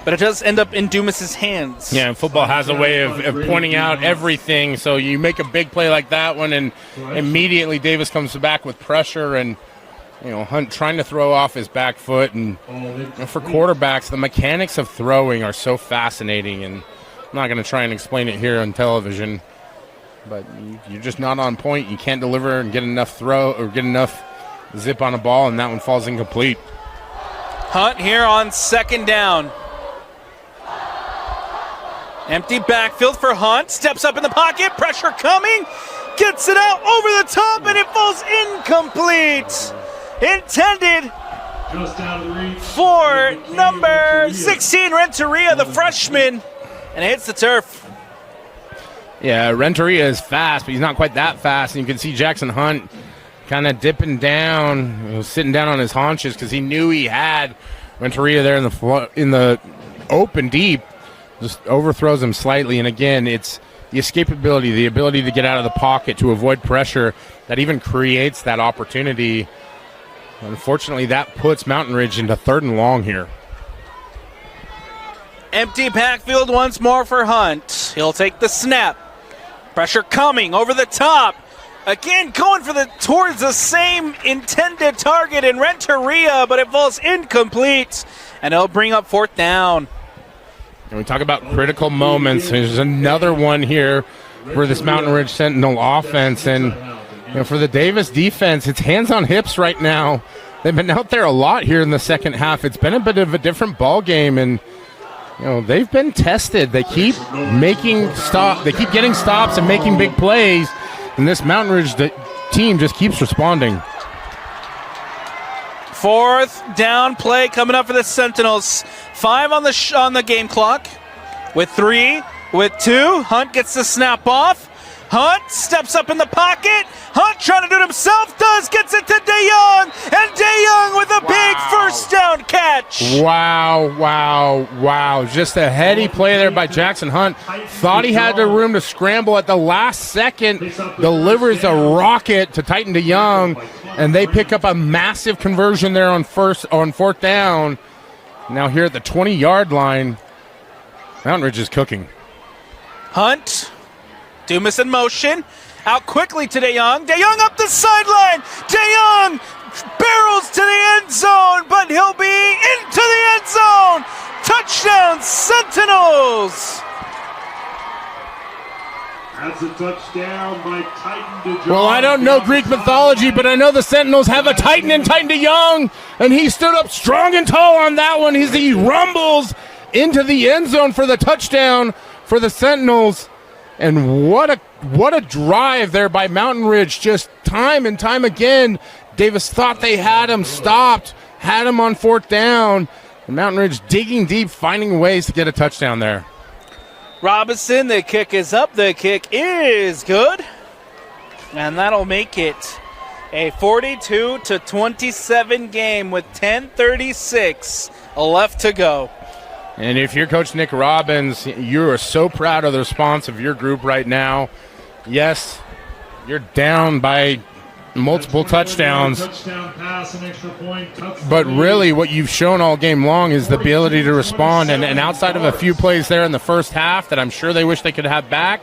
but it does end up in Dumas's hands. Yeah, and football has a way of pointing out everything. So you make a big play like that one, and immediately Davis comes back with pressure, and Hunt trying to throw off his back foot. And for quarterbacks, the mechanics of throwing are so fascinating, and I'm not going to try and explain it here on television, but you're just not on point. You can't deliver and get enough zip on a ball, and that one falls incomplete. Hunt here on second down. Empty backfield for Hunt. Steps up in the pocket. Pressure coming. Gets it out over the top, and it falls incomplete. Intended for number 16, Renteria, the freshman, and it hits the turf. Yeah, Renteria is fast, but he's not quite that fast. And you can see Jackson Hunt kind of dipping down, sitting down on his haunches because he knew he had Renteria there in the open deep. Just overthrows him slightly, and again, it's the escapability, the ability to get out of the pocket to avoid pressure that even creates that opportunity. Unfortunately, that puts Mountain Ridge into 3rd and long here. Empty backfield once more for Hunt. He'll take the snap. Pressure coming over the top. Again, going towards the same intended target in Renteria, but it falls incomplete, and it'll bring up 4th down. And we talk about critical moments. There's another one here for this Mountain Ridge Sentinel offense. And for the Davis defense, it's hands on hips right now. They've been out there a lot here in the second half. It's been a bit of a different ball game, and they've been tested. They keep getting stops and making big plays, and this Mountain Ridge team just keeps responding. Fourth down play coming up for the Sentinels. 5 on the game clock. With 3, with 2, Hunt gets the snap off. Hunt steps up in the pocket. Hunt trying to do it himself. Gets it to DeYoung. And DeYoung with a big first down catch. Wow. Just a heady play there by Jackson Hunt. Thought he had the room to scramble at the last second. Delivers a rocket to Titan DeYoung. And they pick up a massive conversion there on fourth down. Now here at the 20-yard line, Mountain Ridge is cooking. Hunt. Dumas in motion. Out quickly to DeYoung. DeYoung up the sideline. DeYoung barrels to the end zone, but he'll be into the end zone. Touchdown, Sentinels. That's a touchdown by Titan DeYoung. Well, I don't know Greek mythology, but I know the Sentinels have a Titan in Titan DeYoung, and he stood up strong and tall on that one. He rumbles into the end zone for the touchdown for the Sentinels. And what a drive there by Mountain Ridge. Just time and time again, Davis thought they had him stopped, had him on fourth down. And Mountain Ridge digging deep, finding ways to get a touchdown there. Robinson, the kick is up. The kick is good. And that'll make it a 42-27 game with 10:36 left to go. And if you're Coach Nick Robbins, you are so proud of the response of your group right now. Yes, you're down by multiple touchdowns. But really what you've shown all game long is the ability to respond. And outside of a few plays there in the first half that I'm sure they wish they could have back,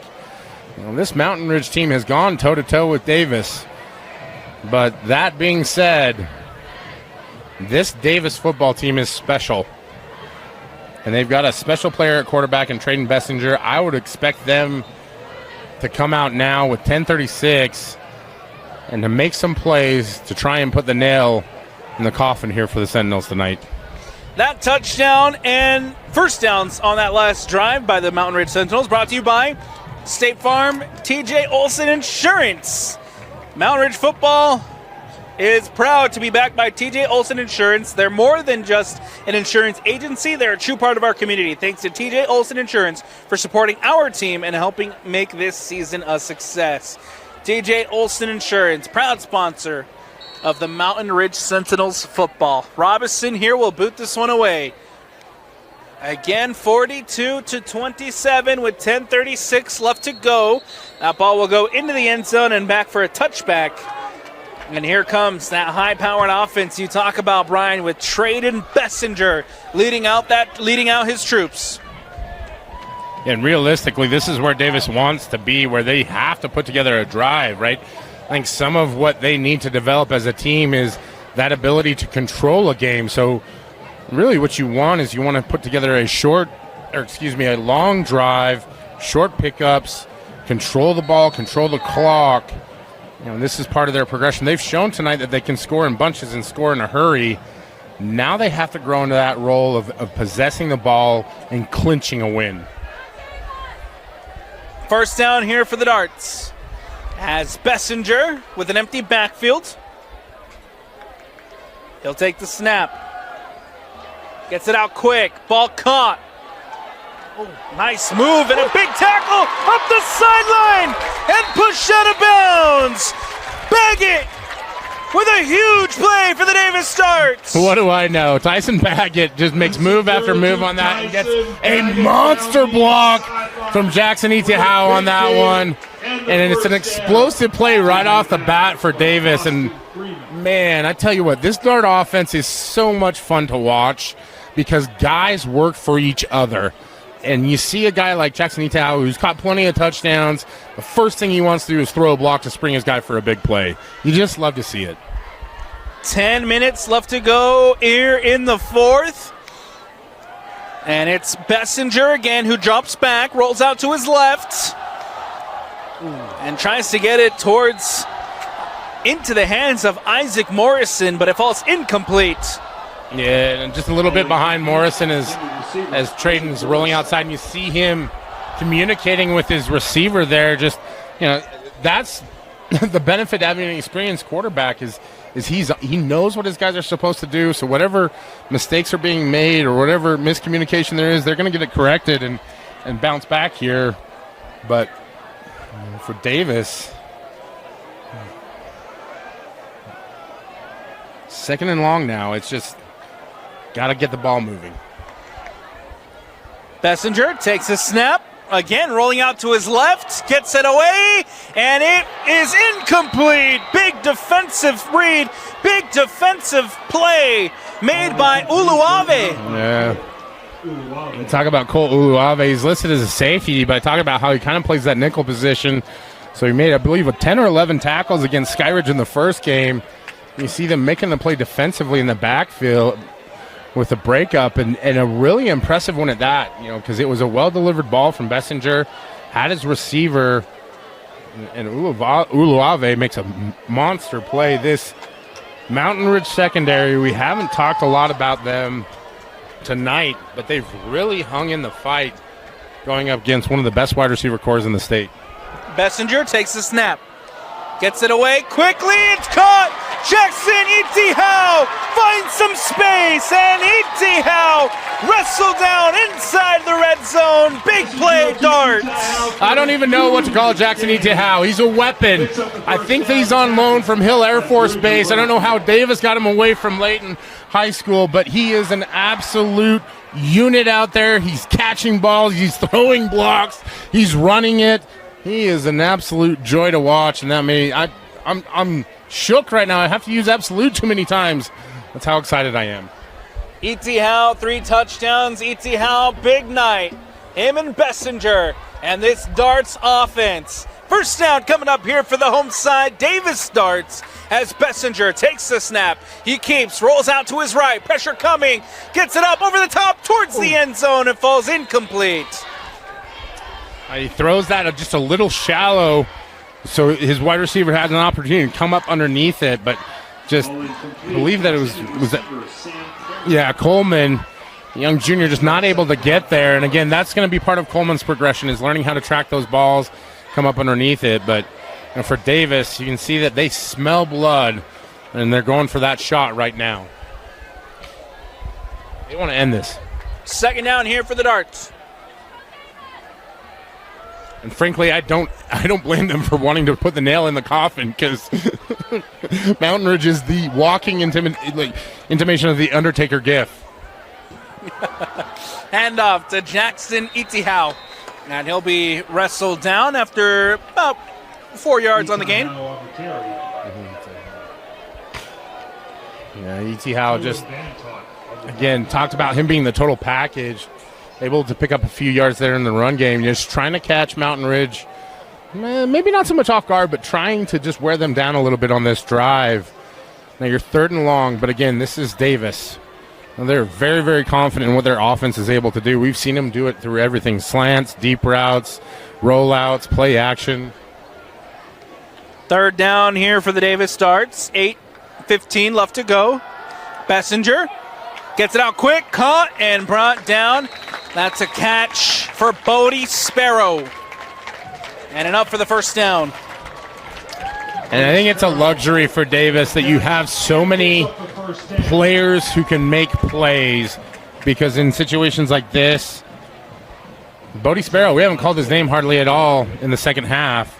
this Mountain Ridge team has gone toe-to-toe with Davis. But that being said, this Davis football team is special. And they've got a special player at quarterback in Trayden Bessinger. I would expect them to come out now with 10:36 and to make some plays to try and put the nail in the coffin here for the Sentinels tonight. That touchdown and first downs on that last drive by the Mountain Ridge Sentinels brought to you by State Farm, TJ Olson Insurance. Mountain Ridge football is proud to be backed by TJ Olson Insurance. They're more than just an insurance agency. They're a true part of our community. Thanks to TJ Olson Insurance for supporting our team and helping make this season a success. TJ Olson Insurance, proud sponsor of the Mountain Ridge Sentinels football. Robinson here will boot this one away. Again, 42-27 with 10:36 left to go. That ball will go into the end zone and back for a touchback. And here comes that high-powered offense you talk about, Brian, with Trayden Bessinger leading out his troops. And realistically, this is where Davis wants to be, where they have to put together a drive, right? I think some of what they need to develop as a team is that ability to control a game. So really what you want is you want to put together a long drive, short pickups, control the ball, control the clock. This is part of their progression. They've shown tonight that they can score in bunches and score in a hurry. Now they have to grow into that role of possessing the ball and clinching a win. First down here for the Darts. As Bessinger with an empty backfield. He'll take the snap. Gets it out quick. Ball caught. Oh, nice move and a big tackle up the sideline and pushed out of bounds. Baggett with a huge play for the Davis Darts. What do I know? Tyson Baggett just makes move after move on that and gets a monster block from Jackson Itihow on that one. And it's an explosive play right off the bat for Davis. And, man, I tell you what, this Dart offense is so much fun to watch because guys work for each other. And you see a guy like Jackson Itihow who's caught plenty of touchdowns. The first thing he wants to do is throw a block to spring his guy for a big play. You just love to see it. 10 minutes left to go here in the fourth. And it's Bessinger again who drops back, rolls out to his left, and tries to get it into the hands of Isaac Morrison, but it falls incomplete. Yeah, and just a little bit behind Morrison as Trayton's rolling outside, and you see him communicating with his receiver there. Just, that's the benefit of having an experienced quarterback is he knows what his guys are supposed to do. So whatever mistakes are being made or whatever miscommunication there is, they're going to get it corrected and bounce back here. But for Davis, second and long now. It's just got to get the ball moving. Bessinger takes a snap. Again, rolling out to his left, gets it away, and it is incomplete. Big defensive read, big defensive play made by Uluave. Yeah. You talk about Cole Uluave. He's listed as a safety, but I talk about how he kind of plays that nickel position. So he made, I believe, 10 or 11 tackles against Skyridge in the first game. You see them making the play defensively in the backfield with a breakup, and a really impressive one at that, because it was a well-delivered ball from Bessinger, had his receiver, and Uluave makes a monster play. This Mountain Ridge secondary, we haven't talked a lot about them tonight, but they've really hung in the fight going up against one of the best wide receiver corps in the state. Bessinger takes the snap, gets it away quickly, it's caught! Jackson Itihau finds some space, and Itihau wrestled down inside the red zone. Big play, darts. I don't even know what to call Jackson Itihau. He's a weapon. I think that he's on loan from Hill Air Force Base. I don't know how Davis got him away from Layton High School, but he is an absolute unit out there. He's catching balls. He's throwing blocks. He's running it. He is an absolute joy to watch, and that I'm shook right now. I have to use absolute too many times. That's how excited I am. Itihau, 3 touchdowns. Itihau, big night. Him and Bessinger, and this darts offense. First down coming up here for the home side. Davis starts as Bessinger takes the snap. He keeps, rolls out to his right. Pressure coming. Gets it up over the top towards the end zone and falls incomplete. He throws that just a little shallow, so his wide receiver had an opportunity to come up underneath it, but just believe that it was Coleman, young junior, just not able to get there. And again, that's going to be part of Coleman's progression, is learning how to track those balls, come up underneath it. But for Davis, you can see that they smell blood, and they're going for that shot right now. They want to end this. Second down here for the Darts. And frankly, I don't blame them for wanting to put the nail in the coffin, because Mountain Ridge is the walking intimation of the Undertaker gif. Hand off to Jackson Itihau, and he'll be wrestled down after about 4 yards on the gain. Yeah, Itihau just, again, talked about him being the total package. Able to pick up a few yards there in the run game. Just trying to catch Mountain Ridge, maybe not so much off guard, but trying to just wear them down a little bit on this drive. Now you're 3rd and long, but again, this is Davis. Now they're very, very confident in what their offense is able to do. We've seen them do it through everything: slants, deep routes, rollouts, play action. 3rd down here for the Davis Darts. 8:15 left to go. Bessinger gets it out quick, caught and brought down. That's a catch for Bodie Sparrow. And enough for the first down. And I think it's a luxury for Davis that you have so many players who can make plays, because in situations like this, Bodie Sparrow, we haven't called his name hardly at all in the second half,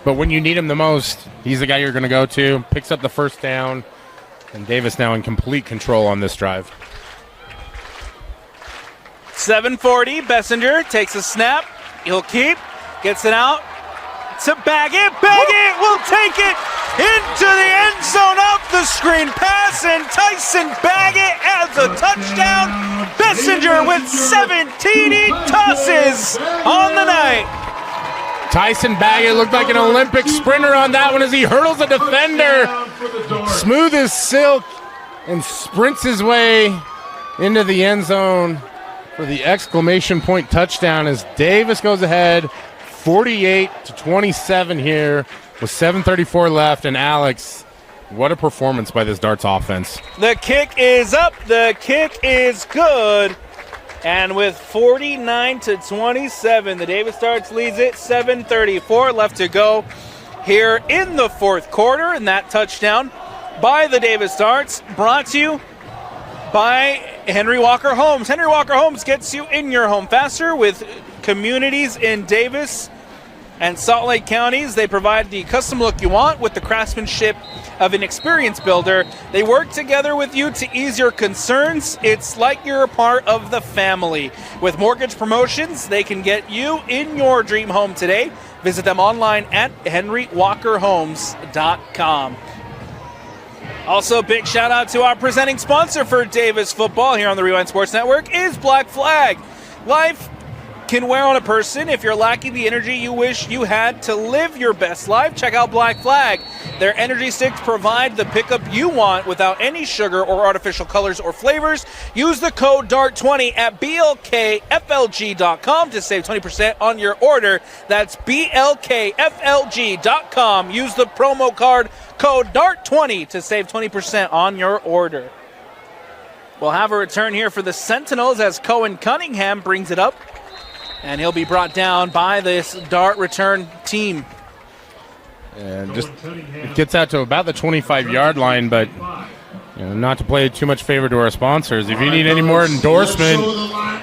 but when you need him the most, he's the guy you're going to go to, picks up the first down, and Davis now in complete control on this drive. 7:40, Bessinger takes a snap. He'll keep, gets it out to Baggett. Baggett will take it into the end zone off the screen pass, and Tyson Baggett has a touchdown. Bessinger with 17 tosses on the night. Tyson Baggett looked like an Olympic sprinter on that one as he hurdles a defender. Smooth as silk and sprints his way into the end zone for the exclamation point touchdown as Davis goes ahead 48-27 here with 7:34 left. And Alex, what a performance by this Darts offense. The kick is up. The kick is good. And with 49-27, the Davis Darts leads it. 7:34 left to go here in the fourth quarter. And that touchdown by the Davis Darts brought to you by Henry Walker Homes. Henry Walker Homes gets you in your home faster with communities in Davis and Salt Lake counties. They provide the custom look you want with the craftsmanship of an experienced builder. They work together with you to ease your concerns. It's like you're a part of the family. With mortgage promotions, they can get you in your dream home today. Visit them online at henrywalkerhomes.com. Also, big shout out to our presenting sponsor for Davis football here on the Rewind Sports Network is Black Flag. Life can wear on a person. If you're lacking the energy you wish you had to live your best life, check out Black Flag. Their energy sticks provide the pickup you want without any sugar or artificial colors or flavors. Use the code DART20 at blkflg.com to save 20% on your order. That's blkflg.com. Use the promo code DART20 to save 20% on your order. We'll have a return here for the Sentinels as Cohen Cunningham brings it up. And he'll be brought down by this Dart return team. And just it gets out to about the 25-yard line, but not to play too much favor to our sponsors. If you need any more endorsement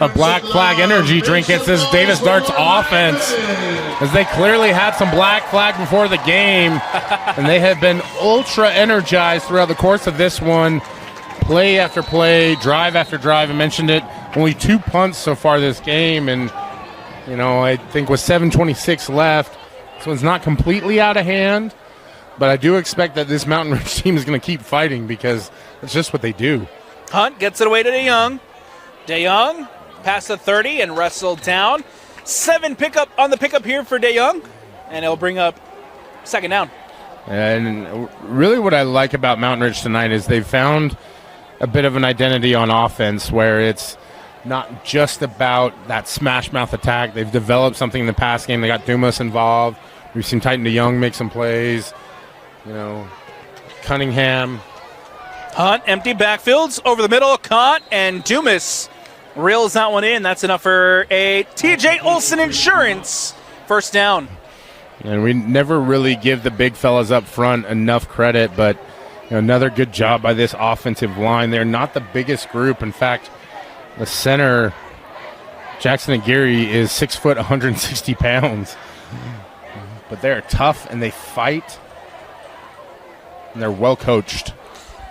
of Black Flag energy drink, it's this Davis Darts offense, as they clearly had some Black Flag before the game, and they have been ultra energized throughout the course of this one. Play after play, drive after drive. I mentioned it, only 2 punts so far this game, and I think with 7:26 left, this one's not completely out of hand, but I do expect that this Mountain Ridge team is going to keep fighting because it's just what they do. Hunt gets it away to DeYoung. DeYoung past the 30 and wrestled down. 7 pickup on the pickup here for DeYoung, and it'll bring up second down. And really what I like about Mountain Ridge tonight is they've found a bit of an identity on offense where it's not just about that smash mouth attack. They've developed something in the pass game. They got Dumas involved. We've seen Titan DeYoung make some plays. Cunningham. Hunt, empty backfields over the middle, caught, and Dumas reels that one in. That's enough for a TJ Olson Insurance first down. And we never really give the big fellas up front enough credit, but another good job by this offensive line. They're not the biggest group. In fact, the center, Jackson Aguirre, is 6 foot, 160 pounds. But they're tough and they fight. And they're well coached.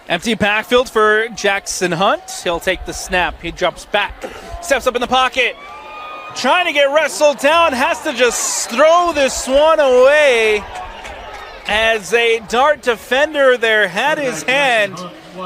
Empty backfield for Jackson Hunt. He'll take the snap. He drops back, steps up in the pocket, trying to get wrestled down. Has to just throw this one away as a Dart defender there had his hand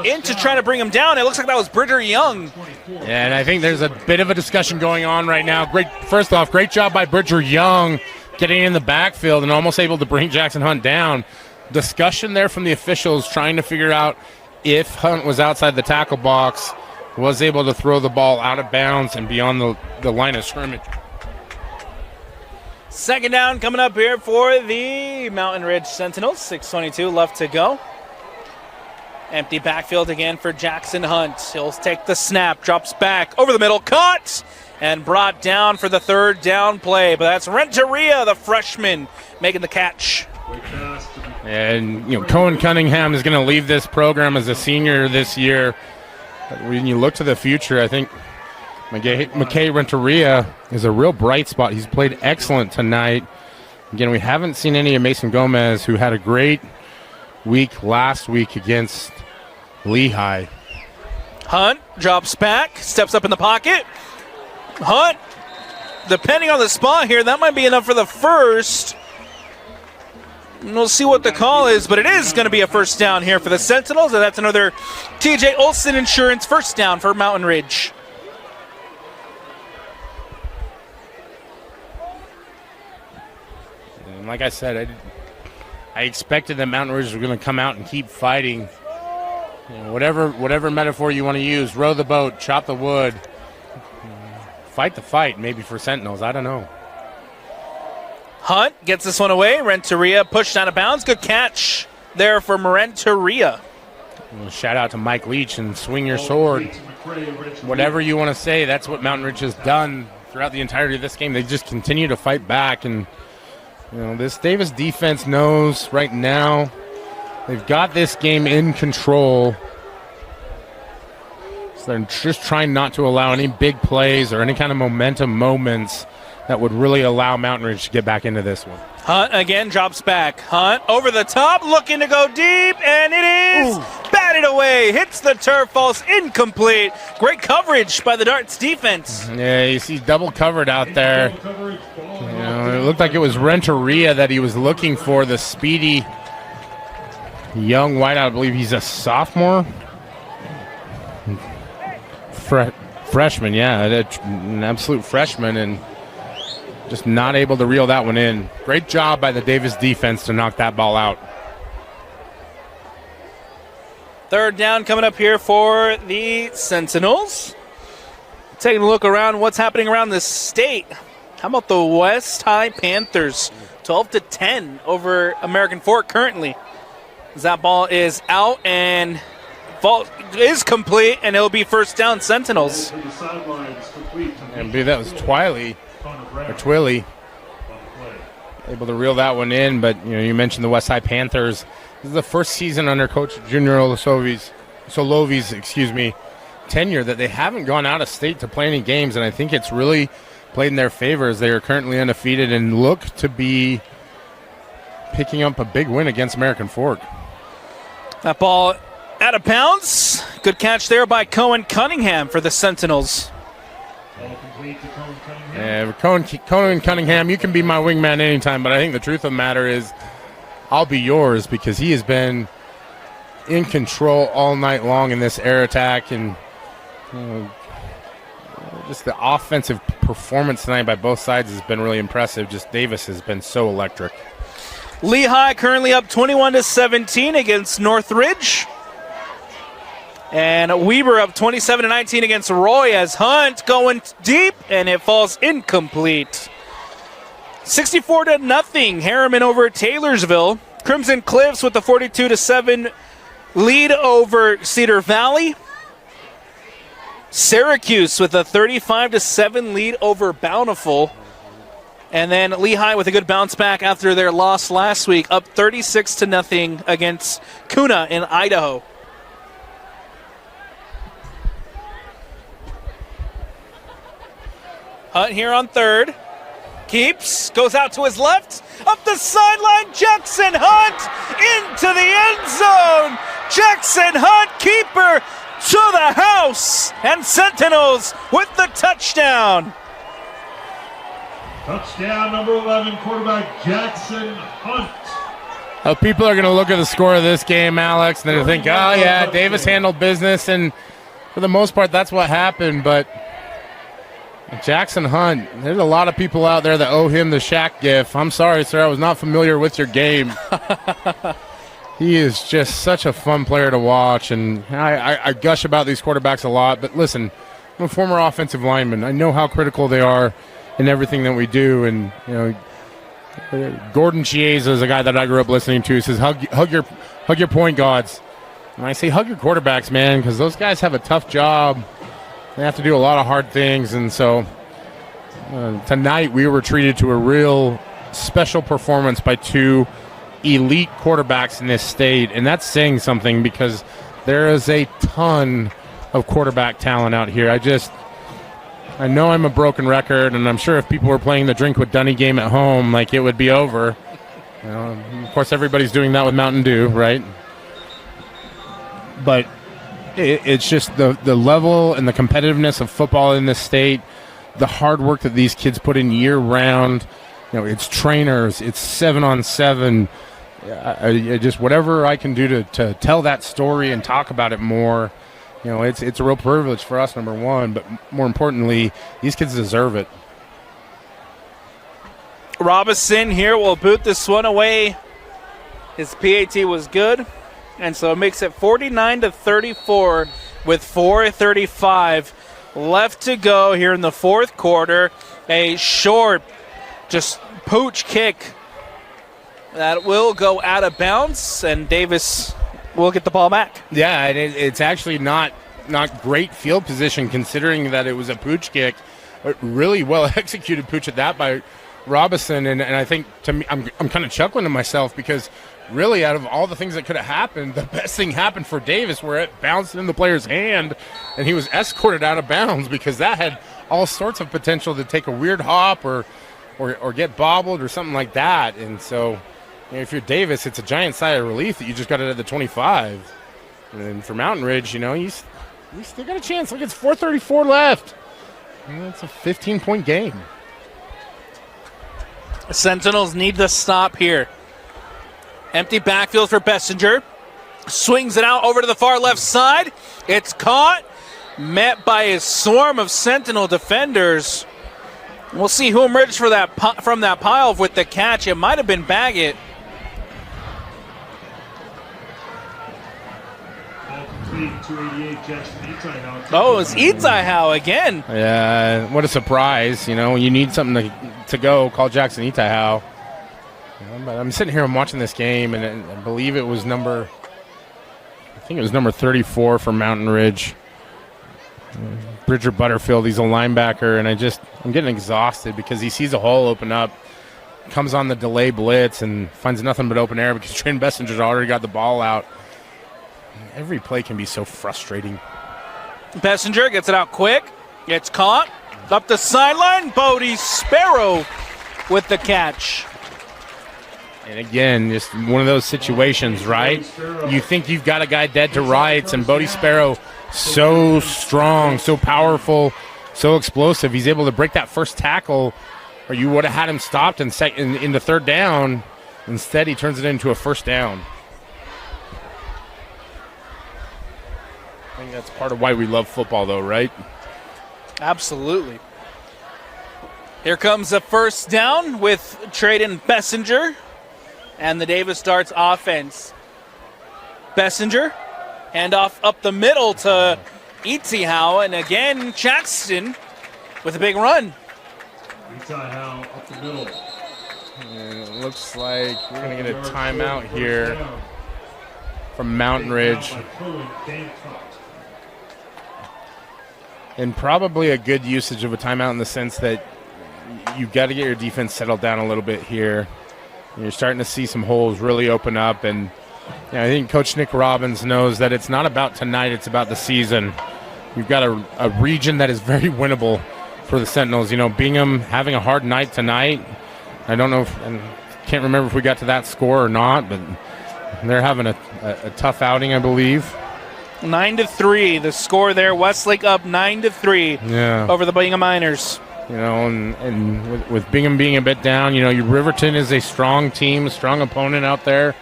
into trying to bring him down. It looks like that was Bridger Young. Yeah, and I think there's a bit of a discussion going on right now. First off, great job by Bridger Young getting in the backfield and almost able to bring Jackson Hunt down. Discussion there from the officials trying to figure out if Hunt was outside the tackle box, was able to throw the ball out of bounds and beyond the line of scrimmage. Second down coming up here for the Mountain Ridge Sentinels. 6:22 left to go. Empty backfield again for Jackson Hunt. He'll take the snap, drops back over the middle, caught, and brought down for the third down play. But that's Renteria, the freshman, making the catch. And, Cohen Cunningham is going to leave this program as a senior this year. But when you look to the future, I think McKay Renteria is a real bright spot. He's played excellent tonight. Again, we haven't seen any of Mason Gomez, who had a great week last week against Lehigh. Hunt drops back, steps up in the pocket. Hunt, depending on the spot here, that might be enough for the first. We'll see what the call is, but it is going to be a first down here for the Sentinels, and that's another TJ Olson Insurance first down for Mountain Ridge. And like I said, I expected that Mountain Ridge was going to come out and keep fighting. Whatever metaphor you want to use, row the boat, chop the wood. fight the fight, maybe for Sentinels. I don't know. Hunt gets this one away. Renteria pushed out of bounds. Good catch there from Renteria. Shout out to Mike Leach and swing your sword. Whatever you want to say, that's what Mountain Ridge has done throughout the entirety of this game. They just continue to fight back, and this Davis defense knows right now they've got this game in control. So they're just trying not to allow any big plays or any kind of momentum moments that would really allow Mountain Ridge to get back into this one. Hunt again drops back. Hunt over the top, looking to go deep, and it is batted away. Hits the turf, falls incomplete. Great coverage by the Darts defense. Yeah, you see double covered out there. It looked like it was Renteria that he was looking for, the speedy young wideout. I believe he's a sophomore. Freshman, yeah, an absolute freshman, and just not able to reel that one in. Great job by the Davis defense to knock that ball out. Third down coming up here for the Sentinels. Taking a look around what's happening around the state. How about the West High Panthers? 12-10 over American Fork currently. That ball is out and ball is complete, and it'll be first down Sentinels. I believe that was Twilly. Able to reel that one in, but you mentioned the West High Panthers. This is the first season under Coach Junior Solovi's tenure that they haven't gone out of state to play any games, and I think it's really played in their favor as they are currently undefeated and look to be picking up a big win against American Fork. That ball out of bounds. Good catch there by Cohen Cunningham for the Sentinels. Yeah, Cohen Cunningham, you can be my wingman anytime, but I think the truth of the matter is I'll be yours, because he has been in control all night long in this air attack, and just the offensive performance tonight by both sides has been really impressive. Just Davis has been so electric. Lehigh currently up 21-17 against Northridge. And Weber up 27-19 against Roy as Hunt going deep, and it falls incomplete. 64-0 Harriman over Taylorsville. Crimson Cliffs with the 42-7 lead over Cedar Valley. Syracuse with a 35-7 lead over Bountiful. And then Lehigh with a good bounce back after their loss last week, up 36-0 against Kuna in Idaho. Hunt here on third. Keeps, goes out to his left. Up the sideline, Jackson Hunt into the end zone. Jackson Hunt, keeper to the house. And Sentinels with the touchdown. Touchdown number 11, quarterback Jackson Hunt. People are going to look at the score of this game, Alex, and they're going to think, oh, yeah, Davis handled business, and for the most part, that's what happened. But Jackson Hunt, there's a lot of people out there that owe him the Shaq gif. I'm sorry, sir, I was not familiar with your game. He is just such a fun player to watch, and I gush about these quarterbacks a lot. But listen, I'm a former offensive lineman. I know how critical they are in everything that we do, and Gordon Chiesa is a guy that I grew up listening to. He says, hug your point guards. And I say, hug your quarterbacks, man, because those guys have a tough job. They have to do a lot of hard things, and so tonight we were treated to a real special performance by two elite quarterbacks in this state, and that's saying something because there is a ton of quarterback talent out here. I know I'm a broken record, and I'm sure if people were playing the Drink with Dunny game at home, like, it would be over. Of course, everybody's doing that with Mountain Dew, right? But it's just the level and the competitiveness of football in this state, the hard work that these kids put in year-round. It's trainers, it's 7-on-7. I just whatever I can do to tell that story and talk about it more. It's a real privilege for us, number one, but more importantly, these kids deserve it. Robinson here will boot this one away. His PAT was good, and so it makes it 49-34 with 4:35 left to go here in the fourth quarter. A short, just pooch kick that will go out of bounds, and Davis will get the ball back. Yeah, and it's actually not great field position considering that it was a pooch kick, but really well executed pooch at that by Robinson. And I think, to me, I'm kind of chuckling to myself because really out of all the things that could have happened, the best thing happened for Davis where it bounced in the player's hand and he was escorted out of bounds, because that had all sorts of potential to take a weird hop or get bobbled or something like that. And so if you're Davis, it's a giant sigh of relief that you just got it at the 25. And for Mountain Ridge, you still got a chance. Look, it's 4:34 left. It's a 15-point game. Sentinels need the stop here. Empty backfield for Bessinger. Swings it out over to the far left side. It's caught. Met by a swarm of Sentinel defenders. We'll see who emerged from that pile with the catch. It might have been Baggett. Oh, it's Itaihow again. Yeah, what a surprise. You need something to go, call Jackson Itaihow. But I'm sitting here, I'm watching this game, and I believe it was number 34 for Mountain Ridge. Bridger Butterfield, he's a linebacker, and I'm getting exhausted because he sees a hole open up, comes on the delay blitz, and finds nothing but open air because Trent Bessinger's already got the ball out. Every play can be so frustrating. Bessinger gets it out quick. It's caught. Up the sideline. Bodie Sparrow with the catch. And again, just one of those situations, right? You think you've got a guy dead to rights, and Bodie Sparrow, so strong, so powerful, so explosive. He's able to break that first tackle, or you would have had him stopped in the third down. Instead, he turns it into a first down. I think that's part of why we love football, though, right? Absolutely. Here comes the first down with Trayden Bessinger and the Davis Darts offense. Bessinger, handoff up the middle to Itaihow, and again, Jackson with a big run. Itaihow up the middle. And it looks like we're going to get a timeout here from Mountain Ridge. And probably a good usage of a timeout in the sense that you've got to get your defense settled down a little bit here. You're starting to see some holes really open up, and I think Coach Nick Robbins knows that it's not about tonight, it's about the season. You've got a region that is very winnable for the Sentinels. Bingham having a hard night tonight. I don't know can't remember if we got to that score or not, but they're having a tough outing, I believe. 9-3, the score there. Westlake up 9-3 over the Bingham Miners. And with Bingham being a bit down, Riverton is a strong team, a strong opponent out there.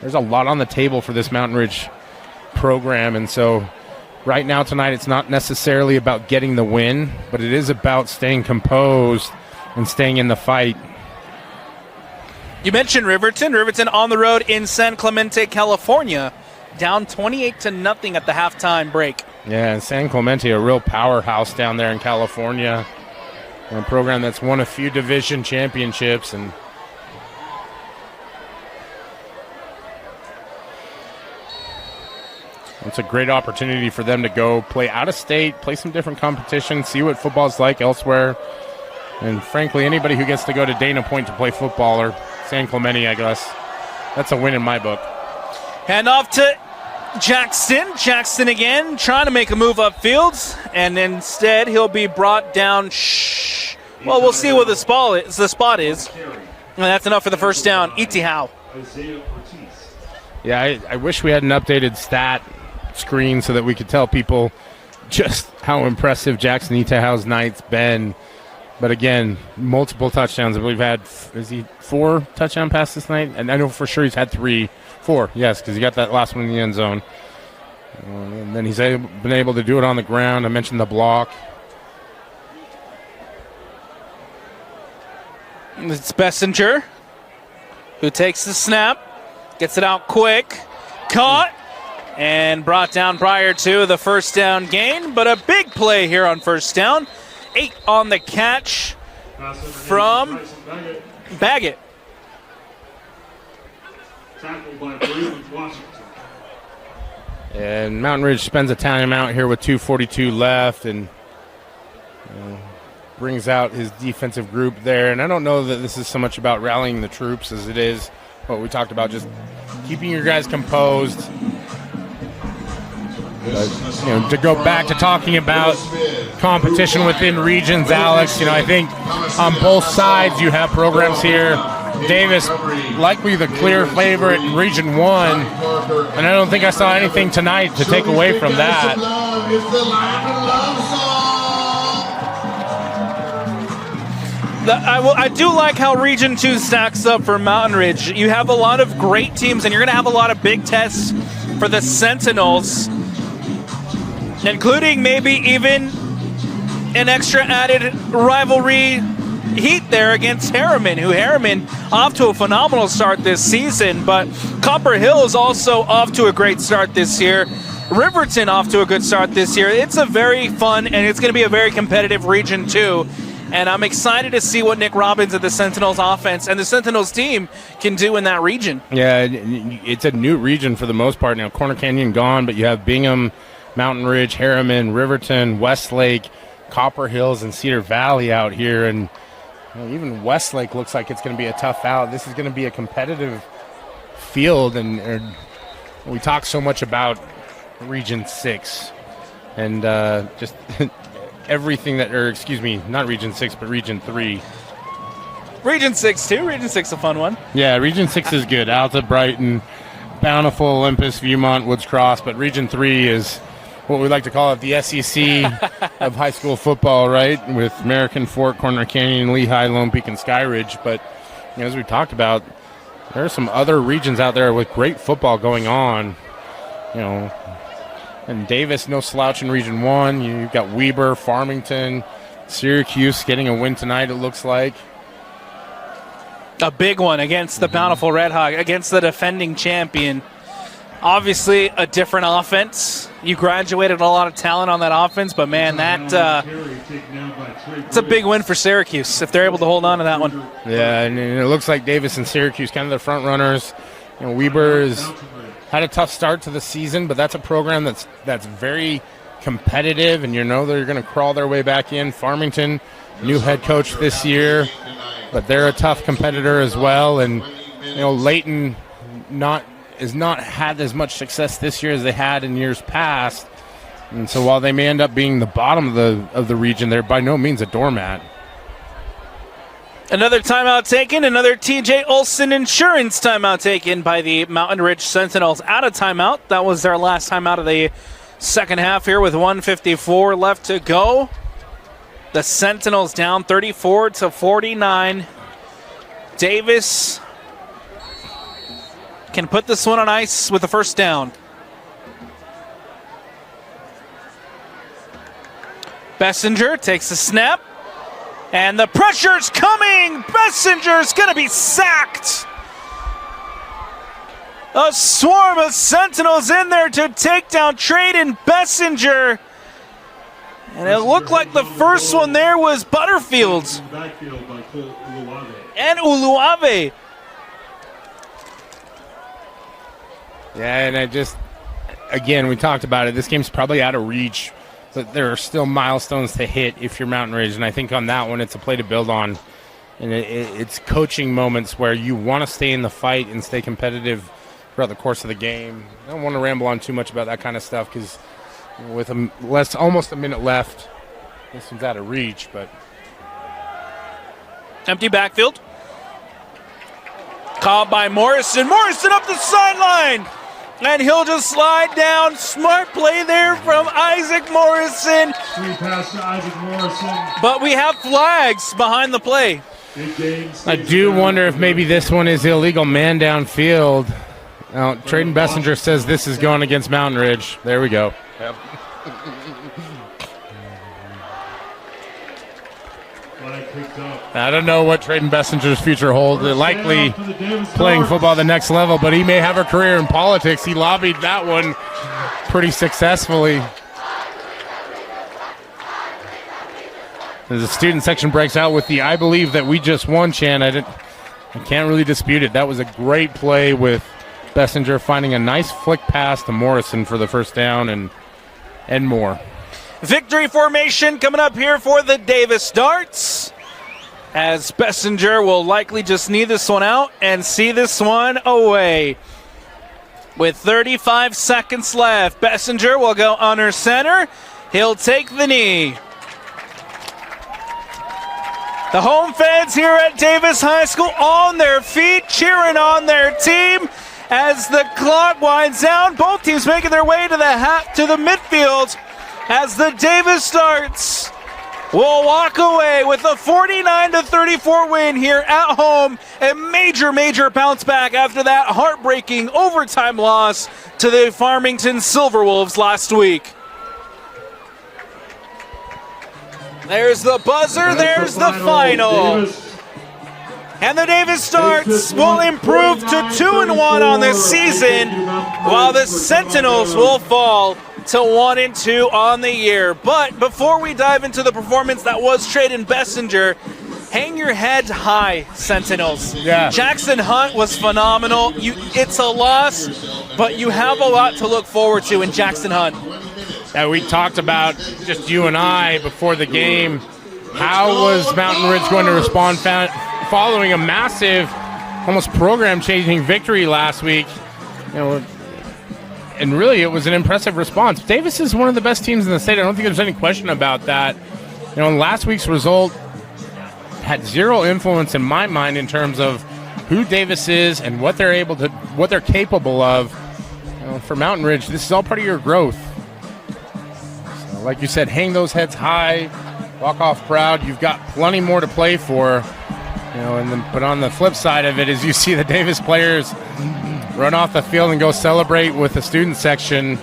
There's a lot on the table for this Mountain Ridge program, and so right now tonight it's not necessarily about getting the win, but it is about staying composed and staying in the fight. You mentioned Riverton. Riverton on the road in San Clemente, California, down 28-0 at the halftime break. Yeah, and San Clemente, a real powerhouse down there in California. A program that's won a few division championships, and it's a great opportunity for them to go play out of state, play some different competition, see what football's like elsewhere. And frankly, anybody who gets to go to Dana Point to play football, or San Clemente, I guess, that's a win in my book. Hand off to Jackson. Jackson again trying to make a move upfield, and instead he'll be brought down. Well, we'll see what the spot is. And that's enough for the first down. Itaihow. Yeah, I wish we had an updated stat screen so that we could tell people just how impressive Jackson Itaiho's night's been. But again, multiple touchdowns. I believe is he 4 touchdown passes this night? And I know for sure he's had 4, yes, because he got that last one in the end zone. And then he's been able to do it on the ground. I mentioned the block. It's Bessinger who takes the snap, gets it out quick, caught, and brought down prior to the first down gain, but a big play here on first down. 8 on the catch from Baggett. Tackled by Braylon Washington. And Mountain Ridge spends a timeout here with 2:42 left and brings out his defensive group there. And I don't know that this is so much about rallying the troops as it is what we talked about, just keeping your guys composed. But, to go back to talking about competition within regions, Alex, I think on both sides you have programs here. Davis, likely the clear favorite in Region 1, and I don't think I saw anything tonight to take away from that. I do like how Region 2 stacks up for Mountain Ridge. You have a lot of great teams, and you're going to have a lot of big tests for the Sentinels, including maybe even an extra added rivalry heat there against Harriman, Harriman off to a phenomenal start this season, but Copper Hill is also off to a great start this year. Riverton off to a good start this year. It's a very fun, and it's going to be a very competitive Region 2, and I'm excited to see what Nick Robbins of the Sentinels offense and the Sentinels team can do in that region. Yeah, it's a new region for the most part now. Corner Canyon gone, but you have Bingham, Mountain Ridge, Harriman, Riverton, Westlake, Copper Hills, and Cedar Valley out here, and even Westlake looks like it's going to be a tough out. This is going to be a competitive field, and we talk so much about Region 6 and just everything not Region 6, but Region 3. Region 6 too. Region 6 a fun one. Yeah, Region 6 is good. Alta, Brighton, Bountiful, Olympus, Viewmont, Woods Cross, but Region 3 is what we like to call it the SEC of high school football, right? With American Fork, Corner Canyon, Lehigh, Lone Peak, and Sky Ridge. But as we talked about, there are some other regions out there with great football going on. And Davis, no slouch in Region 1. You've got Weber, Farmington, Syracuse getting a win tonight, it looks like. A big one against the Bountiful Red Hawk, against the defending champion. Obviously, a different offense. You graduated a lot of talent on that offense, but man, it's a big win for Syracuse if they're able to hold on to that one. Yeah, and it looks like Davis and Syracuse kind of the front runners. Weber has had a tough start to the season, but that's a program that's very competitive, and they're going to crawl their way back in. Farmington, new head coach this year, but they're a tough competitor as well. And Layton has not had as much success this year as they had in years past. And so while they may end up being the bottom of the region, they're by no means a doormat. Another timeout taken, another TJ Olson Insurance timeout taken by the Mountain Ridge Sentinels. Out of timeout. That was their last timeout of the second half here with 1:54 left to go. The Sentinels down 34-49. Davis can put this one on ice with the first down. Bessinger takes the snap, and the pressure's coming. Bessinger's going to be sacked. A swarm of Sentinels in there to take down Trayden Bessinger. And it looked like the first one there was Butterfield. And Uluave. Yeah, and again, we talked about it. This game's probably out of reach, but there are still milestones to hit if you're Mountain Ridge. And I think on that one, it's a play to build on. And it's coaching moments where you want to stay in the fight and stay competitive throughout the course of the game. I don't want to ramble on too much about that kind of stuff because with almost a minute left, this one's out of reach. But empty backfield. Caught by Morrison. Morrison up the sideline. And he'll just slide down. Smart play there from Isaac Morrison. Free pass to Isaac Morrison. But we have flags behind the play. I do wonder if maybe this one is illegal man downfield. Now, Trayden Bessinger says this is going against Mountain Ridge. There we go. Yep. I don't know what Trayden Bessinger's future holds. They're likely playing football at the next level, but he may have a career in politics. He lobbied that one pretty successfully. As the student section breaks out with the "I believe that we just won" chant, I can't really dispute it. That was a great play with Bessinger finding a nice flick pass to Morrison for the first down and more. Victory formation coming up here for the Davis Darts, as Bessinger will likely just knee this one out and see this one away. With 35 seconds left, Bessinger will go under center. He'll take the knee. The home fans here at Davis High School on their feet, cheering on their team as the clock winds down. Both teams making their way to the midfield, as the Davis Darts will walk away with a 49-34 win here at home. A major bounce back after that heartbreaking overtime loss to the Farmington Silverwolves last week. There's the buzzer, there's the final. And the Davis Darts will improve to 2-1 on this season, while the Sentinels will fall to 1-2 on the year. But before we dive into the performance that was Trayden Bessinger, hang your head high, Sentinels. Yeah. Jackson Hunt was phenomenal. It's a loss, but you have a lot to look forward to in Jackson Hunt. We talked about, just you and I, before the game, how was Mountain Ridge going to respond following a massive, almost program-changing victory last week. And really, it was an impressive response. Davis is one of the best teams in the state. I don't think there's any question about that. Last week's result had zero influence in my mind in terms of who Davis is and what they're capable of. For Mountain Ridge, this is all part of your growth. So, like you said, hang those heads high, walk off proud. You've got plenty more to play for. But on the flip side of it is you see the Davis players run off the field and go celebrate with the student section.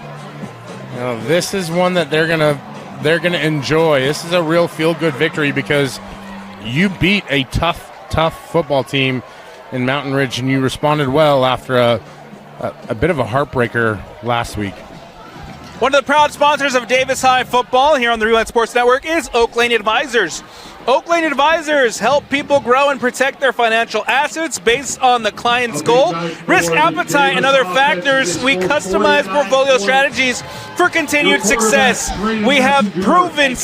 This is one that they're gonna enjoy. This is a real feel-good victory because you beat a tough football team in Mountain Ridge, and you responded well after a bit of a heartbreaker last week. One of the proud sponsors of Davis High football here on the Rewind Sports Network is Oak Lane Advisors. Oak Lane Advisors help people grow and protect their financial assets based on the client's goal, risk appetite, and other factors. We customize portfolio strategies for continued success. We have proven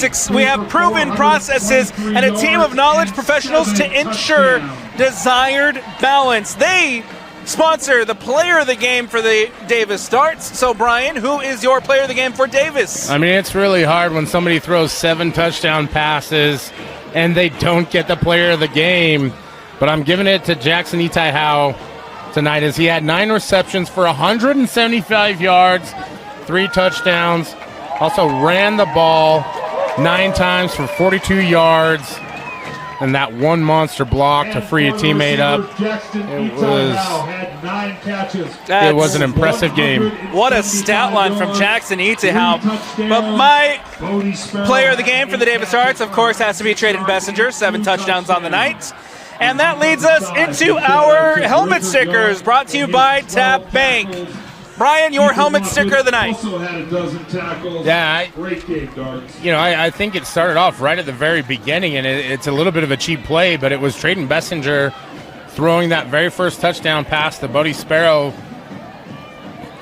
processes and a team of knowledge professionals to ensure desired balance. They sponsor the player of the game for the Davis Darts. So, Brian, who is your player of the game for Davis? It's really hard when somebody throws 7 touchdown passes and they don't get the player of the game. But I'm giving it to Jackson Itai tonight, as he had 9 receptions for 175 yards, 3 touchdowns. Also ran the ball 9 times for 42 yards. And that one monster block to free a teammate up. It was an impressive game. What a stat line from Jackson Itahau. But my player of the game for the Davis Darts, of course, has to be Trayden Bessinger, 7 touchdowns on the night. And that leads us into our helmet stickers, brought to you by Tap Bank. Brian, your helmet sticker of the night. Yeah, I think it started off right at the very beginning, and it's a little bit of a cheap play, but it was Trayden Bessinger throwing that very first touchdown pass to Bodie Sparrow,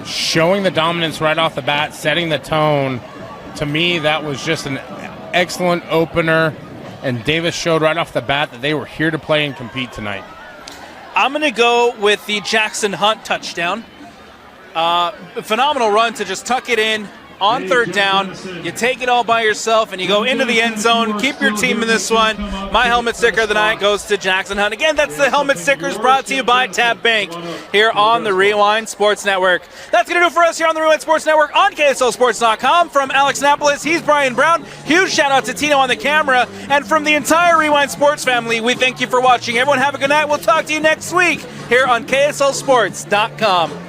showing the dominance right off the bat, setting the tone. To me, that was just an excellent opener, and Davis showed right off the bat that they were here to play and compete tonight. I'm going to go with the Jackson Hunt touchdown. Phenomenal run to just tuck it in on 3rd down. You take it all by yourself and you go into the end zone. Keep your team in this one. My helmet sticker of the night goes to Jackson Hunt. Again, that's the helmet stickers brought to you by Tap Bank here on the Rewind Sports Network. That's going to do it for us here on the Rewind Sports Network on KSLSports.com. From Alex Napolis, he's Brian Brown. Huge shout out to Tino on the camera. And from the entire Rewind Sports family, we thank you for watching. Everyone have a good night. We'll talk to you next week here on KSLSports.com.